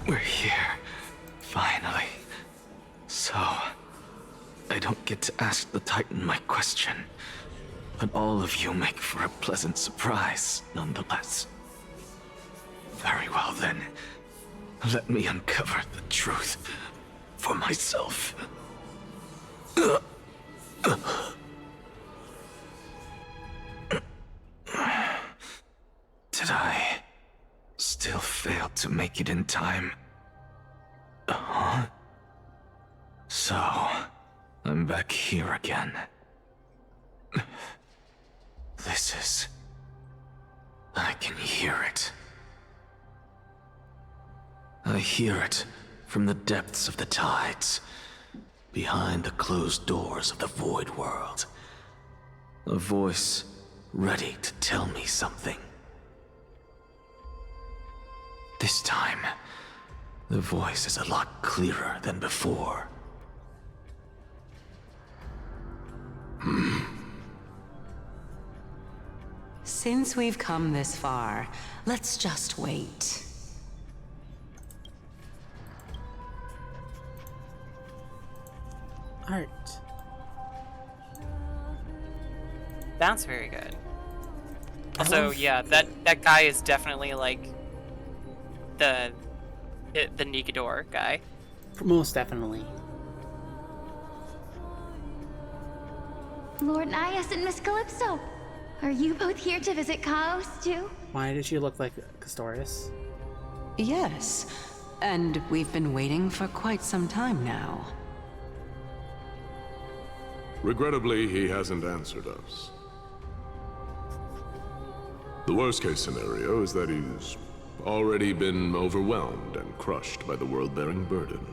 We're here, finally. So, I don't get to ask the Titan my question, but all of you make for a pleasant surprise, nonetheless. Very well then, let me uncover the truth for myself. Did I still fail to make it in time? Huh? So, I'm back here again. This is... I can hear it. I hear it from the depths of the tides, behind the closed doors of the Void World. A voice ready to tell me something. This time, the voice is a lot clearer than before. Since we've come this far, let's just wait. Art. Sounds very good. Also, yeah, that guy is definitely like the Nikador guy. Most definitely. Lord Nias and Miss Calypso, are you both here to visit Chaos too? Why did she look like Castorius? Yes, and we've been waiting for quite some time now. Regrettably, he hasn't answered us. The worst-case scenario is that he's already been overwhelmed and crushed by the world-bearing burden.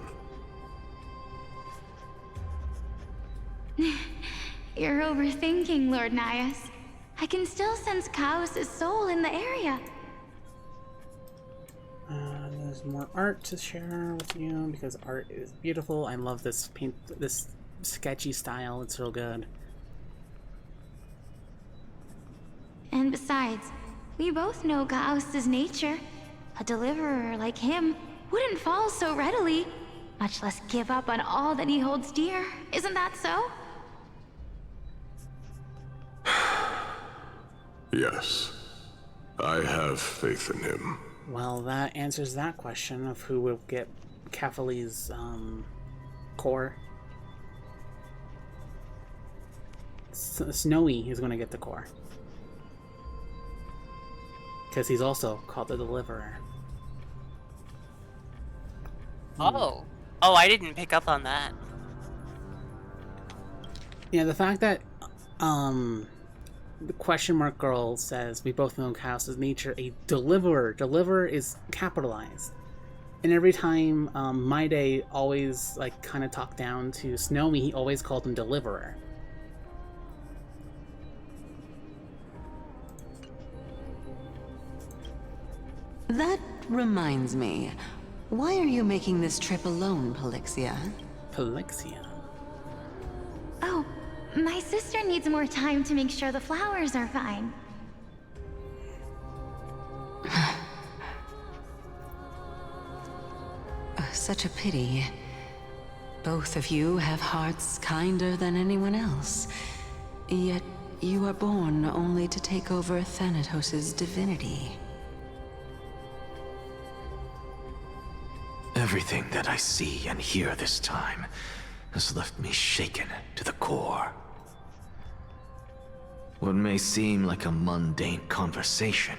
You're overthinking, Lord Nias. I can still sense Chaos' soul in the area. There's more art to share with you because art is beautiful. I love this this sketchy style. It's real good. And besides, we both know Chaos' nature. A deliverer like him wouldn't fall so readily, much less give up on all that he holds dear. Isn't that so? Yes, I have faith in him. Well, that answers that question of who will get Kefali's core. Snowy is going to get the core. Because he's also called the Deliverer. Oh. Oh, I didn't pick up on that. Yeah, the fact that the question mark girl says we both know Chaos' nature, a deliverer. Deliverer is capitalized. And every time My Day always like kind of talked down to Snowy, he always called him Deliverer. That reminds me. Why are you making this trip alone, Polixia? Polixia? Oh, my sister needs more time to make sure the flowers are fine. Such a pity. Both of you have hearts kinder than anyone else. Yet you are born only to take over Thanatos' divinity. Everything that I see and hear this time has left me shaken to the core. What may seem like a mundane conversation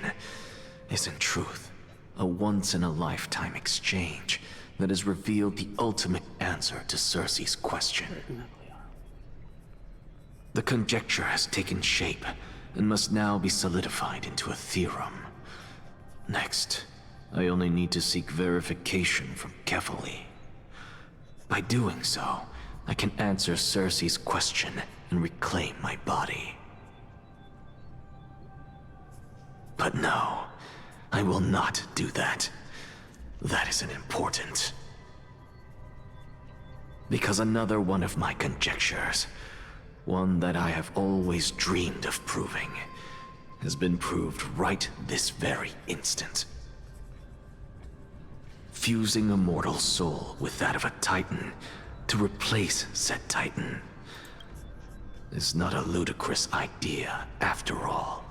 is in truth a once-in-a-lifetime exchange that has revealed the ultimate answer to Cersei's question. The conjecture has taken shape and must now be solidified into a theorem. Next, I only need to seek verification from Kefali. By doing so, I can answer Cersei's question and reclaim my body. But no, I will not do that. That isn't important. Because another one of my conjectures, one that I have always dreamed of proving, has been proved right this very instant. Fusing a mortal soul with that of a Titan to replace said Titan is not a ludicrous idea after all.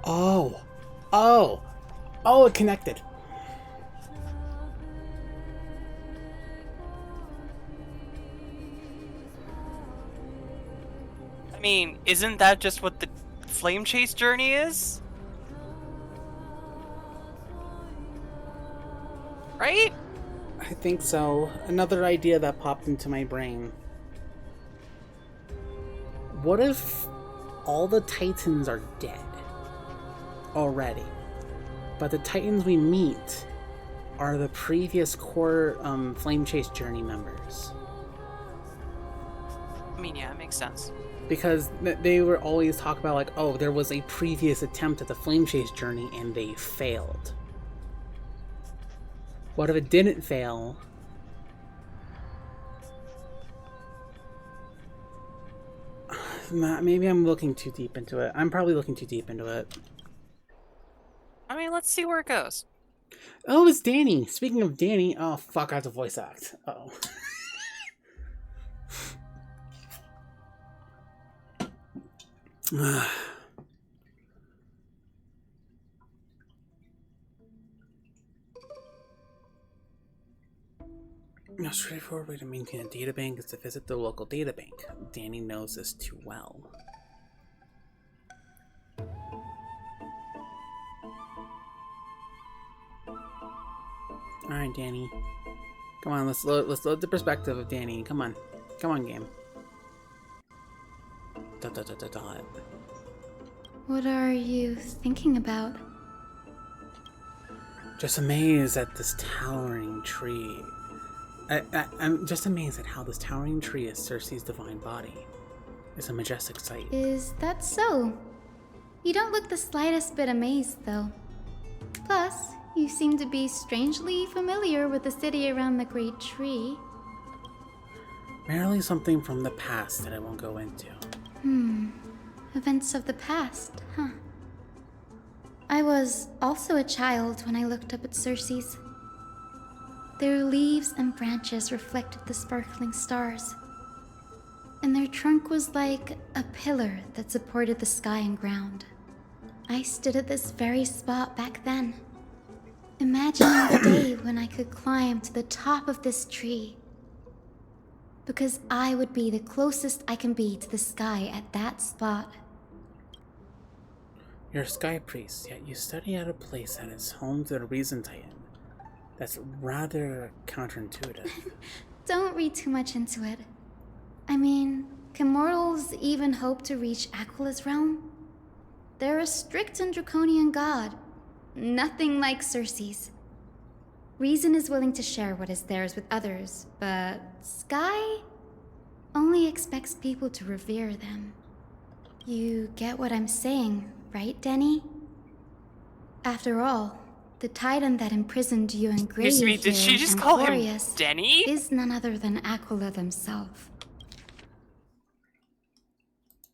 Oh, it connected. I mean, isn't that just what the flame chase journey is? Right? I think so. Another idea that popped into my brain. What if all the Titans are dead already, but the Titans we meet are the previous core Flame Chase Journey members? I mean, yeah, it makes sense. Because they were always talk about like, oh, there was a previous attempt at the Flame Chase Journey and they failed. What if it didn't fail? Maybe I'm looking too deep into it. I'm probably looking too deep into it. I mean, let's see where it goes. Oh, it's Danny. Speaking of Danny, oh fuck, I have to voice act. Uh-oh. A straightforward way to maintain a databank is to visit the local databank. Danny knows this too well. Alright, Danny. Come on, let's load the perspective of Danny. Come on. Come on, game. Dot, dot, dot, dot, dot. What are you thinking about? Just amazed at this towering tree. I'm just amazed at how this towering tree is Cersei's divine body. It's a majestic sight. Is that so? You don't look the slightest bit amazed, though. Plus, you seem to be strangely familiar with the city around the Great Tree. Merely something from the past that I won't go into. Events of the past, huh? I was also a child when I looked up at Cersei's. Their leaves and branches reflected the sparkling stars, and their trunk was like a pillar that supported the sky and ground. I stood at this very spot back then, imagining the day when I could climb to the top of this tree, because I would be the closest I can be to the sky at that spot. You're a sky priest, yet you study at a place that is home to the Reason Titan. That's rather counterintuitive. Don't read too much into it. I mean, can mortals even hope to reach Aquila's realm? They're a strict and draconian god. Nothing like Cersei's. Reason is willing to share what is theirs with others, but Sky only expects people to revere them. You get what I'm saying, right, Denny? After all, the Titan that imprisoned you in Grave Excuse me, did she just call him Denny? Is none other than Aquila themselves.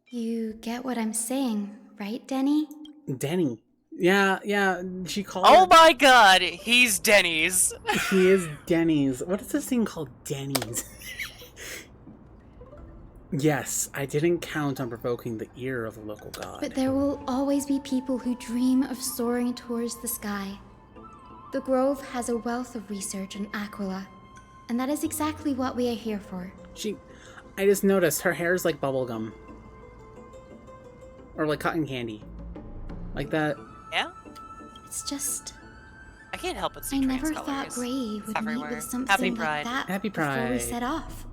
You get what I'm saying, right, Denny? Denny. Yeah, she called Oh her... my god, he's Denny's. He is Denny's. What is this thing called Denny's? Yes, I didn't count on provoking the ear of a local god. But there will always be people who dream of soaring towards the sky. The Grove has a wealth of research on Aquila, and that is exactly what we are here for. I just noticed her hair is like bubblegum. Or like cotton candy. Like that. Yeah? It's just... I can't help but see I trans never colors. thought Grave would Everywhere. meet with something Happy like Pride. that Happy before we Pride. set off.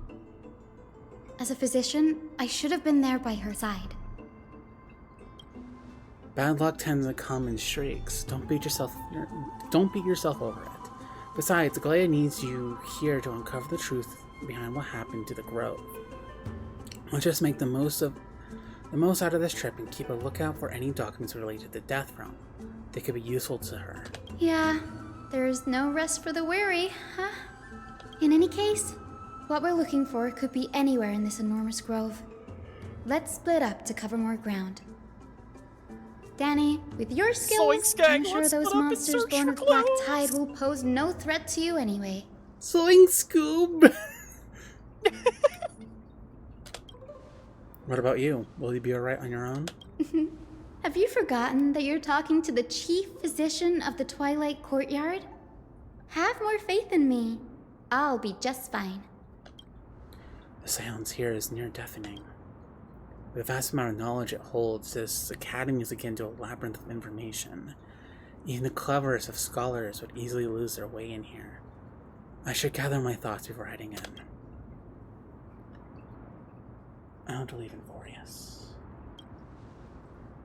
As a physician, I should have been there by her side. Bad luck tends to come in shrieks. Don't beat yourself over it. Besides, Aglaya needs you here to uncover the truth behind what happened to the Grove. Let's just make the most out of this trip and keep a lookout for any documents related to the Death Realm. They could be useful to her. Yeah, there's no rest for the weary, huh? In any case, what we're looking for could be anywhere in this enormous grove. Let's split up to cover more ground. Danny, with your skills, I'm sure those monsters born of Black Tide will pose no threat to you anyway. Zoink Scoob! What about you? Will you be alright on your own? Have you forgotten that you're talking to the chief physician of the Twilight Courtyard? Have more faith in me. I'll be just fine. The silence here is near deafening. With the vast amount of knowledge it holds, this academy is akin to a labyrinth of information. Even the cleverest of scholars would easily lose their way in here. I should gather my thoughts before heading in. I don't believe in Boreas.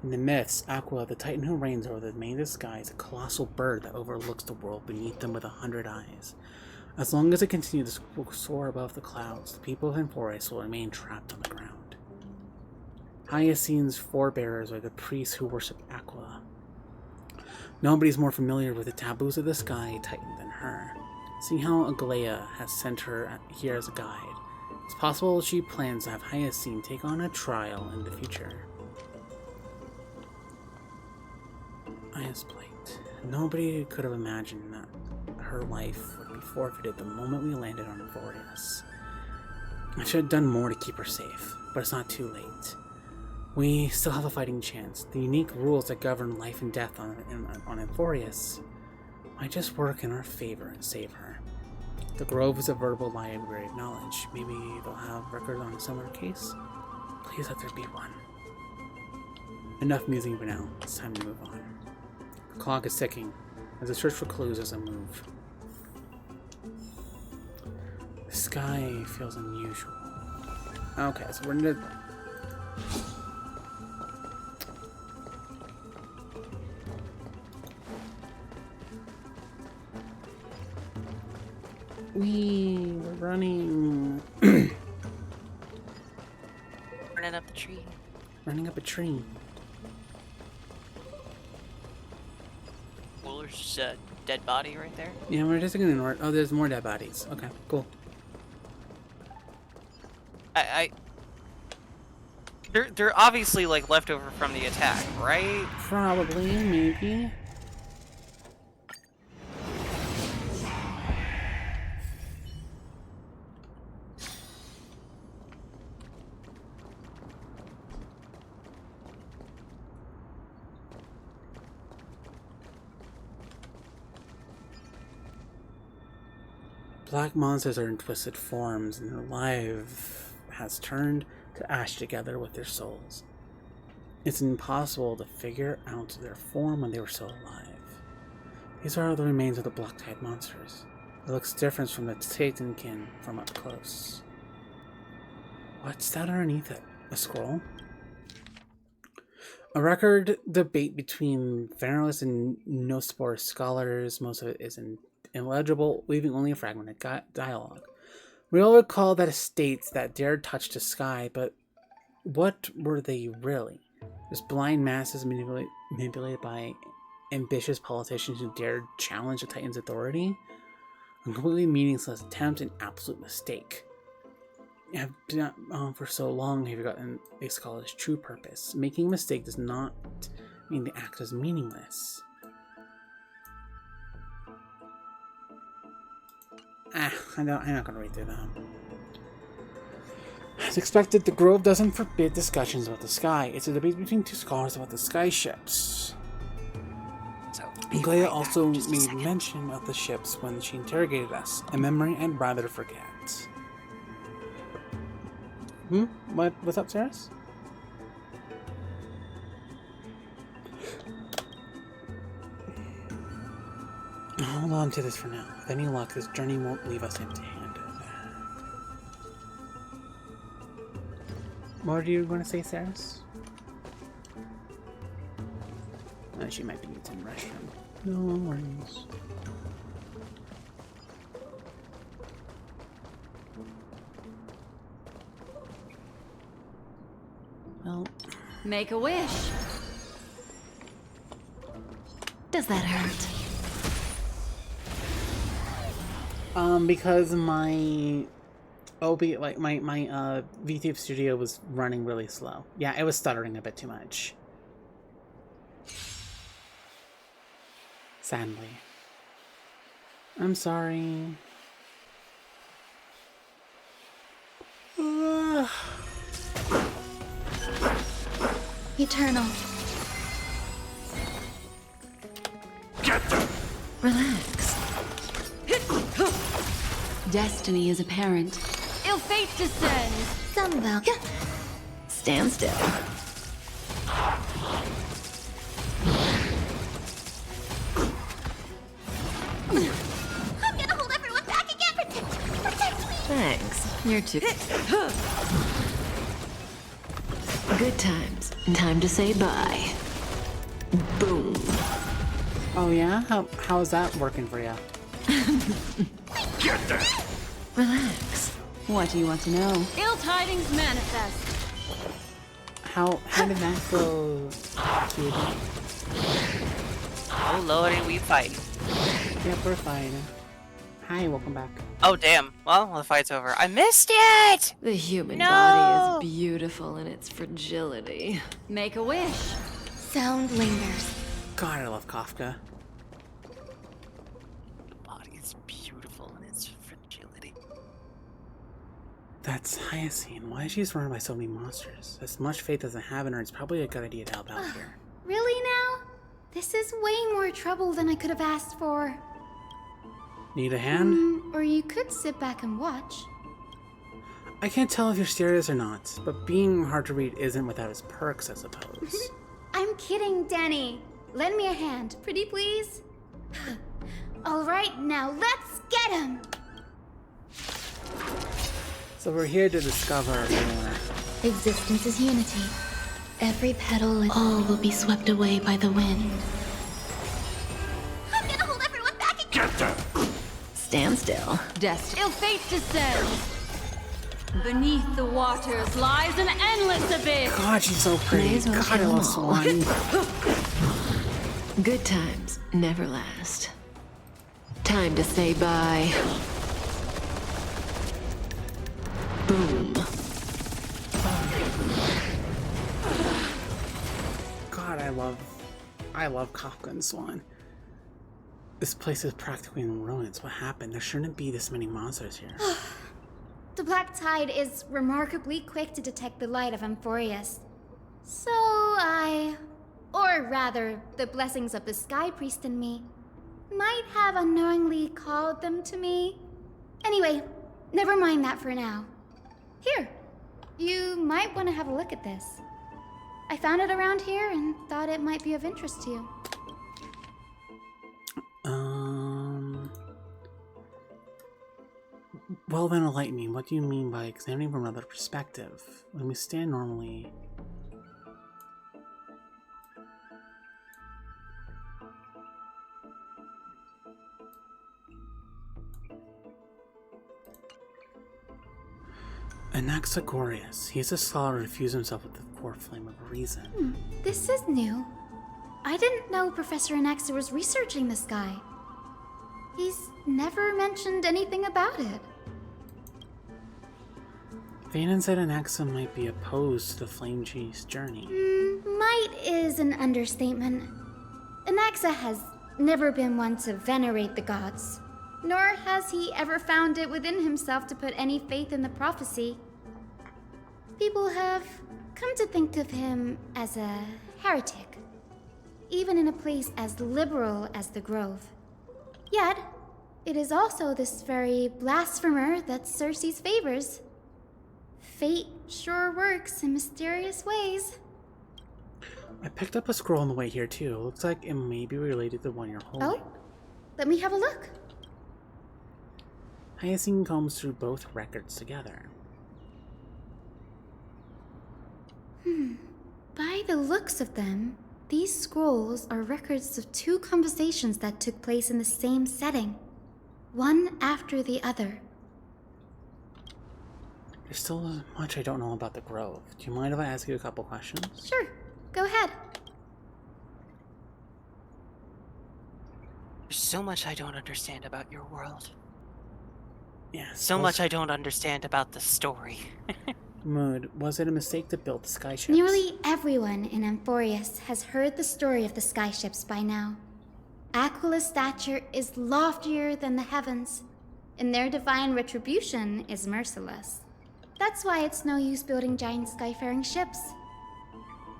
In the myths, Aqua, the titan who reigns over the main sky, is a colossal bird that overlooks the world beneath them with 100 eyes. As long as it continues to soar above the clouds, the people of Emporius will remain trapped on the ground. Hyacine's forebearers are the priests who worship Aqua. Nobody's more familiar with the taboos of the Sky Titan than her. Seeing how Aglaya has sent her here as a guide, it's possible she plans to have Hyacine take on a trial in the future. Aya's plight. Nobody could have imagined that her life would be forfeited the moment we landed on Emporius. I should have done more to keep her safe, but it's not too late. We still have a fighting chance. The unique rules that govern life and death on Emporius might just work in our favor and save her. The Grove is a veritable library of knowledge. Maybe they'll have records on a similar case? Please let there be one. Enough musing for now. It's time to move on. The clock is ticking as I search for clues as I move. The sky feels unusual. Okay, so we're in the... We're running. Running up the tree. Running up a tree. Well, there's just a dead body right there. Yeah, we're just gonna ignore it. Oh, there's more dead bodies. Okay, cool. They're obviously like leftover from the attack, right? Probably, maybe. Black monsters are in twisted forms, and their life has turned to ash together with their souls. It's impossible to figure out their form when they were still alive. These are the remains of the Black Tide monsters. It looks different from the Satankin from up close. What's that underneath it? A scroll? A record debate between Vanillus and Nospor scholars. Most of it is illegible, leaving only a fragment of dialogue. We all recall that it states that dared touch the sky, but what were they really? Just blind masses manipulated by ambitious politicians who dared challenge the Titan's authority? A completely meaningless attempt, an absolute mistake. For so long have you forgotten a scholar's true purpose. Making a mistake does not mean the act is meaningless. I'm not going to read through them. As expected, the Grove doesn't forbid discussions about the sky. It's a debate between two scholars about the sky ships. Aglaya also made mention of the ships when she interrogated us, a memory I'd rather forget. What's up, Ceres? Hold on to this for now. With any luck, this journey won't leave us empty-handed. What are you going to say, Saris? She might be using the restroom. No worries. Well, make a wish. Does that hurt? Because my my VTube studio was running really slow. Yeah, it was stuttering a bit too much. Sadly. I'm sorry. Eternal. Get them! Relax. Destiny is apparent. Ill fate descends. Sunbelt. Stand still. I'm gonna hold everyone back again! Protect me! Thanks. You're too... Good times. Time to say bye. Boom. Oh yeah? How is that working for you? Get them! Relax. What do you want to know? Ill tidings manifest. How did that go, cutie? Oh lordy, we fight. Yeah, we're fine. Hi, welcome back. Oh damn. Well, the fight's over. I missed it! The human No! body is beautiful in its fragility. Make a wish. Sound lingers. God, I love Kafka. The body is beautiful in its fragility. That's Hyacinth. Why is she surrounded by so many monsters? As much faith as I have in her, it's probably a good idea to help out here. Really now? This is way more trouble than I could have asked for. Need a hand? Or you could sit back and watch. I can't tell if you're serious or not, but being hard to read isn't without its perks, I suppose. I'm kidding, Danny. Lend me a hand, pretty please. All right, now let's get him. So we're here to discover more. Existence is unity. Every petal and all will be swept away by the wind. I'm gonna hold everyone back again! Get them! Stand still. Destiny. Ill fate descends. Beneath the waters lies an endless abyss. God, she's so pretty. May as well God, I kill love them all. Swan. Good times never last. Time to say bye. Boom. God, I love Kafka and Swan. This place is practically in ruins. What happened? There shouldn't be this many monsters here. The Black Tide is remarkably quick to detect the light of Amphorius. So or rather, the blessings of the Sky Priest in me, might have unknowingly called them to me. Anyway, never mind that for now. Here, you might want to have a look at this. I found it around here and thought it might be of interest to you. Well then enlighten me. What do you mean by examining from another perspective? When we stand normally... Anaxagoras. He is a scholar who infused himself with the core flame of reason. This is new. I didn't know Professor Anaxa was researching the sky. He's never mentioned anything about it. Vanan said Anaxa might be opposed to the Flame Chief's journey. Might is an understatement. Anaxa has never been one to venerate the gods, nor has he ever found it within himself to put any faith in the prophecy. People have come to think of him as a heretic, even in a place as liberal as the Grove. Yet, it is also this very blasphemer that Circe's favors. Fate sure works in mysterious ways. I picked up a scroll on the way here too. Looks like it may be related to the one you're holding. Oh? Let me have a look. Hyacinth combs through both records together. By the looks of them, these scrolls are records of 2 conversations that took place in the same setting, one after the other. There's still much I don't know about the Grove. Do you mind if I ask you a couple questions? Sure, go ahead. There's so much I don't understand about your world. Yeah. So much I don't understand about the story. Mood, was it a mistake to build the skyships? Nearly everyone in Amphorius has heard the story of the skyships by now. Aquila's stature is loftier than the heavens, and their divine retribution is merciless. That's why it's no use building giant skyfaring ships.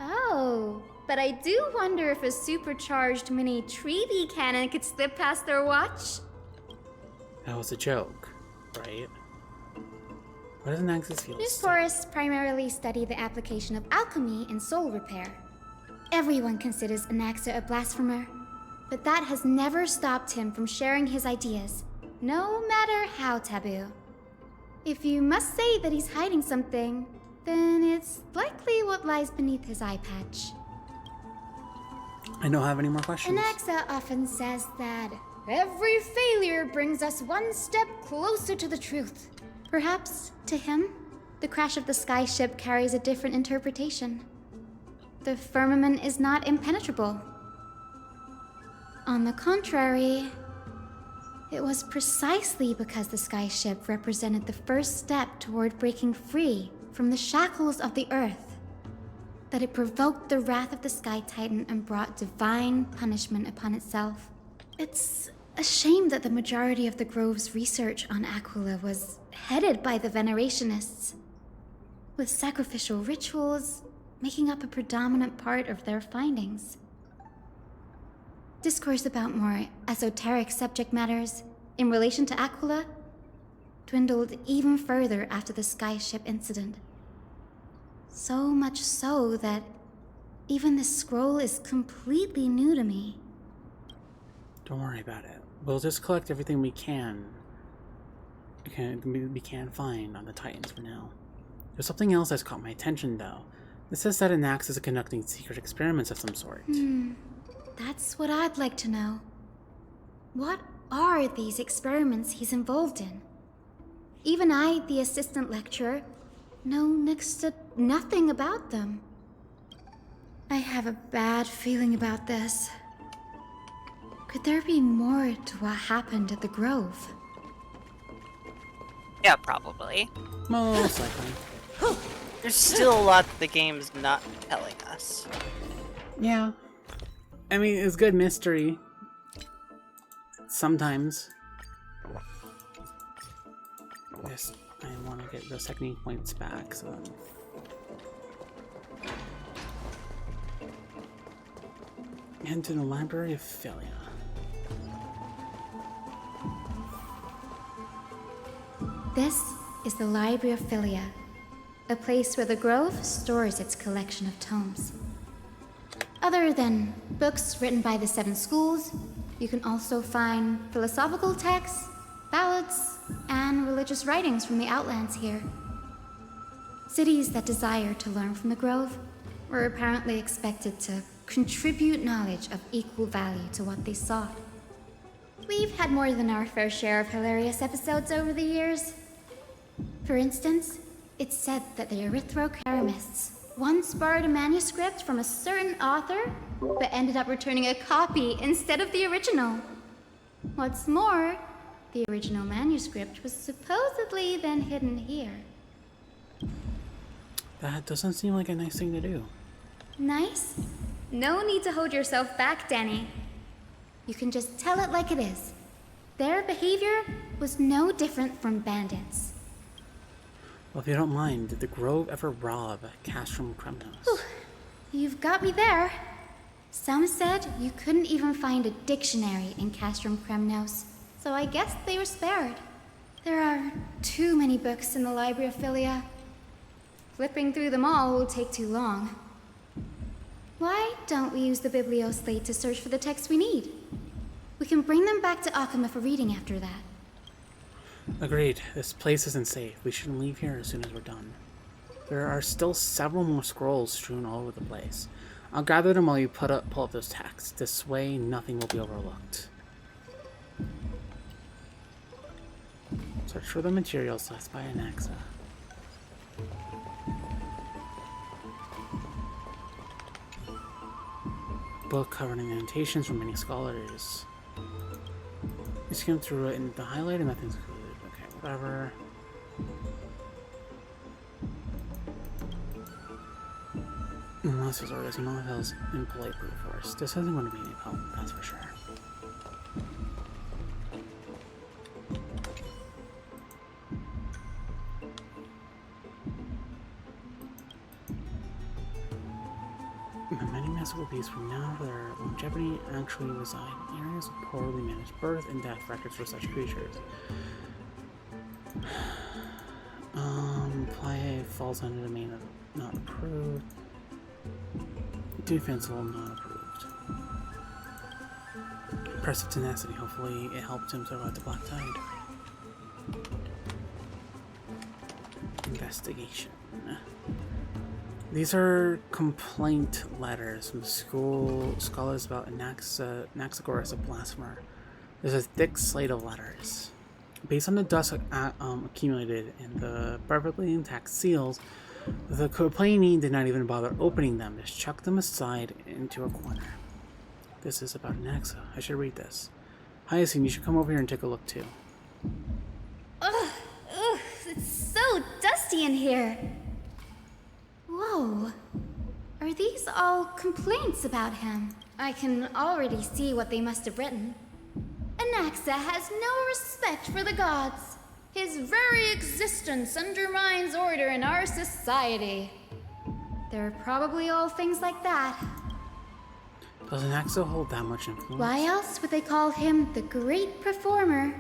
Oh, but I do wonder if a supercharged mini Trevi cannon could slip past their watch. That was a joke, right? What does an Axis feel? These forests primarily study the application of alchemy in soul repair. Everyone considers Anaxa a blasphemer, but that has never stopped him from sharing his ideas, no matter how taboo. If you must say that he's hiding something, then it's likely what lies beneath his eye patch. I don't have any more questions. Anaxa often says that every failure brings us one step closer to the truth. Perhaps, to him, the crash of the skyship carries a different interpretation. The firmament is not impenetrable. On the contrary, it was precisely because the skyship represented the first step toward breaking free from the shackles of the earth that it provoked the wrath of the Sky Titan and brought divine punishment upon itself. It's a shame that the majority of the Grove's research on Aquila was headed by the Venerationists, with sacrificial rituals making up a predominant part of their findings. Discourse about more esoteric subject matters in relation to Aquila dwindled even further after the skyship incident. So much so that even this scroll is completely new to me. Don't worry about it. We'll just collect everything we can find on the Titans for now. There's something else that's caught my attention, though. It says that Anax is conducting secret experiments of some sort. That's what I'd like to know. What are these experiments he's involved in? Even I, the assistant lecturer, know next to nothing about them. I have a bad feeling about this. Could there be more to what happened at the Grove? Yeah, probably. Most likely. There's still a lot that the game's not telling us. Yeah. I mean, it's good mystery. Sometimes. Yes, I want to get those technique points back, so then... Into the Library of Philia. This is the Library of Philia, a place where the Grove stores its collection of tomes. Other than books written by the 7 schools, you can also find philosophical texts, ballads, and religious writings from the Outlands here. Cities that desire to learn from the Grove were apparently expected to contribute knowledge of equal value to what they sought. We've had more than our fair share of hilarious episodes over the years. For instance, it's said that the Erythrocheramists once borrowed a manuscript from a certain author, but ended up returning a copy instead of the original. What's more, the original manuscript was supposedly then hidden here. That doesn't seem like a nice thing to do. Nice? No need to hold yourself back, Danny. You can just tell it like it is. Their behavior was no different from bandits. Well, if you don't mind, did the Grove ever rob Castrum Kremnos? You've got me there. Some said you couldn't even find a dictionary in Castrum Kremnos, so I guess they were spared. There are too many books in the Library of Philia. Flipping through them all will take too long. Why don't we use the Biblioslate to search for the texts we need? We can bring them back to Akuma for reading after that. Agreed. This place isn't safe. We shouldn't leave here as soon as we're done. There are still several more scrolls strewn all over the place. I'll gather them while you pull up those texts. This way, nothing will be overlooked. Search for the materials left by Anaxa. Book covering annotations from many scholars. You skim through it and the highlighted nothing's included. Okay, whatever. Unless his orders and all of his impolite brute force. This isn't going to be any problem, that's for sure. The many mystical beasts from now for their longevity actually reside in areas of poorly managed birth and death records for such creatures. Play falls under the domain of not approved. Defensible, not approved. Impressive tenacity. Hopefully it helped him survive the Black Tide. Investigation. These are complaint letters from school scholars about Anaxagoras, a blasphemer. There's a thick slate of letters. Based on the dust accumulated in the perfectly intact seals, the complaining did not even bother opening them, just chucked them aside into a corner. This is about Anaxa. I should read this. Hyacinth, you should come over here and take a look too. Ugh, it's so dusty in here. Whoa. Are these all complaints about him? I can already see what they must have written. Anaxa has no respect for the gods. His very existence undermines order in our society. They're probably all things like that. Does Anaxa hold that much influence? Why else would they call him the Great Performer?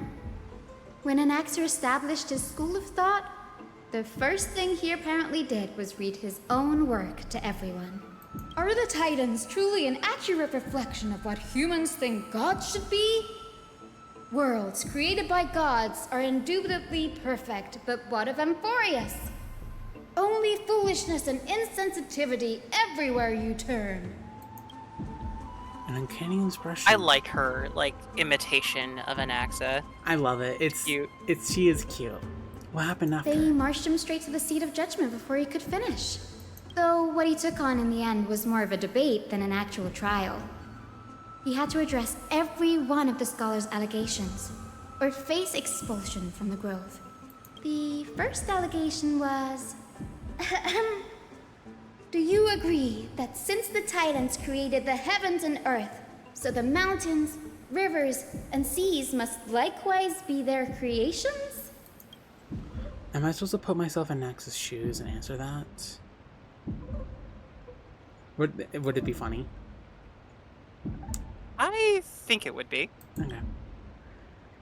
When Anaxa established his school of thought, the first thing he apparently did was read his own work to everyone. Are the Titans truly an accurate reflection of what humans think gods should be? Worlds created by gods are indubitably perfect, but what of Amphorius? Only foolishness and insensitivity everywhere you turn. An uncanny expression. I like her, imitation of Anaxa. I love it. It's cute. She is cute. What happened after? They marched him straight to the seat of judgment before he could finish. Though what he took on in the end was more of a debate than an actual trial. He had to address every one of the scholars' allegations, or face expulsion from the Grove. The first allegation was... Do you agree that since the Titans created the heavens and earth, so the mountains, rivers, and seas must likewise be their creations? Am I supposed to put myself in Nax's shoes and answer that? Would it be funny? I think it would be. Okay.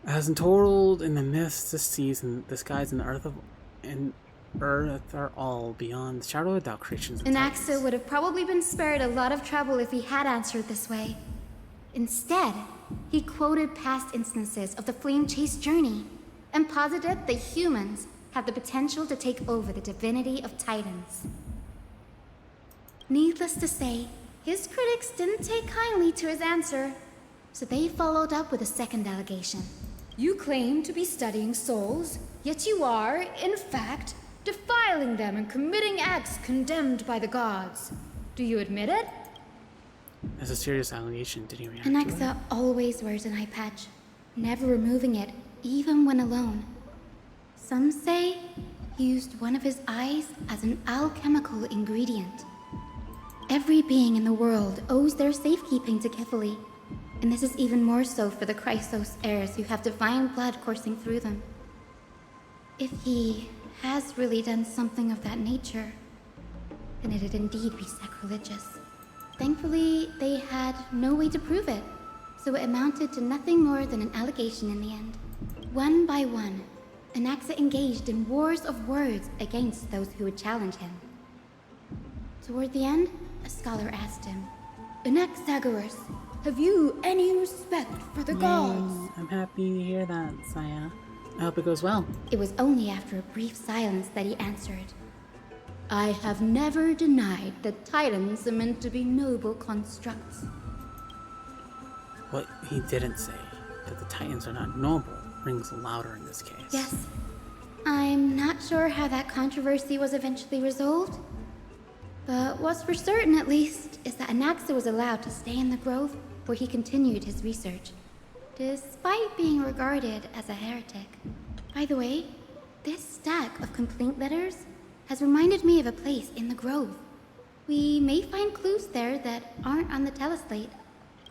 As told in the myths, the seas and the skies and the earth are all beyond the shadow of doubt creations. Anaxa would have probably been spared a lot of trouble if he had answered this way. Instead, he quoted past instances of the Flame Chase journey and posited that humans have the potential to take over the divinity of Titans. Needless to say, his critics didn't take kindly to his answer, so they followed up with a second allegation. You claim to be studying souls, yet you are, in fact, defiling them and committing acts condemned by the gods. Do you admit it? That's a serious allegation. Did he react to it? Anaxa always wears an eye patch, never removing it, even when alone. Some say he used one of his eyes as an alchemical ingredient. Every being in the world owes their safekeeping to Kifili, and this is even more so for the Chrysos heirs who have divine blood coursing through them. If he has really done something of that nature, then it'd indeed be sacrilegious. Thankfully, they had no way to prove it, so it amounted to nothing more than an allegation in the end. One by one, Anaxa engaged in wars of words against those who would challenge him. Toward the end, a scholar asked him, Anaxagoras, have you any respect for the gods? I'm happy to hear that, Saya. I hope it goes well. It was only after a brief silence that he answered. I have never denied that Titans are meant to be noble constructs. What he didn't say, that the Titans are not noble, rings louder in this case. Yes. I'm not sure how that controversy was eventually resolved. But what's for certain, at least, is that Anaxa was allowed to stay in the grove where he continued his research, despite being regarded as a heretic. By the way, this stack of complaint letters has reminded me of a place in the grove. We may find clues there that aren't on the teleslate.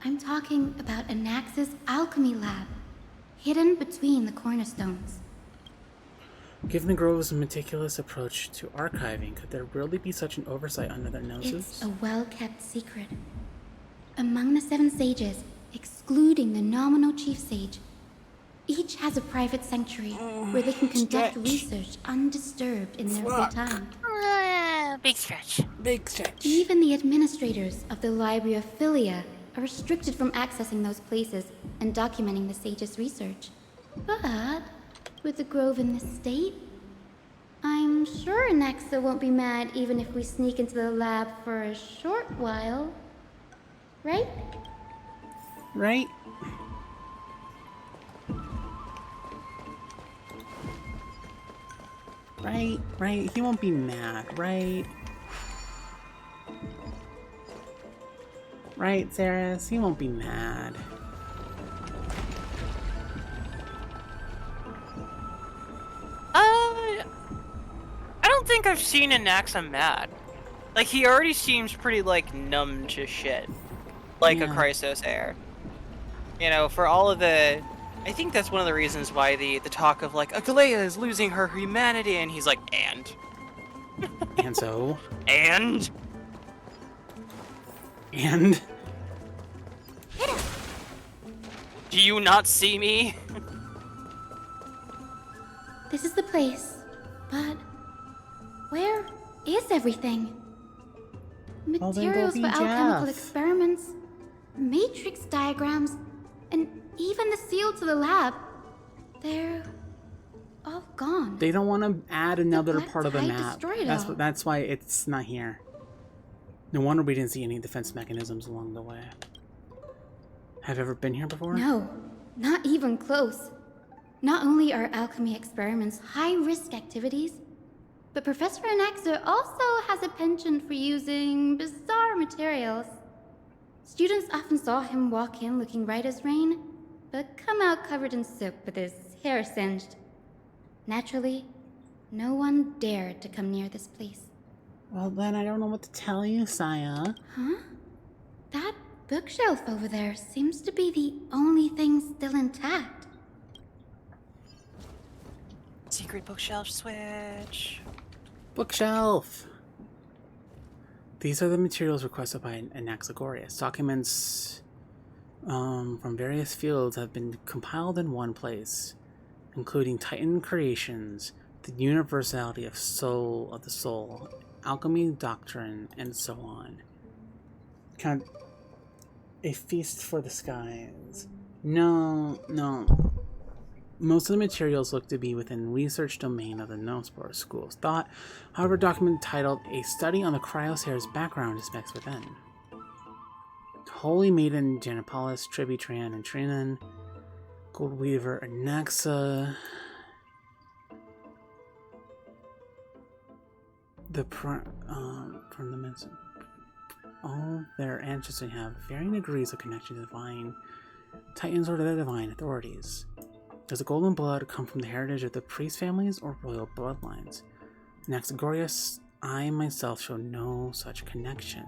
I'm talking about Anaxa's alchemy lab, hidden between the cornerstones. Given the Grove's meticulous approach to archiving, could there really be such an oversight under their noses? It's a well-kept secret. Among the 7 sages, excluding the nominal chief sage, each has a private sanctuary where they can conduct research undisturbed in their free time. Big stretch. Big stretch. Even the administrators of the Library of Philia are restricted from accessing those places and documenting the sage's research. But with the grove in this state, I'm sure Anaxa won't be mad even if we sneak into the lab for a short while. Right? Right? Right. He won't be mad, right? Right, Saris? He won't be mad. I don't think I've seen Anaxa mad. Like, he already seems pretty, like, numb to shit. Like a Chrysos heir. You know, for all of the... I think that's one of the reasons why the talk of, like, Agalea is losing her humanity, and he's like, and? And so? And? And? Do you not see me? This is the place, but where is everything? Materials for alchemical experiments, matrix diagrams, and even the seal to the lab. They're all gone. They don't want to add another part of the Tide map. destroyed all. That's why it's not here. No wonder we didn't see any defense mechanisms along the way. Have you ever been here before? No, not even close. Not only are alchemy experiments high-risk activities, but Professor Anaxa also has a penchant for using bizarre materials. Students often saw him walk in looking right as rain, but come out covered in soot with his hair singed. Naturally, no one dared to come near this place. Well, then I don't know what to tell you, Saya. Huh? That bookshelf over there seems to be the only thing still intact. Secret bookshelf switch. Bookshelf! These are the materials requested by Anaxagoras. Documents from various fields have been compiled in one place, including Titan creations, the universality of the soul, alchemy doctrine, and so on. Kind of a feast for the skies. No. Most of the materials look to be within research domain of the Nospor School of Thought. However, a document titled A Study on the Cryosaur's Background is mixed within. Holy Maiden, Janipolis, Tributran, and Trinan, Goldweaver, Anaxa. From the mention. All their ancestors have varying degrees of connection to divine Titans or the divine authorities. Does the golden blood come from the heritage of the priest families or royal bloodlines? Anaxagoras, I myself show no such connection.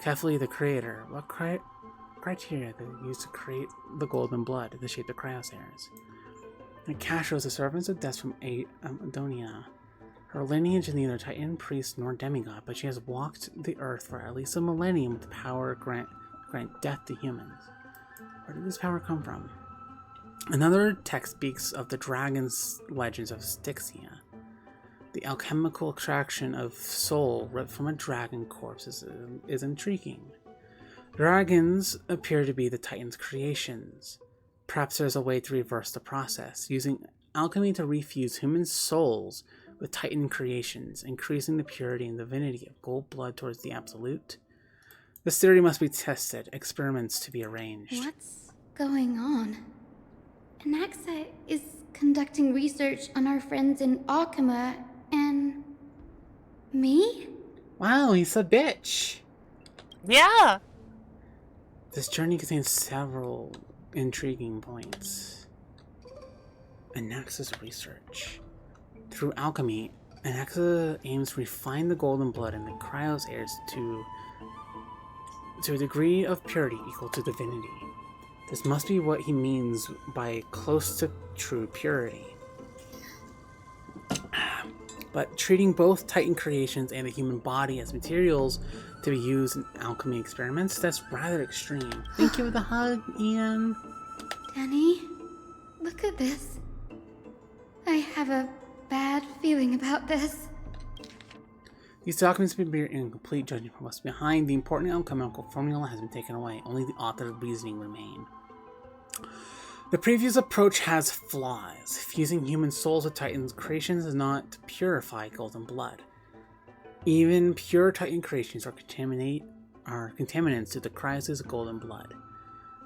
Carefully, the creator, what criteria they used to create the golden blood to shape the Cryosairs? And Castro is the servants of death from Adonia. Her lineage is neither Titan, priest, nor demigod, but she has walked the earth for at least a millennium with the power to grant death to humans. Where did this power come from? Another text speaks of the dragon's legends of Styxia. The alchemical extraction of soul ripped from a dragon corpse is intriguing. Dragons appear to be the Titan's creations. Perhaps there's a way to reverse the process, using alchemy to refuse human souls with Titan creations, increasing the purity and divinity of gold blood towards the absolute. This theory must be tested, experiments to be arranged. What's going on? Anaxa is conducting research on our friends in Alchema and... me? Wow, he's a bitch! Yeah! This journey contains several intriguing points. Anaxa's research. Through alchemy, Anaxa aims to refine the golden blood in the Cryos heirs to a degree of purity equal to divinity. This must be what he means by close to true purity. But treating both Titan creations and the human body as materials to be used in alchemy experiments, that's rather extreme. Thank you for the hug, Ian. Danny, look at this. I have a bad feeling about this. These documents have been in complete judgment from what's behind. The important alchemical formula has been taken away. Only the author's reasoning remain. The previous approach has flaws. Fusing human souls with Titan's creations does not purify golden blood. Even pure Titan creations are contaminants to the Cryos' golden blood.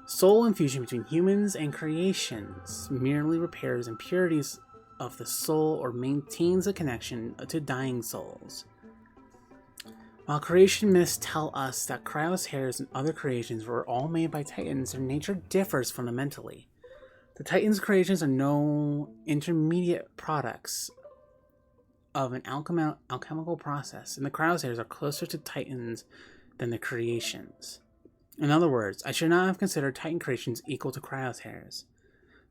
Soul infusion between humans and creations merely repairs impurities of the soul or maintains a connection to dying souls. While creation myths tell us that Cryos heirs and other creations were all made by Titans, their nature differs fundamentally. The Titans' creations are no intermediate products of an alchemical process, and the Cryos heirs are closer to Titans than the creations. In other words, I should not have considered Titan creations equal to Cryos heirs.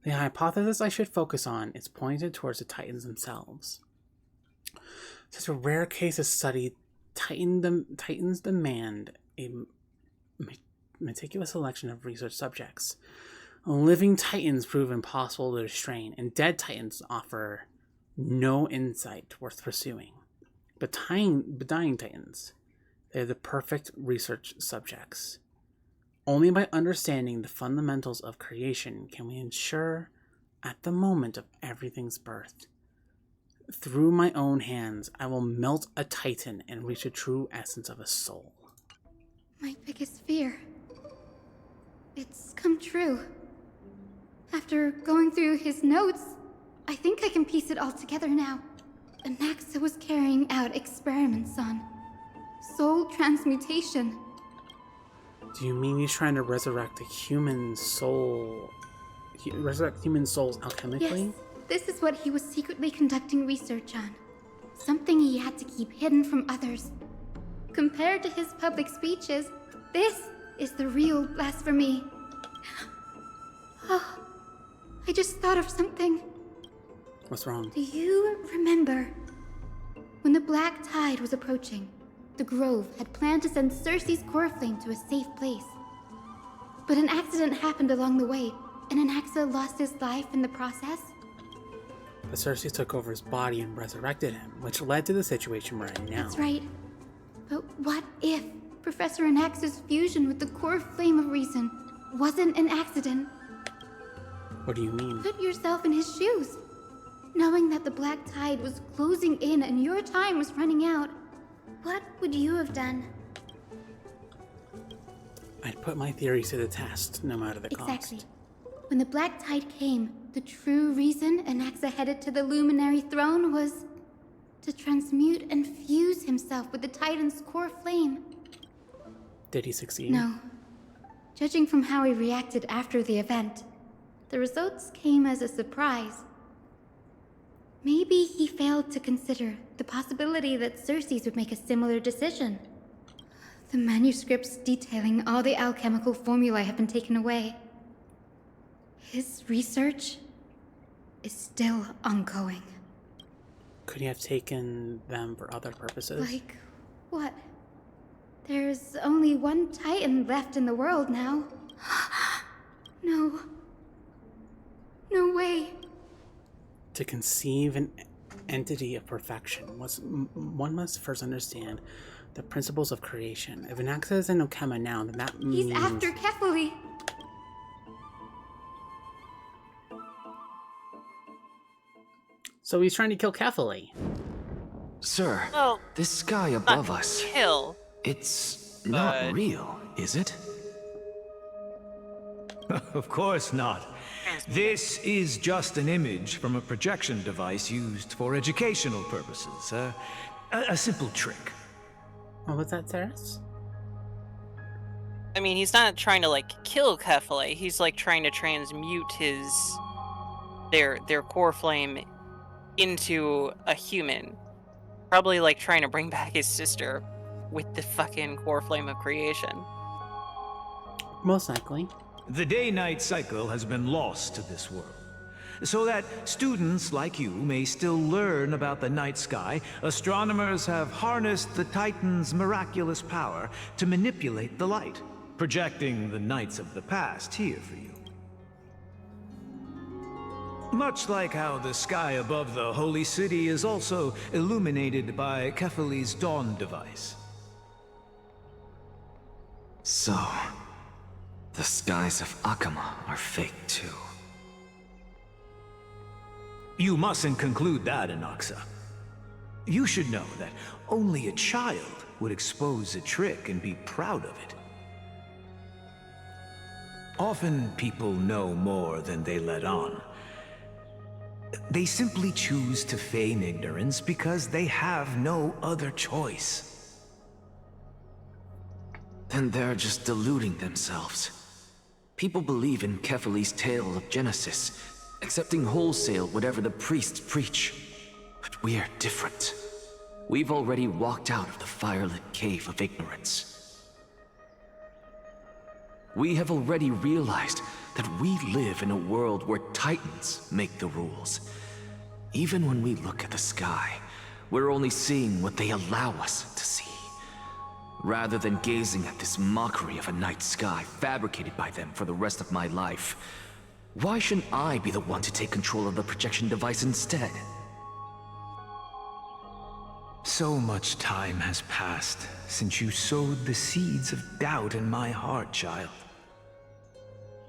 The hypothesis I should focus on is pointed towards the Titans themselves. Such a rare case of study, Titans demand a meticulous selection of research subjects. Living Titans prove impossible to restrain, and dead Titans offer no insight worth pursuing. But dying Titans, they're the perfect research subjects. Only by understanding the fundamentals of creation can we ensure at the moment of everything's birth. Through my own hands, I will melt a Titan and reach the true essence of a soul. My biggest fear. It's come true. After going through his notes, I think I can piece it all together now. Anaxa was carrying out experiments on soul transmutation. Do you mean he's trying to resurrect a human soul? Resurrect human souls alchemically? Yes, this is what he was secretly conducting research on. Something he had to keep hidden from others. Compared to his public speeches, this is the real blasphemy. Oh, I just thought of something. What's wrong? Do you remember when the Black Tide was approaching? The Grove had planned to send Cersei's core flame to a safe place. But an accident happened along the way, and Anaxa lost his life in the process. But Cersei took over his body and resurrected him, which led to the situation we're in now. That's right. But what if Professor Anaxa's fusion with the core flame of reason wasn't an accident? What do you mean? Put yourself in his shoes. Knowing that the Black Tide was closing in and your time was running out, what would you have done? I'd put my theories to the test, no matter the cost. Exactly. When the Black Tide came, the true reason Anaxa headed to the Luminary Throne was to transmute and fuse himself with the Titan's core flame. Did he succeed? No. Judging from how he reacted after the event, the results came as a surprise. Maybe he failed to consider the possibility that Cersei's would make a similar decision. The manuscripts detailing all the alchemical formulae have been taken away. His research is still ongoing. Could he have taken them for other purposes? Like what? There's only one Titan left in the world now. No. No way. To conceive an entity of perfection, one must first understand the principles of creation. If Anaxa is in Okema now, then that means... He's after Kefali. So he's trying to kill Kefali. Sir, Well, this sky above not us, kill. it's not real, is it? Of course not. This is just an image from a projection device used for educational purposes. A simple trick. What was that, Ceres? I mean, he's not trying to like kill Kefale. He's like trying to transmute their core flame into a human. Probably like trying to bring back his sister with the fucking core flame of creation. Most likely. The day-night cycle has been lost to this world. So that students like you may still learn about the night sky, astronomers have harnessed the Titan's miraculous power to manipulate the light, projecting the nights of the past here for you. Much like how the sky above the Holy City is also illuminated by Kefale's dawn device. So, the skies of Akama are fake too. You mustn't conclude that, Anaxa. You should know that only a child would expose a trick and be proud of it. Often people know more than they let on. They simply choose to feign ignorance because they have no other choice. Then they're just deluding themselves. People believe in Kefale's tale of Genesis, accepting wholesale whatever the priests preach. But we're different. We've already walked out of the firelit cave of ignorance. We have already realized that we live in a world where Titans make the rules. Even when we look at the sky, we're only seeing what they allow us to see. Rather than gazing at this mockery of a night sky fabricated by them for the rest of my life, why shouldn't I be the one to take control of the projection device instead? So much time has passed since you sowed the seeds of doubt in my heart, child.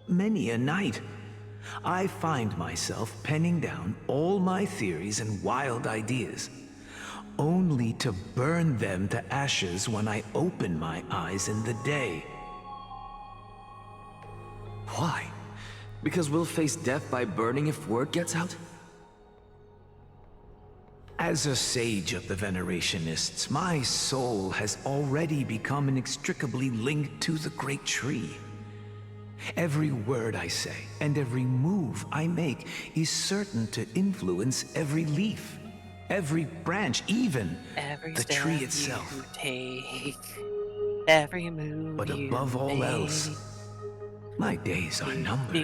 Many a night, I find myself penning down all my theories and wild ideas, only to burn them to ashes when I open my eyes in the day. Why? Because we'll face death by burning if word gets out? As a sage of the Venerationists, my soul has already become inextricably linked to the great tree. Every word I say and every move I make is certain to influence every leaf, every branch, even Every the tree itself. You take, every move But above all else, my days are numbered.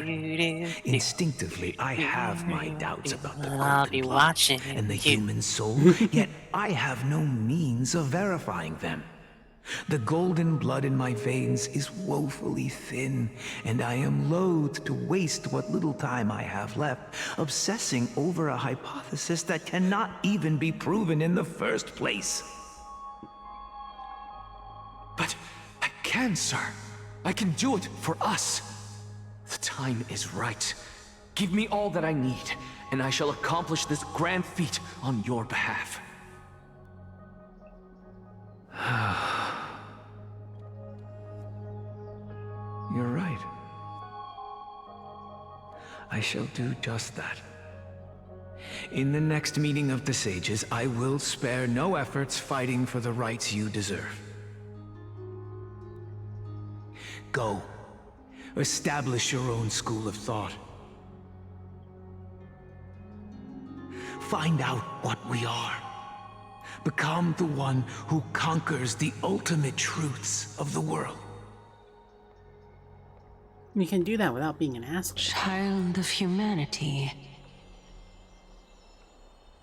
Instinctively, I have my doubts about the Golden Blood and the human soul, yet I have no means of verifying them. The golden blood in my veins is woefully thin, and I am loath to waste what little time I have left obsessing over a hypothesis that cannot even be proven in the first place. But I can, sir. I can do it for us. The time is right. Give me all that I need, and I shall accomplish this grand feat on your behalf. You're right. I shall do just that. In the next meeting of the sages, I will spare no efforts fighting for the rights you deserve. Go. Establish your own school of thought. Find out what we are. Become the one who conquers the ultimate truths of the world. You can do that without being an asshole. Child of humanity.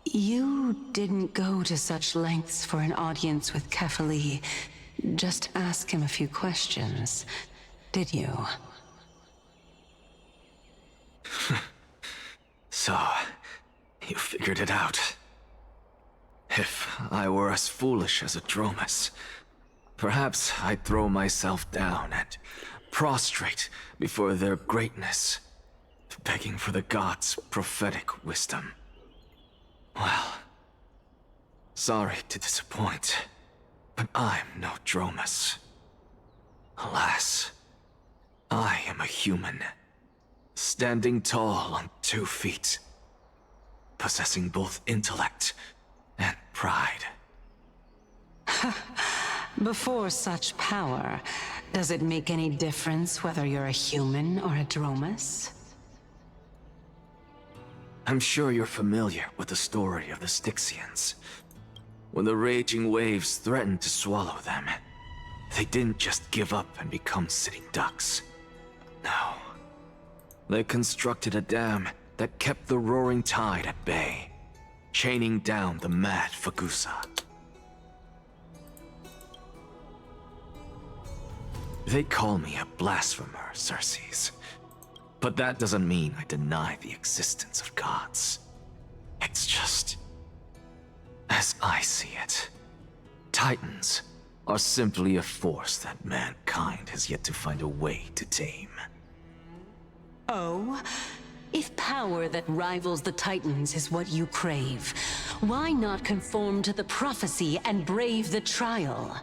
You didn't go to such lengths for an audience with Kefale. Just ask him a few questions, did you? So, you figured it out. If I were as foolish as Adromus, perhaps I'd throw myself down and prostrate before their greatness, begging for the gods' prophetic wisdom. Well, Sorry to disappoint, but I'm no Dromus. Alas, I am a human, standing tall on 2 feet, possessing both intellect and pride. Before such power, does it make any difference whether you're a human or a Dromus? I'm sure you're familiar with the story of the Styxians. When the raging waves threatened to swallow them, they didn't just give up and become sitting ducks. No. They constructed a dam that kept the roaring tide at bay, chaining down the mad Fagusa. They call me a blasphemer, Xerxes. But that doesn't mean I deny the existence of gods. It's just... as I see it, Titans are simply a force that mankind has yet to find a way to tame. Oh? If power that rivals the Titans is what you crave, why not conform to the prophecy and brave the trial?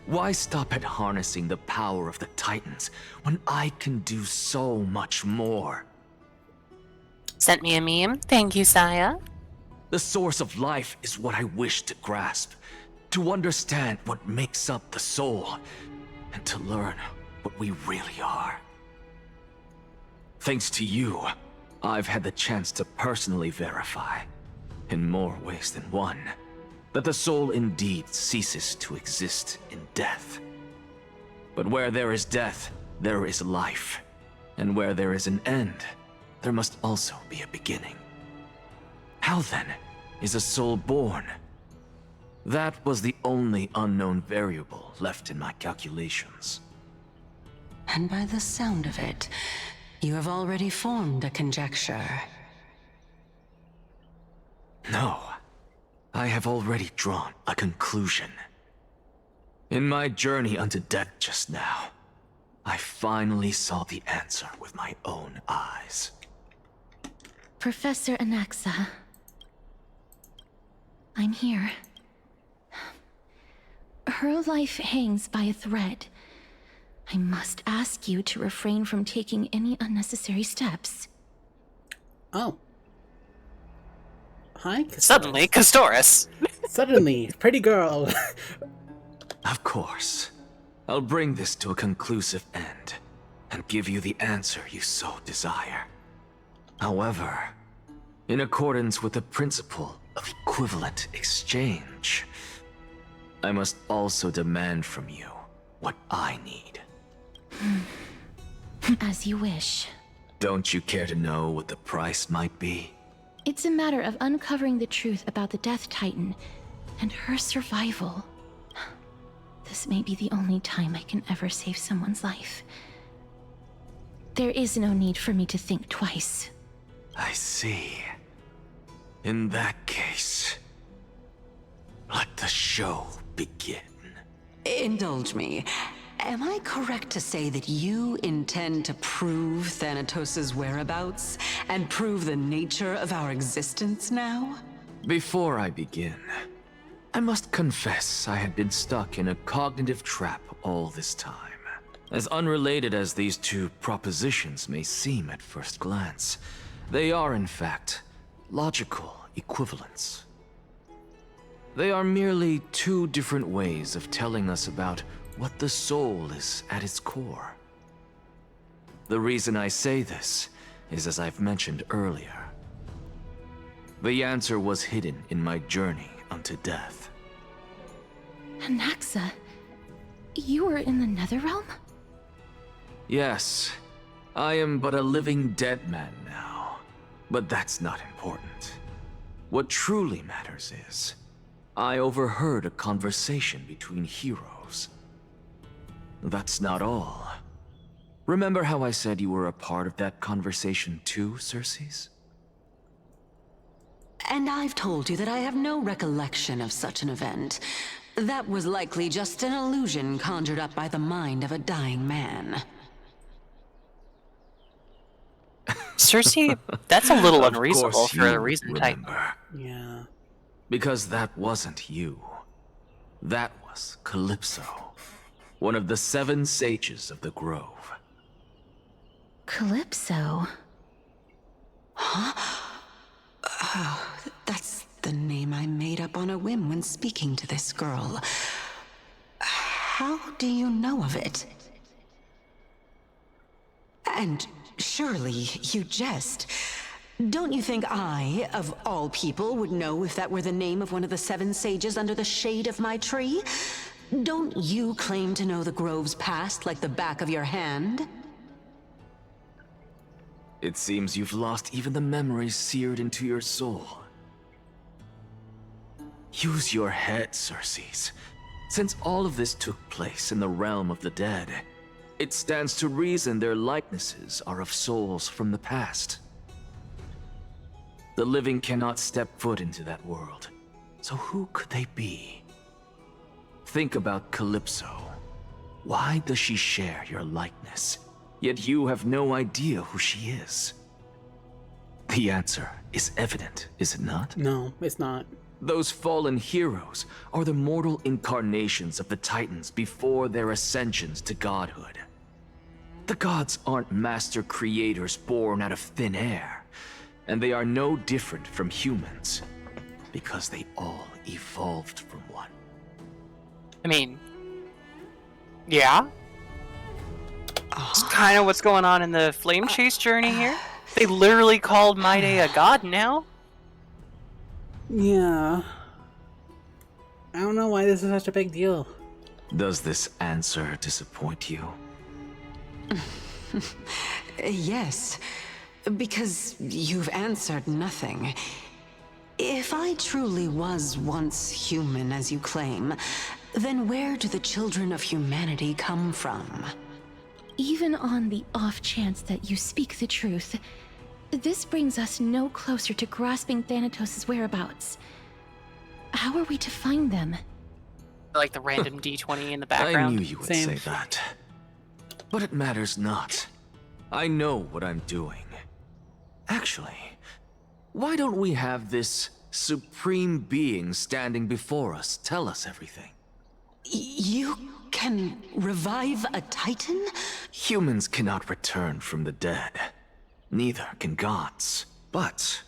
Why stop at harnessing the power of the Titans when I can do so much more? Sent me a meme. Thank you, Saya. The source of life is what I wish to grasp, to understand what makes up the soul, and to learn what we really are. Thanks to you, I've had the chance to personally verify, in more ways than one, that the soul indeed ceases to exist in death. But where there is death, there is life. And where there is an end, there must also be a beginning. How then is a soul born? That was the only unknown variable left in my calculations. And by the sound of it, you have already formed a conjecture. No. I have already drawn a conclusion. In my journey unto death just now, I finally saw the answer with my own eyes. Professor Anaxa. I'm here. Her life hangs by a thread. I must ask you to refrain from taking any unnecessary steps. Oh. Hi, Castoris. Suddenly, Castoris. Suddenly, pretty girl. Of course. I'll bring this to a conclusive end, and give you the answer you so desire. However, in accordance with the principle of equivalent exchange, I must also demand from you what I need. As you wish. Don't you care to know what the price might be? It's a matter of uncovering the truth about the Death Titan and her survival. This may be the only time I can ever save someone's life. There is no need for me to think twice. I see. In that case, let the show begin. Indulge me. Am I correct to say that you intend to prove Thanatos' whereabouts and prove the nature of our existence now? Before I begin, I must confess I had been stuck in a cognitive trap all this time. As unrelated as these two propositions may seem at first glance, they are in fact logical equivalents. They are merely two different ways of telling us about what the soul is at its core. The reason I say this is, as I've mentioned earlier, the answer was hidden in my journey unto death. Anaxa, you were in the Netherrealm? Yes, I am but a living dead man now, but that's not important. What truly matters is, I overheard a conversation between heroes. That's not all. Remember how I said you were a part of that conversation too, Xerxes? And I've told you that I have no recollection of such an event. That was likely just an illusion conjured up by the mind of a dying man. Cersei, that's a little Of unreasonable course for a you reason type. remember. Yeah. Because that wasn't you. That was Calypso, one of the 7 sages of the Grove. Calypso? Huh? Oh, that's the name I made up on a whim when speaking to this girl. How do you know of it? And surely you jest. Don't you think I, of all people, would know if that were the name of one of the 7 sages under the shade of my tree? Don't you claim to know the Grove's past like the back of your hand? It seems you've lost even the memories seared into your soul. Use your head, Cersei. Since all of this took place in the realm of the dead, it stands to reason their likenesses are of souls from the past. The living cannot step foot into that world, so who could they be? Think about Calypso. Why does she share your likeness, yet you have no idea who she is? The answer is evident, is it not? No, it's not. Those fallen heroes are the mortal incarnations of the Titans before their ascensions to godhood. The gods aren't master creators born out of thin air, and they are no different from humans, because they all evolved from one. I mean, yeah. It's kind of what's going on in the Flame Chase journey here. They literally called Maide a god now. Yeah. I don't know why this is such a big deal. Does this answer disappoint you? Yes, because you've answered nothing. If I truly was once human, as you claim, then where do the children of humanity come from? Even on the off chance that you speak the truth, this brings us no closer to grasping Thanatos' whereabouts. How are we to find them? Like the random D20 in the background. I knew you would say that. But it matters not. I know what I'm doing. Actually, why don't we have this supreme being standing before us tell us everything? You can revive a Titan? Humans cannot return from the dead. Neither can gods. But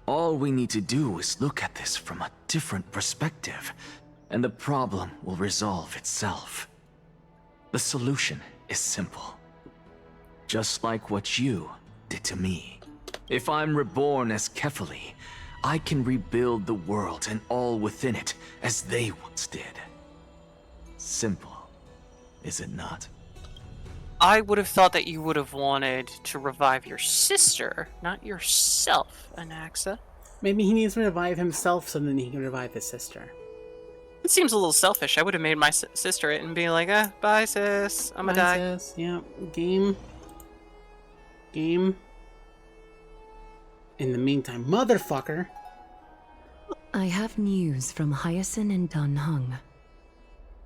all we need to do is look at this from a different perspective, and the problem will resolve itself. The solution is simple. Just like what you did to me. If I'm reborn as Kefali, I can rebuild the world and all within it as they once did. Simple, is it not? I would have thought that you would have wanted to revive your sister, not yourself, Anaxa. Maybe he needs to revive himself so then he can revive his sister. It seems a little selfish. I would have made my sister it and be like, bye sis, I'm gonna die. Sis. Yeah, game. In the meantime, motherfucker. I have news from Hyacinth and Dan Heng.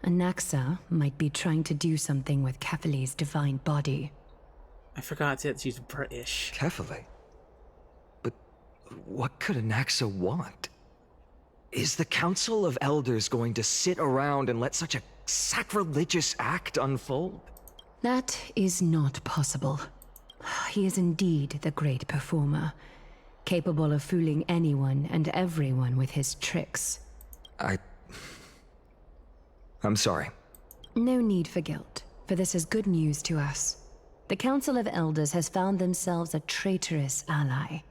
Anaxa might be trying to do something with Kefali's divine body. I forgot that she's British. Kefali? But what could Anaxa want? Is the Council of Elders going to sit around and let such a sacrilegious act unfold? That is not possible. He is indeed the great performer, capable of fooling anyone and everyone with his tricks. I'm sorry. No need for guilt, for this is good news to us. The Council of Elders has found themselves a traitorous ally.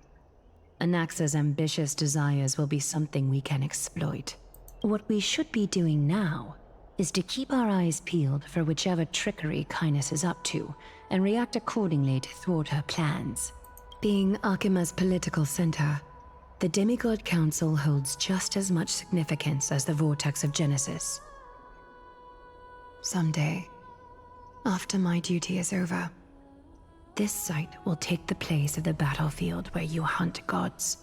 Anaxa's ambitious desires will be something we can exploit. What we should be doing now is to keep our eyes peeled for whichever trickery Kynus is up to, and react accordingly to thwart her plans. Being Akima's political center, the Demigod Council holds just as much significance as the Vortex of Genesis. Someday, after my duty is over, this site will take the place of the battlefield where you hunt gods.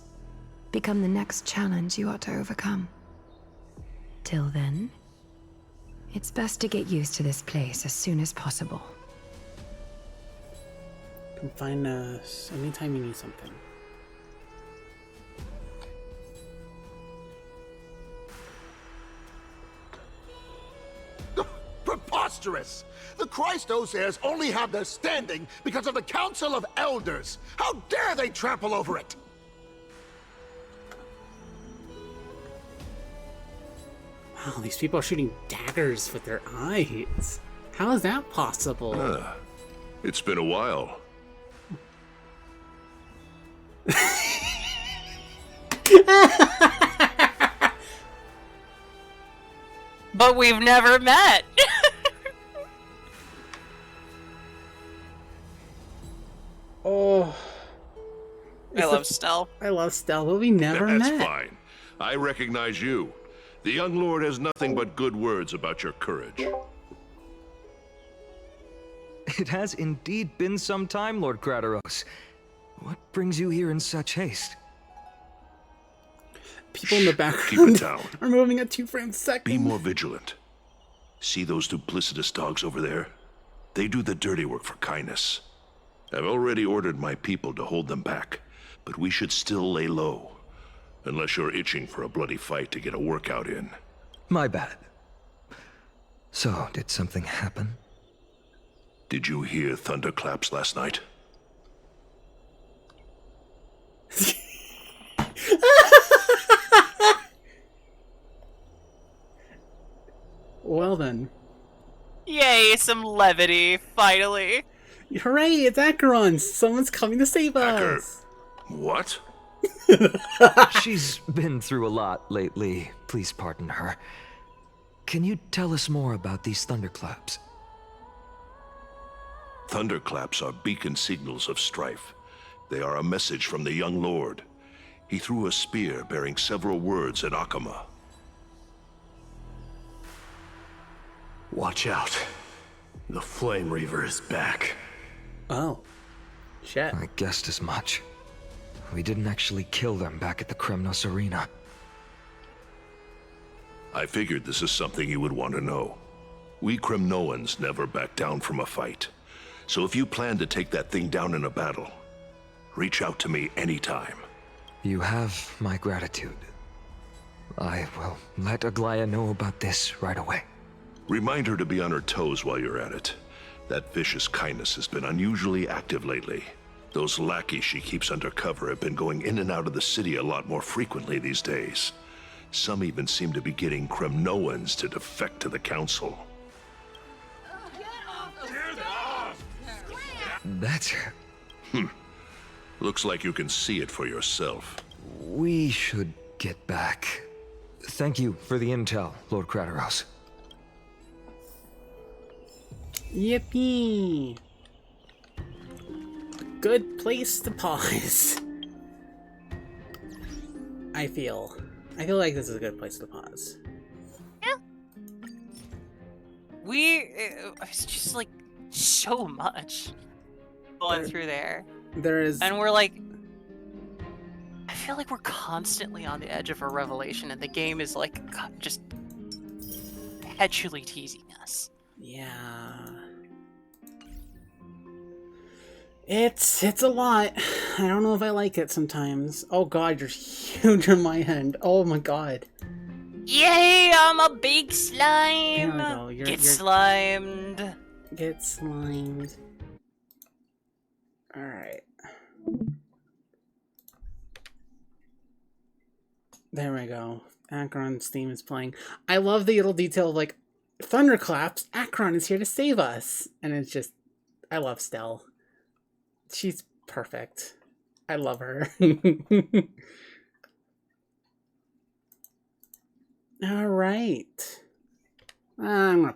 Become the next challenge you ought to overcome. Till then, it's best to get used to this place as soon as possible. Come find us anytime you need something. Preposterous! The Christos heirs only have their standing because of the Council of Elders! How dare they trample over it! Wow, these people are shooting daggers with their eyes. How is that possible? It's been a while. But we've never met. Oh. I love Stell. I love Stell, but we never met. That's fine. I recognize you. The young lord has nothing but good words about your courage. It has indeed been some time, Lord Crateros. What brings you here in such haste? People in the Keep background it down. are moving at 2 frames a second. Be more vigilant. See those duplicitous dogs over there? They do the dirty work for kindness. I've already ordered my people to hold them back, but we should still lay low. Unless you're itching for a bloody fight to get a workout in. My bad. So, did something happen? Did you hear thunderclaps last night? Well then. Yay, some levity, finally. Hooray, it's Acheron! Someone's coming to save us! What? She's been through a lot lately. Please pardon her. Can you tell us more about these thunderclaps? Thunderclaps are beacon signals of strife. They are a message from the young lord. He threw a spear bearing several words at Akama. Watch out. The Flame Reaver is back. Oh. Shit. I guessed as much. We didn't actually kill them back at the Kremnos Arena. I figured this is something you would want to know. We Kremnoans never back down from a fight. So if you plan to take that thing down in a battle, reach out to me anytime. You have my gratitude. I will let Aglaya know about this right away. Remind her to be on her toes while you're at it. That vicious kindness has been unusually active lately. Those lackeys she keeps undercover have been going in and out of the city a lot more frequently these days. Some even seem to be getting Kremnoans to defect to the council. That's... Looks like you can see it for yourself. We should get back. Thank you for the intel, Lord Crateros. Yippee! Good place to pause. I feel like this is a good place to pause. It's just like so much going through there. There is, and we're like, I feel like we're constantly on the edge of a revelation, and the game is like just perpetually teasing us. Yeah. It's a lot. I don't know if I like it sometimes. Oh god, you're huge in my hand. Oh my god. Yay, I'm a big slime! There we go. Get slimed. Get slimed. Alright. There we go. Acheron's theme is playing. I love the little detail of like, thunderclaps, Acheron is here to save us. And it's just, I love Stell. She's perfect. I love her. Alright. I'm gonna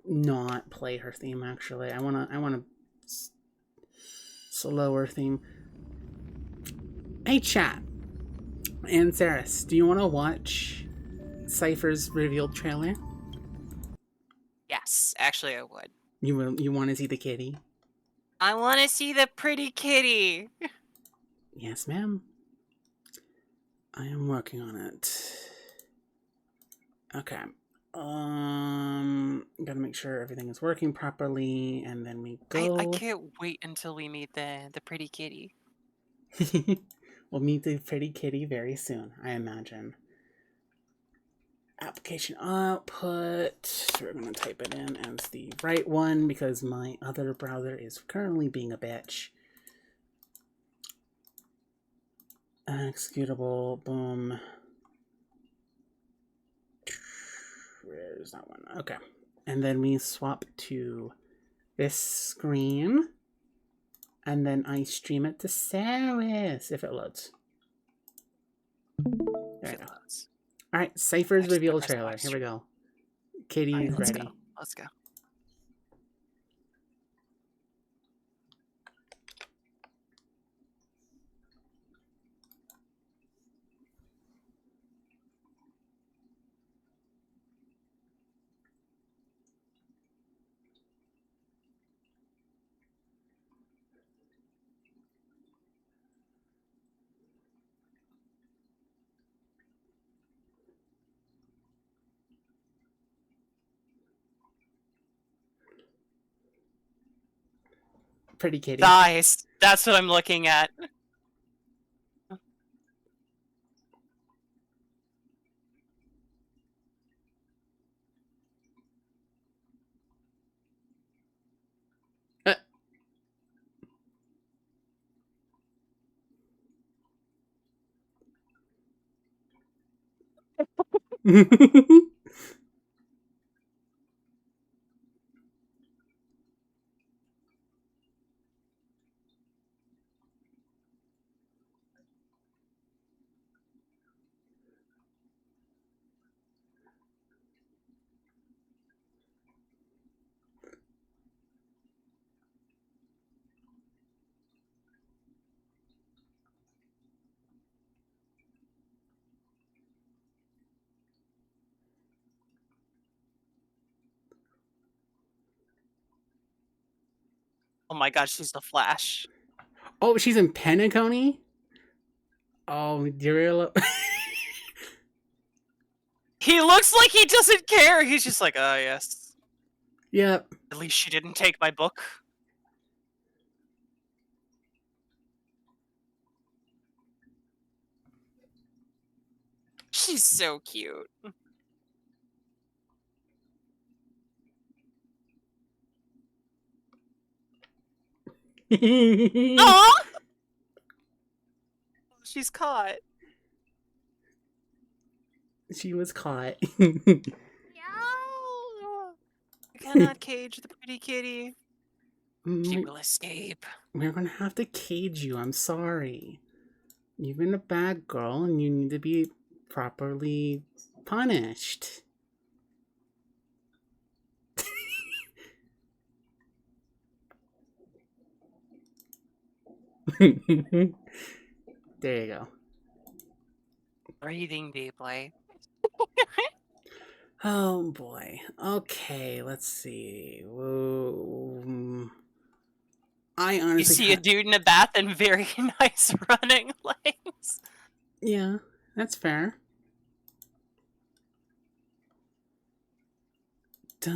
not play her theme actually. I wanna slower theme. Hey chat. And Saris, do you wanna watch Cypher's revealed trailer? Yes, actually I would. You wanna see the kitty? I wanna see the pretty kitty! Yes, ma'am. I am working on it. Okay. Gotta make sure everything is working properly, and then we go. I can't wait until we meet the pretty kitty. We'll meet the pretty kitty very soon, I imagine. Application output. So we're gonna type it in as the right one because my other browser is currently being a bitch. Executable. Boom. Where's that one? Okay. And then we swap to this screen. And then I stream it to Saris if it loads. There we go. Alright, Cypher's reveal trailer. Here we go. Kitty is ready. Let's go. Pretty kitty. Nice. That's what I'm looking at. Oh my god, she's the Flash. Oh, she's in Penacony? Oh, dear. He looks like he doesn't care. He's just like, yes. Yep. At least she didn't take my book. She's so cute. Aww! She's caught. She was caught. You cannot cage the pretty kitty. She will escape. We're gonna have to cage you. I'm sorry. You've been a bad girl and you need to be properly punished. There you go. Breathing deeply. Oh boy. Okay, let's see. Whoa. I honestly You see a dude in a bath and very nice running legs. Yeah, that's fair. Because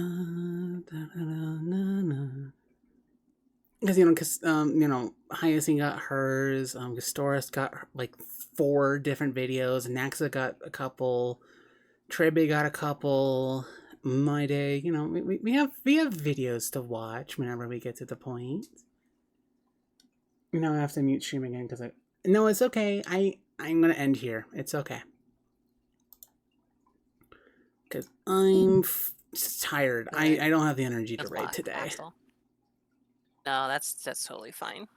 Hyacinth got hers. Gastoris got like 4 different videos. Naxa got a couple. Trebe got a couple. My day, we have videos to watch whenever we get to the point. I have to mute stream again because no, it's okay. I'm gonna end here. It's okay. Because I'm tired. I don't have the energy to raid today. Axel. No, that's totally fine.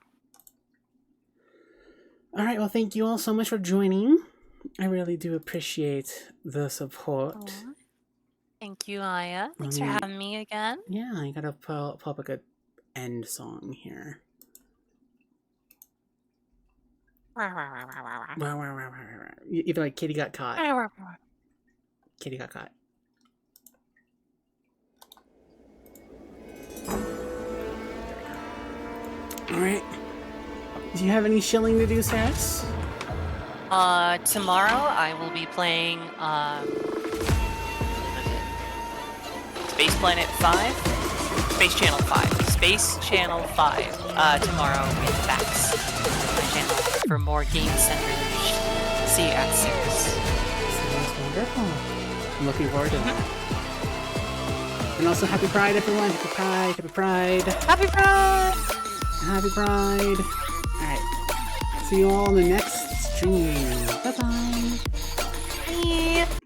All right. Well, thank you all so much for joining. I really do appreciate the support. Aww. Thank you, Aya. Thanks for having me again. Yeah, I gotta pop a good end song here. You feel like Kitty got caught. Kitty got caught. Alright. Do you have any shilling to do, Saris? Tomorrow I will be playing, Space Planet 5? Space Channel 5. Space Channel 5. Tomorrow with Vax. My channel for more game centers. See you at 6. Sounds wonderful. I'm looking forward to that. And also, happy Pride, everyone. Happy Pride. Happy Pride. Happy Pride. Happy Pride. Alright. See you all in the next stream. Bye-bye. Bye.